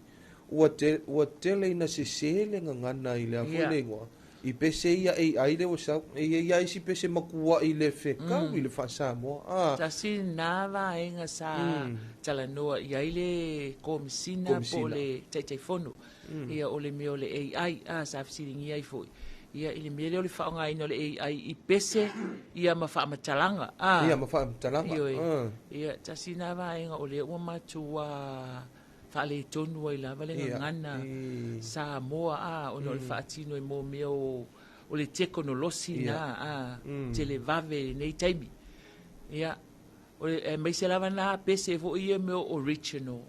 Speaker 2: Ua tele ina se le ngana i le foi le ngoa. I pese ia AI le wasau ia isi pese makua i le whekau i le whasamo.
Speaker 19: Tasi nava enga sa tala noa ia i le komisina po le taitaifono. Ia o le meo le AI sa fisiringi ai foi. Ia ili mele o le whaonga ino le AI i pese ia ma whaamatalanga.
Speaker 2: Ia ma whaamatalanga.
Speaker 19: Ia tasi nava enga o le ua matua whaale tonu ai lava le ngana Samoa o le whaatino i mō meo o le teknolosi na tele vave nei taimi. Ia o mai se lava na pese fo ia meo original.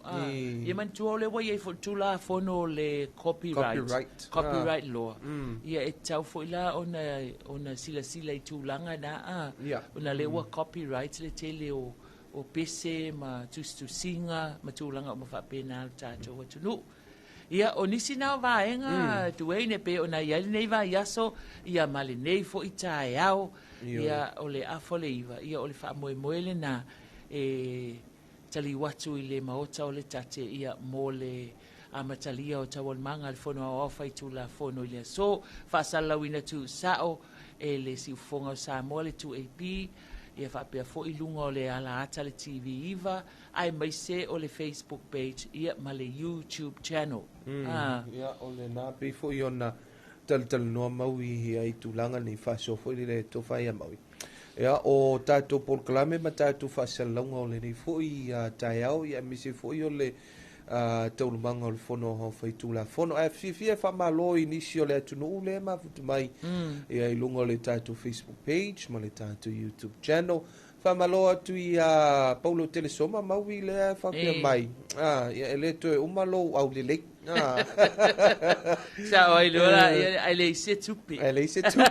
Speaker 19: Ia mantua o le wai e fo tula fono le copyright law. Ia e tau fo ila ona sila i tūlanga na ona le ua copyright le tele o pese ma tustusinga ma tūlanga o ma whapena al tātou atunu. Ia o nisi nao vaenga tuei ne pe ona ia nei va yaso ia male nei fo i tae au. Ia o le afo le iwa, ia o le wha moe le na tali watu i le maota o le tate ia mo le amatalia o tawal manga le fono a ofai tu la fono i le so whaasalau ina tu sao e le siufonga o Samoa le tu AP ia whapea fo i lunga o le ala ata le TV iwa ai mai se o le Facebook page ia ma le YouTube channel.
Speaker 2: Ia o le na pe fo i ona tal no maui ai tūlanga ni whaso fo i le towhai a maui. Ia o tātou polklame ma tātou whasalonga o le ni fo i tae au ia misi fo i o le taulumanga o le fono o whai tūla fono. Ai fia whamalo i nisi o le atunu u le ma futu mai ia i lunga o le tātou Facebook page ma le tātou YouTube channel. Whamalo atu i Paulo Telesoma maui le whapea mai. Ia ele toe umalo au le lei.
Speaker 19: Sa oi lola ai le se tupi.
Speaker 2: Ai le se tupi.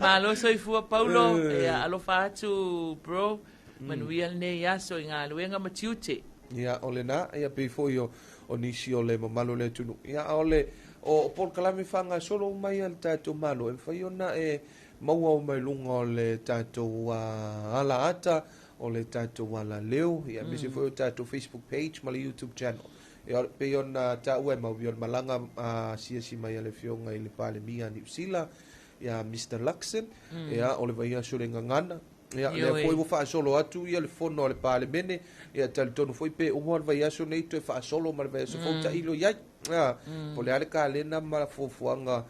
Speaker 19: Ma lo soi fu Paulo e alo fatu bro manuia ne yaso inga luenga matiute.
Speaker 2: Ia ole na ia pe fo io o nisi o le mamalo le tunu. Ia ole o por kalame fanga solo mai al tatu malo e fai ona e maua o mai lunga o le tatu ala ata o le tatu ala leo. Ia misi fo o tatu Facebook page ma le YouTube channel. Ia pe ona ta ue mau vion malanga si mai ale fionga i le pale mia New Zealand ia Mr. Luxon ia o le vaia sure ngangana ia le foi wo fa solo atu ia le fono le pale mene ia tal tonu foi pe o mo vai aso nei to fa solo ma vai aso fo ta ilo ia po le ale ka le na ma fo fuanga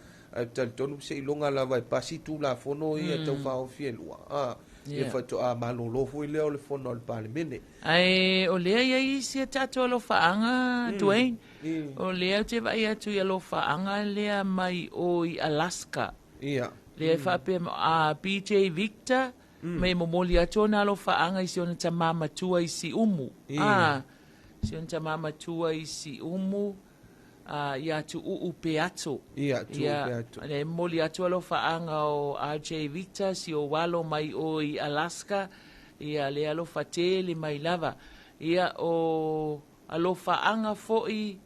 Speaker 2: tal tonu se ilonga la vai pasi tu la fono ia tau fa o fielua ia fa to a malolo foi le le fono le pale mene
Speaker 19: ai o le ia isi tato lo faanga Dwayne o le te vai atu ia lo faanga le mai o i Alaska
Speaker 2: ia
Speaker 19: le fa pe a BJ Victor me momoli atu na lo faanga isi ona tamama tua isi umu si ona tamama tua isi umu ia tu pe atu
Speaker 2: ia tu pe atu
Speaker 19: le moli atu lo faanga o RJ Victor si o walo mai o i Alaska ia le alo fatele mai lava ia o alo faanga foi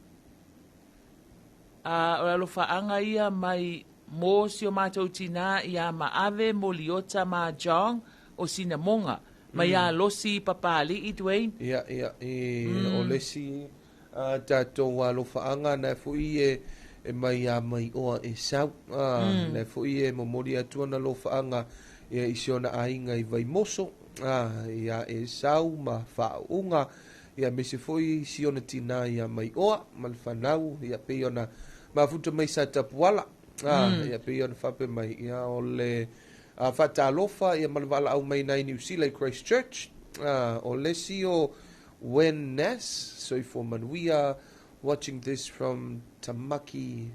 Speaker 19: alo faanga ia mai mo si o matou tina ia maave moliota ma jong o sinamonga mai a losi papali i Dwayne
Speaker 2: ia o lesi tatou alo faanga na foi e mai a mai o e sau na foi e momoli atu na lo faanga ia isiona ainga i vai moso ia e sau ma faunga ia me se foi siona tina ia mai oa mal fanau ia pe ona ma futa mai sa tapuala ia pe ona fa pe mai ia ole fa Talofa ia mal vala au mai nai New Zealand Christchurch o lesio when Nas so for man we are watching this from Tamaki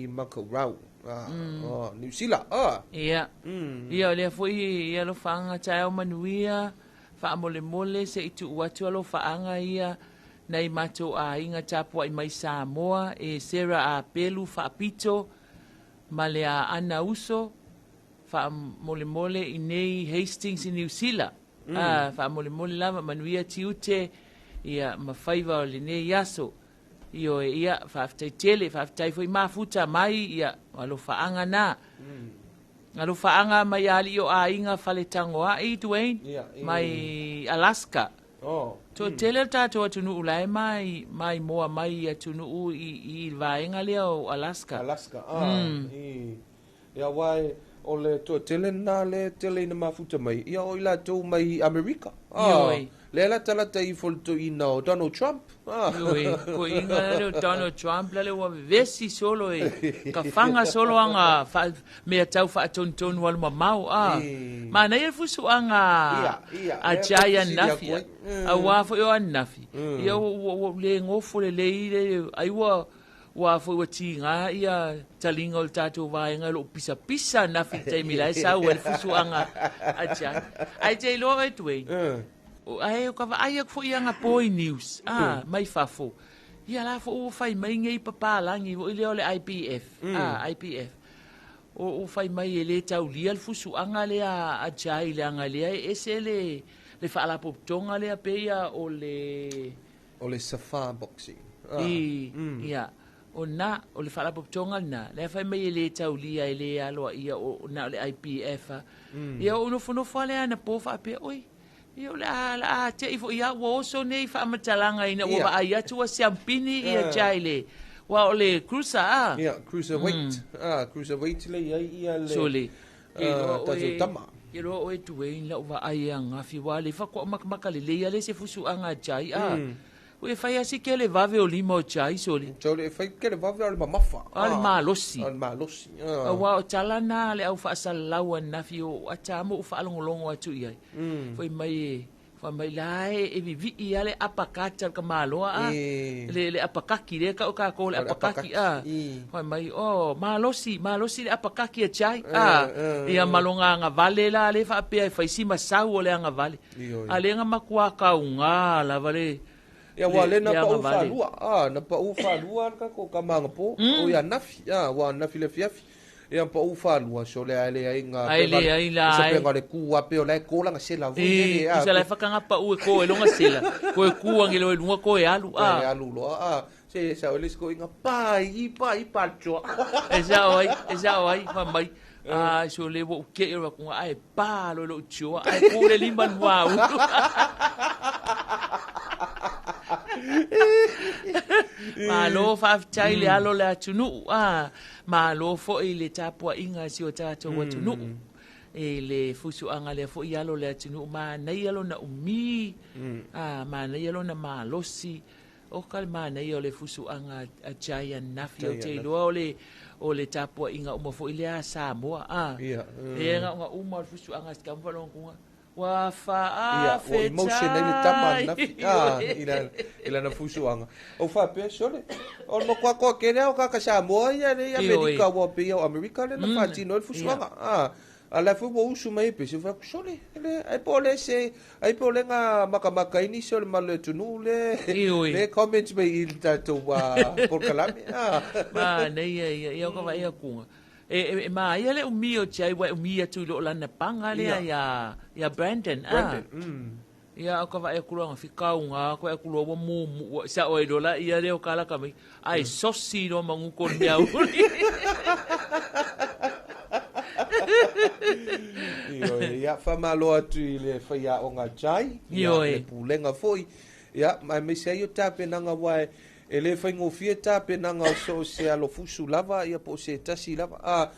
Speaker 2: Makarau New Zealand
Speaker 19: ia ia le foi ia lo fanga tau manuia fa mole se itu watu lo fanga ia nei mato a inga tapu ai mai Samoa e Sarah a pelu fa pito male a ana uso fa mole i nei Hastings in New Zealand fa mole lava manuia tiute ia mafaiva le nei yaso io ia fa tele fa foi mafuta mai ia alo faanga na alo faanga mai ali o a inga faletango a i Dwayne mai Alaska to tele tato tunu ulai mai moa mai tunu i vaenga le o Alaska
Speaker 2: ia wai o le to tele na le tele na mafuta mai ia o ila to mai America le la tala tai fol to ina Donald Trump
Speaker 19: ko inga Donald Trump le wa vesi solo ka fanga solo anga me tau fa tonton wal mau ma na ele fusu anga a jaya nafi a wa fo yo nafi ia le ngofo le ai wa fo tinga ia talinga o tato vai nga lo pisa na fita mi lai sa wel fusu anga acha ai te lo e tu ai o ka ai fo ia nga poi news mai fafo ia la fo fai mai ngai papa langi o le IPF IPF o fai mai ele tau lia fusu anga le a jai le anga le esele le fa la poptonga le pe ia o le
Speaker 2: safari boxing
Speaker 19: ia o na o le fala poptonga na le fai mai le taulia ele alo ia o na le IPF ia o no fono fale ana po fa pe oi ia la te ifo ia wo so nei fa matalanga ina o ba ia tu siampini ia jaile wa o le cruiser
Speaker 2: cruiserweight le ia le
Speaker 19: sole
Speaker 2: tato tama
Speaker 19: ia ro o tu vein la va ai anga fi wa le fa ko makale le ia le se fusu anga jai o fai asi ke le vave o lima o chai soli.
Speaker 2: So le fai ke le vave o le mamafa.
Speaker 19: Al malosi.
Speaker 2: Wa
Speaker 19: o talana le au fa salawa na fi o atamo o fa longo atu ia. Foi mai lai e vivi ia le apakata ka malo le apakaki le ka ko le apakaki Foi mai malosi le apakaki a chai ia malonga nga vale la le fa pe fai sima sau le nga vale. Ale nga makua ka unga la vale.
Speaker 2: ia wale na pa ufalua na pa ufalua ka ko kamanga po o ia nafi wa nafi le fiafi ia pa ufalua so le ale ainga
Speaker 19: la
Speaker 2: se pega le ku ape o le ko la sela
Speaker 19: vule se la fakanga pa u ko e longa sela ko e ku angelo e lunga ko e alu
Speaker 2: lo se sa ole sko inga pai cho
Speaker 19: esa oi fa mai so le wo ke ro ko ai pa lo cho ai ko le limban wa malo whaafitai le alo le atunu. Malo fo i le tapua inga si o tātou atunu. E le fusu anga le fo i alo le atunu. Ma nei alo na umi. Ma nei alo na malosi. O kal ma nei o le fusu anga a giant nafi o te loa o le tapua inga uma fo i le a Samoa. E nga uma o fusu anga si kamwalong kunga. Wa fa
Speaker 2: o emotion ele tama na ila na fusuanga o fa pe sole o no kwa kene o ka Samoa ya ne America wo pe o America le na fa tino fusuanga ala fu bo usu mai pe se fa sole ele ai pole nga makamaka ini sole male tunu le comments me il tato wa por kalame
Speaker 19: ma nei ia ko va ia kunga ma ia le umi o chai wa umi atu lo lana panga le ya Brandon ia ko va e kulonga fikaunga ko e kulo mo sa o dola ia le o kala kami ai sosi no mangu kon mea uri
Speaker 2: ia fa malo atu le fa ia o nga chai ia pulenga foi ia mai me se yo tape nanga wa ele foi ngofia tape nanga so se alo fusu lava ia po se tasi lava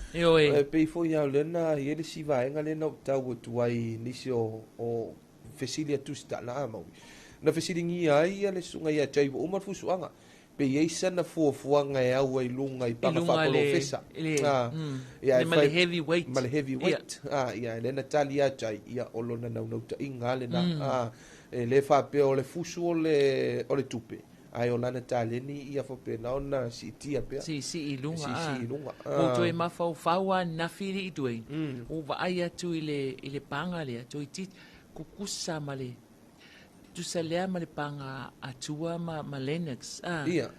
Speaker 2: pe foi ya lena ele si va nga lena tau tuai nisi o fesilia tusta na mau na fesilingi ai le sunga ia chai o mar fusu anga pe yeisa na fuanga e au ai lunga i panga fa polo fesa ia
Speaker 19: mal heavyweight
Speaker 2: ia lena talia chai ia olona na ta inga lena le fa pe o le fusu o le tupe ai o lana taleni ia fo pe na ona sitia pe
Speaker 19: si ilunga o toi mafau na firi i toi o va ai atu ile panga le toi tit kukusa male tu salea male panga atua ma Lennox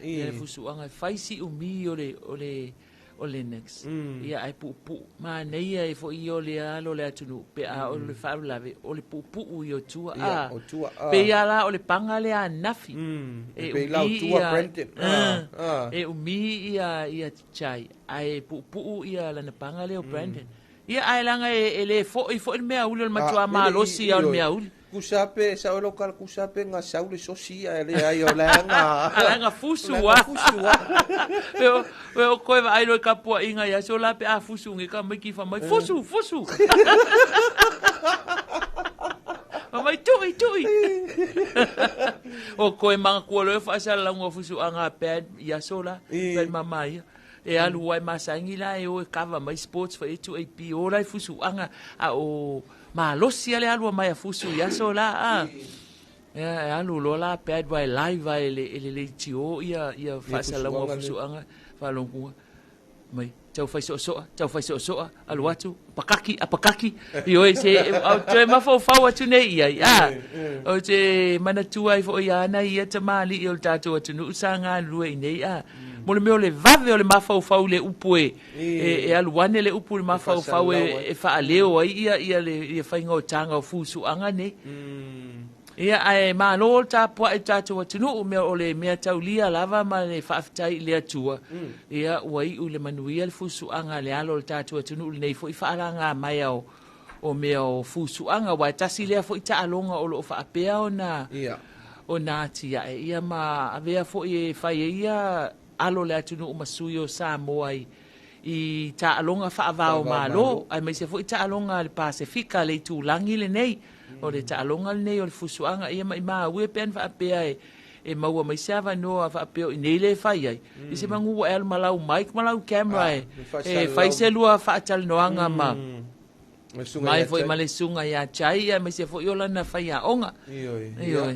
Speaker 2: ia
Speaker 19: fusu anga faisi umi o Lennox ia ai pu ma nei ai fo i o le alo le atunu pe a o le fa lave o le pu o tua pe ia la o le panga le nafi
Speaker 2: pe la tua Brandon
Speaker 19: e umi ia chai ai pu ia la na panga le o Brandon ia ai langa ele fo me uli le matua malosi au me uli
Speaker 2: kusape sa o lokal kusape nga saule sosia ele ai o langa
Speaker 19: fusu o ko va ai lo kapua inga ya so la pe a fusu nge ka mai ki fa mai fusu mai tui o ko manga ko lo fa sa la ngo fusu anga pad ya so la pe mamai e alu ai masangi la e o kava mai sports for itu ap o lai fusu anga o malosi ale alu mai fusu ya so la alu lo la pad vai live ele tio ia fa la ngo fusu anga fa longu mai tau fai so alu atu apakaki yo se au te mafo fa atu nei o te mana tu ai fo ia na ia te mali il tatu atu nu sanga lue nei mo le meo le vave o le mafau le upu e aluane le upu le mafau e fa leo ia le fainga o tanga o fusu anga nei ia ai malo tapua e tatu atunu me o le mea taulia lava ma le faafitai le atua ia wai u le manuia le fusu anga le alo le tatu atunu le nei fo i faaranga mai o mea o fusu anga wa tasi lea fo i taalonga o lo faapea o na tia ia ma avea fo i fai ia alo le atunu umasui o Samoa i taalonga faavao malo ai mai se fo i taalonga le Pasifika le tulangi le nei o le taalonga le nei o le fusuanga ia mai ue pen faapea e maua mai sava no faapea i nei le fai ai i se mangu el malau mic malau camera e fai se lua faatalnoanga mai foi male sunga ya chai mai se fo yola na fai a onga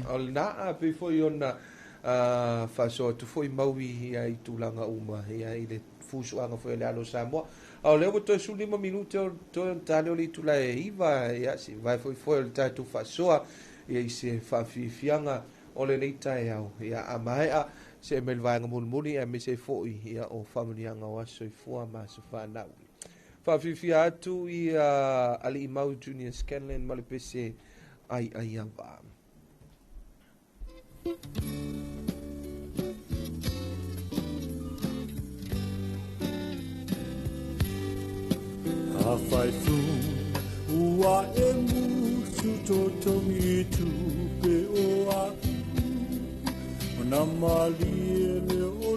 Speaker 2: ol na pe fo yona fa so tu foi maui ai tulanga uma ia i le fusuanga foi le alo Samoa au leo to su 5 minuti to tale li tu la iva ia si vai foi il tatu fa soa ia se fa fianga o le leita au ia amai se mel vai ngomuni e me se foi ia o family anga wa so fo ma so fa na fa fia atu ia ali mau junior Scanlon malipese ai ava
Speaker 21: Awhai fu ua e musu totongi tupe o a o na mali e le o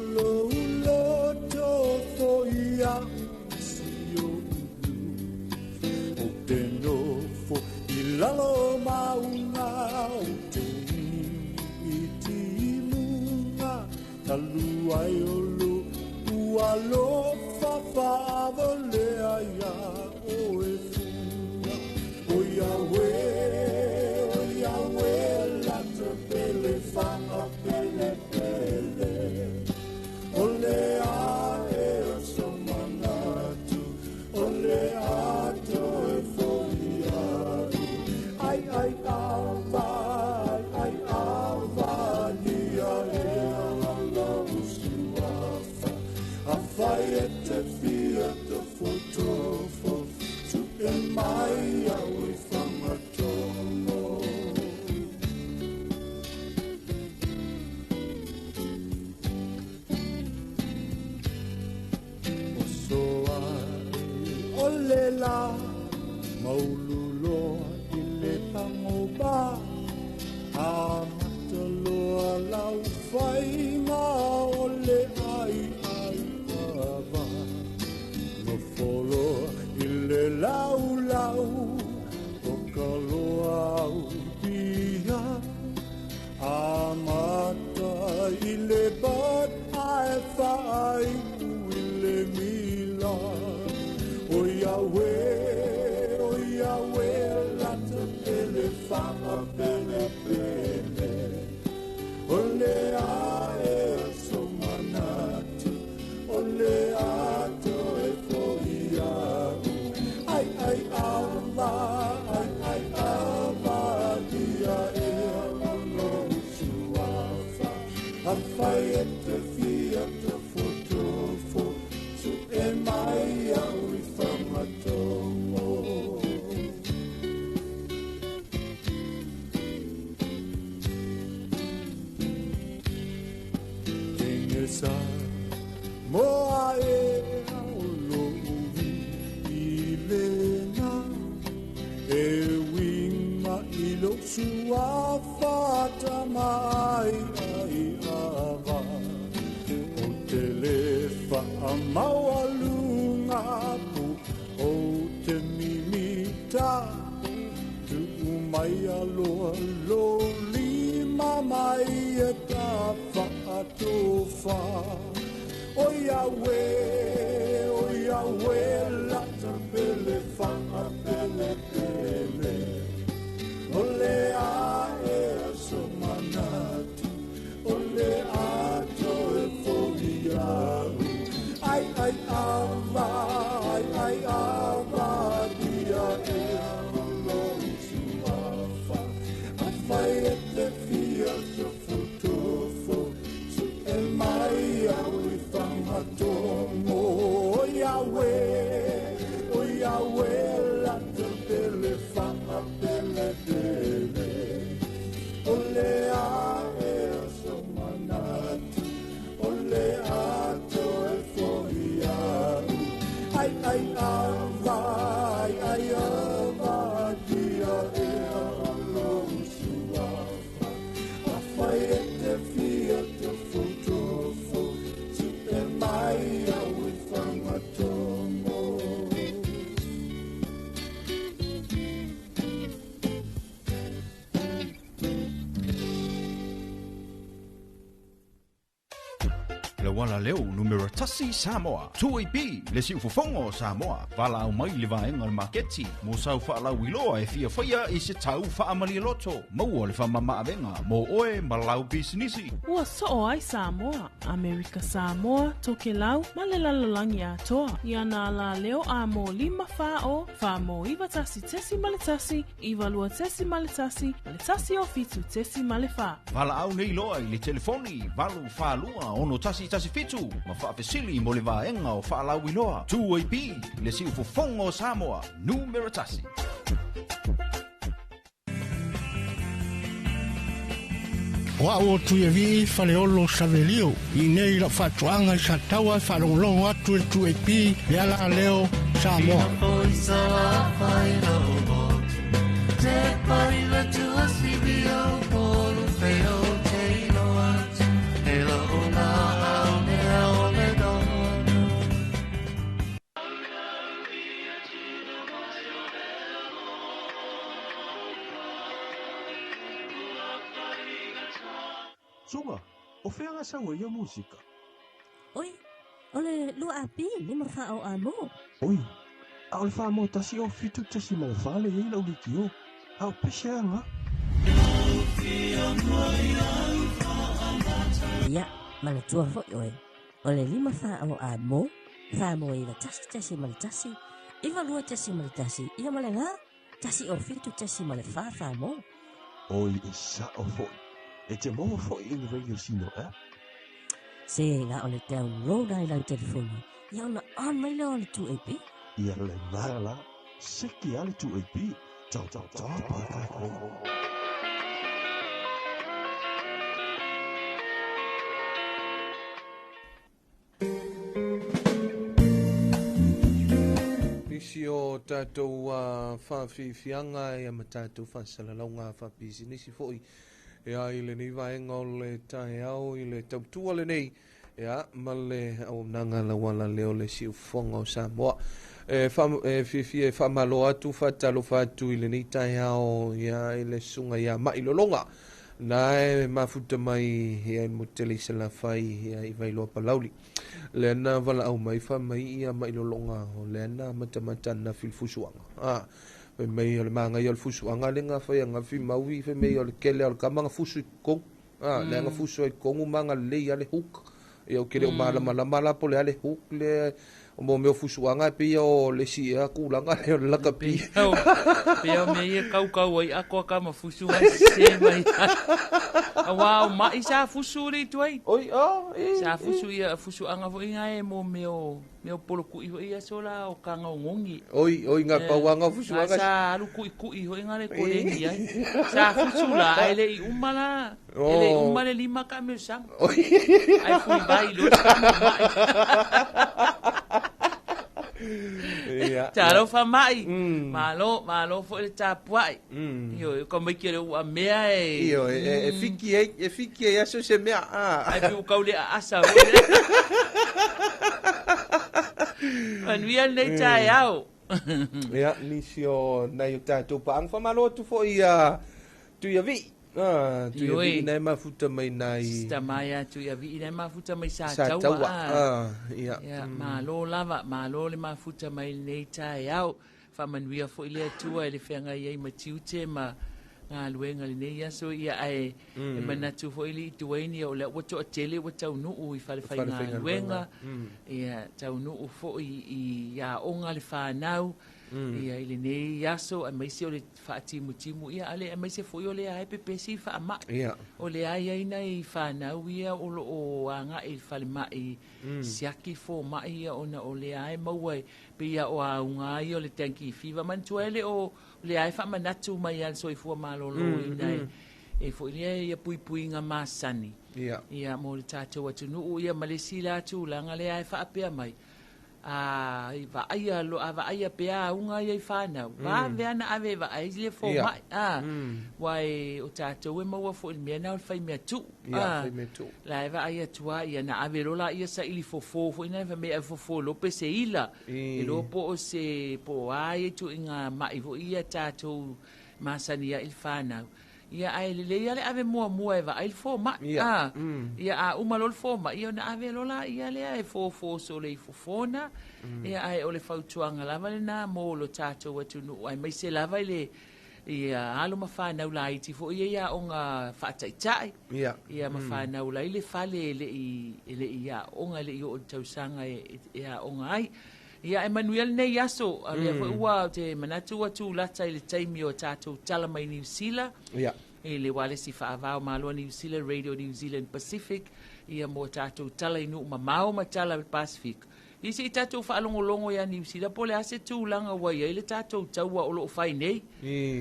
Speaker 21: la maululoa i le pangoba a mataloa lau whainga o le ai ava no foloa i le lau o ka loa au pia a mata i le bat ai whai i le mila o Yahweh lata pele whanga pele pele o le ae so manatu o le ato e foia ai ava dia e alo suafa a fai e te fia te fotofo su e mai au i whamatomo Sa moa e aulo i lena e winga i lo sua fata mai ai ava o te lefa a maua lunga pu o te mimita tu mai aloa lo lima mai e ta Talofa o Yahweh lata pele whanga pele pele o le ae so manatu o le ato e foliaru ai ava dia e alo suafa a fai e te fia te fotofo e mai au i whamatomo o Yahweh lata pele whanga pele pele o le ae so manatu o le ato e fohiaru ai ava dia e alo suafa a fai e te fia te fotofo su e mai au i whamatomo
Speaker 20: Le wala leo numero tasi Samoa. Tui pi le si ufufongo Samoa. Vala au mai le vaenga le maketi. Mo sau wha lau iloa e fia whaia i se tau wha amali loto. Maua le wha mama avenga. Mo oe ma lau bisinisi.
Speaker 17: Ua so ai Samoa, Amerika Samoa, toke lau, ma le lalolangi atoa. Ia na la leo a mo 5 wha mo iwa tasi tesi ma le tasi, iwa lua tesi ma le tasi o fitu tesi ma le wha.
Speaker 20: Vala au nei loa i le telefoni. Valu wha lua ono tasi fitu. Ma wha fesili mo le vaenga o wha lau iloa. Tui pi le si ufufongo Samoa. Numero tasi.
Speaker 4: Wa o tu e vi fale olo savelio i nei la fatuanga sa taua falonglongo atu e tu e pi le ala leo Samoa.
Speaker 6: Sunga, o whenga sawa ia musika.
Speaker 7: Oi, ole lua api ni ma wha o amo.
Speaker 6: Oi, a ole wha mo tasi o fitu tasi ma le whale e lau li ki o. A o peseanga.
Speaker 7: Ia, mana tua fo oi. Ole 5 wha o amo. Wha mo i la tasi ma le tasi. Iwa lua tasi ma le tasi. Ia ma le ngā. Tasi o fitu tasi ma le wha mo.
Speaker 6: Oi, e sa o fo. E te mo fo i le radio sino, eh?
Speaker 7: Se ngā ole download ai lau telefoni. Ia ona on mai le ole tu epi.
Speaker 6: Ia le ngala, seki ale tu epi. Tau pakako.
Speaker 2: Pisi o tātou whawhiwhianga e ma tātou whasalalaunga whapisinisi fo'i. Ia i le ni vaenga o le tae au i le tautua le nei. Ia, ma le au nanga la wala leo le si ufonga o Samoa. Whiwhi e whamalo atu whatalofa atu i le ni tae au ia i le sunga ia mailolonga. Na e mafuta mai ia i motele se la whai ia i vailoa palauli. Le ana wala au mai wha mai ia mailolonga o le ana matamata na filfusuanga. Fe mei o le manga i o le fusuanga le nga whai anga fi maui fe mei o le kele o le kamanga fusu i kong. Le anga fusu i kongu manga le ia le huk. Ia o kere o malama po le ale huk le o mo meo fusuanga pe ia o le si ea kulanga le o le lakapi.
Speaker 19: Pea me ia kau ai ako ka mafusu ai se mai. Wow, ma isa fusu ri tuai.
Speaker 2: Oi,
Speaker 19: sa fusu ia fusu anga vo inga e mo meo polo ku ia sola o kanga ngongi.
Speaker 2: Oi nga pauanga fusu anga.
Speaker 19: Sa alu ku ho inga le kolengi ai. Sa fusu la ai le umala. Ele umale lima ka me sang. Ai fui vai lo. Talofa mai. Malo fo le tapuai. Io come che o mea e
Speaker 2: io e fiki e aso se mea.
Speaker 19: Ai più caule asa. Manuel nei tai au.
Speaker 2: Ia nisio na io tato pa ang fa malo tu fo ia tu ia vi. Tu ia vi nei mafuta mai nai.
Speaker 19: Sta mai tu ia vi nei mafuta mai sa
Speaker 2: taua.
Speaker 19: Ia. Malo lava, malo le mafuta mai nei tai au. Fa manuia fo ile tua le fenga ia ma tiute ma nga luenga le nei so ia ai e manatu fo ile tuaini o le wato atele wato no u fa le fa nga luenga. Ia tau no u fo i ia onga le fa nau. Ia ile nei yaso a mai se o le fa timu ia ale a mai se foi o le ai pepesi fa ma o le ai ai nei fa na ia o lo o anga e fa le mai siaki fo ma ia ona o le ai mauai pe ia o unga ia o le tanki fiva man tuele o le ai fa manatu mai al so i fu malo lo nei e fo ia pui nga masani ia mo le tato atu no ia malesila tu langa le ai fa apea mai va aia lo ava aia pea unga ia fana va veana ave va ai le fo mai wai o tato e maua fo me na fai me tu la va aia tua ia na ave lo la ia sa ili fo ina va me fo lo pe se ila e lo po se po ai tu inga mai vo ia tato masania il fana ia ai le ia le ave mua eva ai fo ma ia a uma lo fo ma ia na ave lo la ia le ai fo so le fofona ia ai o le fautuanga lava le na mo lo tato watu no ai mai se lava le ia alo ma fa na ula iti fo ia onga fa tai ia ma fa na ula ile fale le ia onga le o tausanga ia onga ai ia Emmanuel nei aso a le ua te manatu atu lata ile taimi o tato tala mai New Zealand le wale si faavao malo New Zealand Radio New Zealand Pacific ia mo tato tala inu mamao ma tala Pacific isi tato faalongolongo ya New Zealand pole ase tu langa wa ia ile tato taua o lo fai nei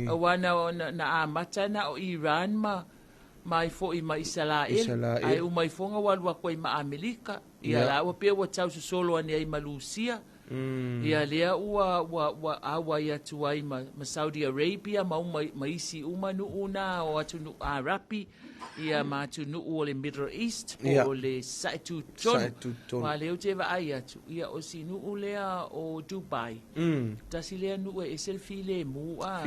Speaker 19: wana na amata na o Iran mai fo i mai Israel ai o mai fonga walua ko i ma Amerika ia la o pe o tau solo ani ai Malusia ia lea ua awa ia tuai ma Saudi Arabia ma isi umanu una o atu nu Arapi ia ma atu nu o le Middle East o le Saitu Tonu ma leo te va ai atu ia o si nu lea o Dubai tasi lea nu e selfie le mua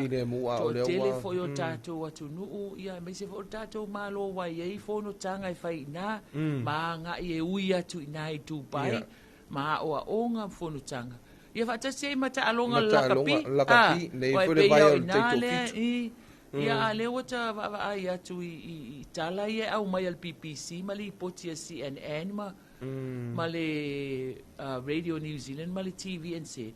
Speaker 19: o lea tele fo yo tato atu nu ia me se fo tato malo wa ia fo no tanga i fai na ma nga i e ui atu ina i Dubai ma o onga fonutanga ia fa tse mata alonga lakapi
Speaker 2: nei fo le vai o te
Speaker 19: ia le wata va ai atu i tala ia au mai al BBC mali potia CNN ma le Radio New Zealand ma le TVNZ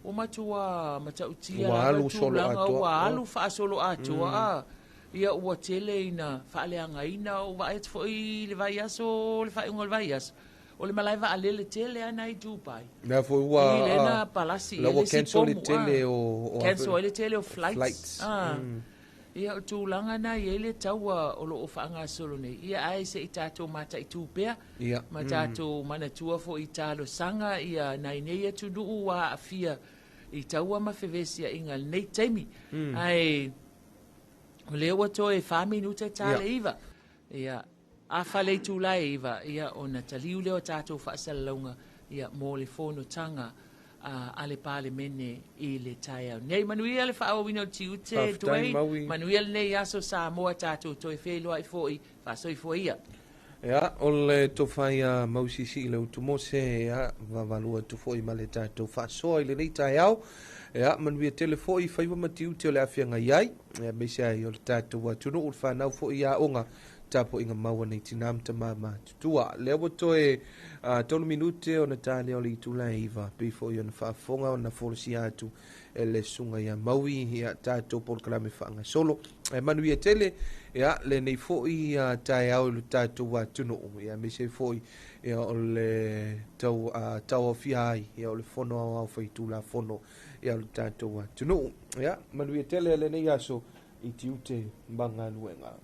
Speaker 19: o matua mata utia wa alu fa solo atua ia ua tele ina fa le anga ina o va et foi le vai aso le fa ngol vai aso o le malaiva alele tele ana i Dubai.
Speaker 2: Na foi ua
Speaker 19: ile na palasi
Speaker 2: la ua cancel tele o
Speaker 19: cancel ile tele o flights. Ia o tūlanga na ia ile taua o lo o whaanga solo nei. Ia ai se i tātou mata i tūpea. Ma tātou mana tua fo i tālo sanga ia nai nei atu nuu wa a fia I taua ma fevesia inga nei taimi. Ai, o leo wato e 5 minuta tale iwa. Ia, a whale tūlai iwa, ia o na taliu leo tātou whaasalaunga, ia mō le whono tanga, ale pale mene I le tai au. Nei, manuia le whaawa wino tiute, Dwayne, manuia le nei aso Samoa tātou toi whelua I fōi, whaasoi fōi ia.
Speaker 2: Ia, o le tofai a mausisi I le utumose, ia, wavalua tufoi ma le tātou whaasoa I le nei tai au. Ia, manuia telefoi whaiwa matiu te o le awhianga iai. Ia, meisa I o le tātou atunu o le whanau fōi a onga. Tapo inga maua nei tinam ta mama tutua. Leo toe tonu minute o na tale o le itula iwa. Before i o na whaafonga o na folisi atu e le sunga ia maui ia tātou pol kalame whaanga solo. E manuia tele ia le nei foi tae au le tātou wa tunu. Ia mese foi ia o le tau o fiai ia o le fono au whaitula fono ia o le tātou wa tunu. Ia manuia tele le nei aso I tiute mbanga nuenga.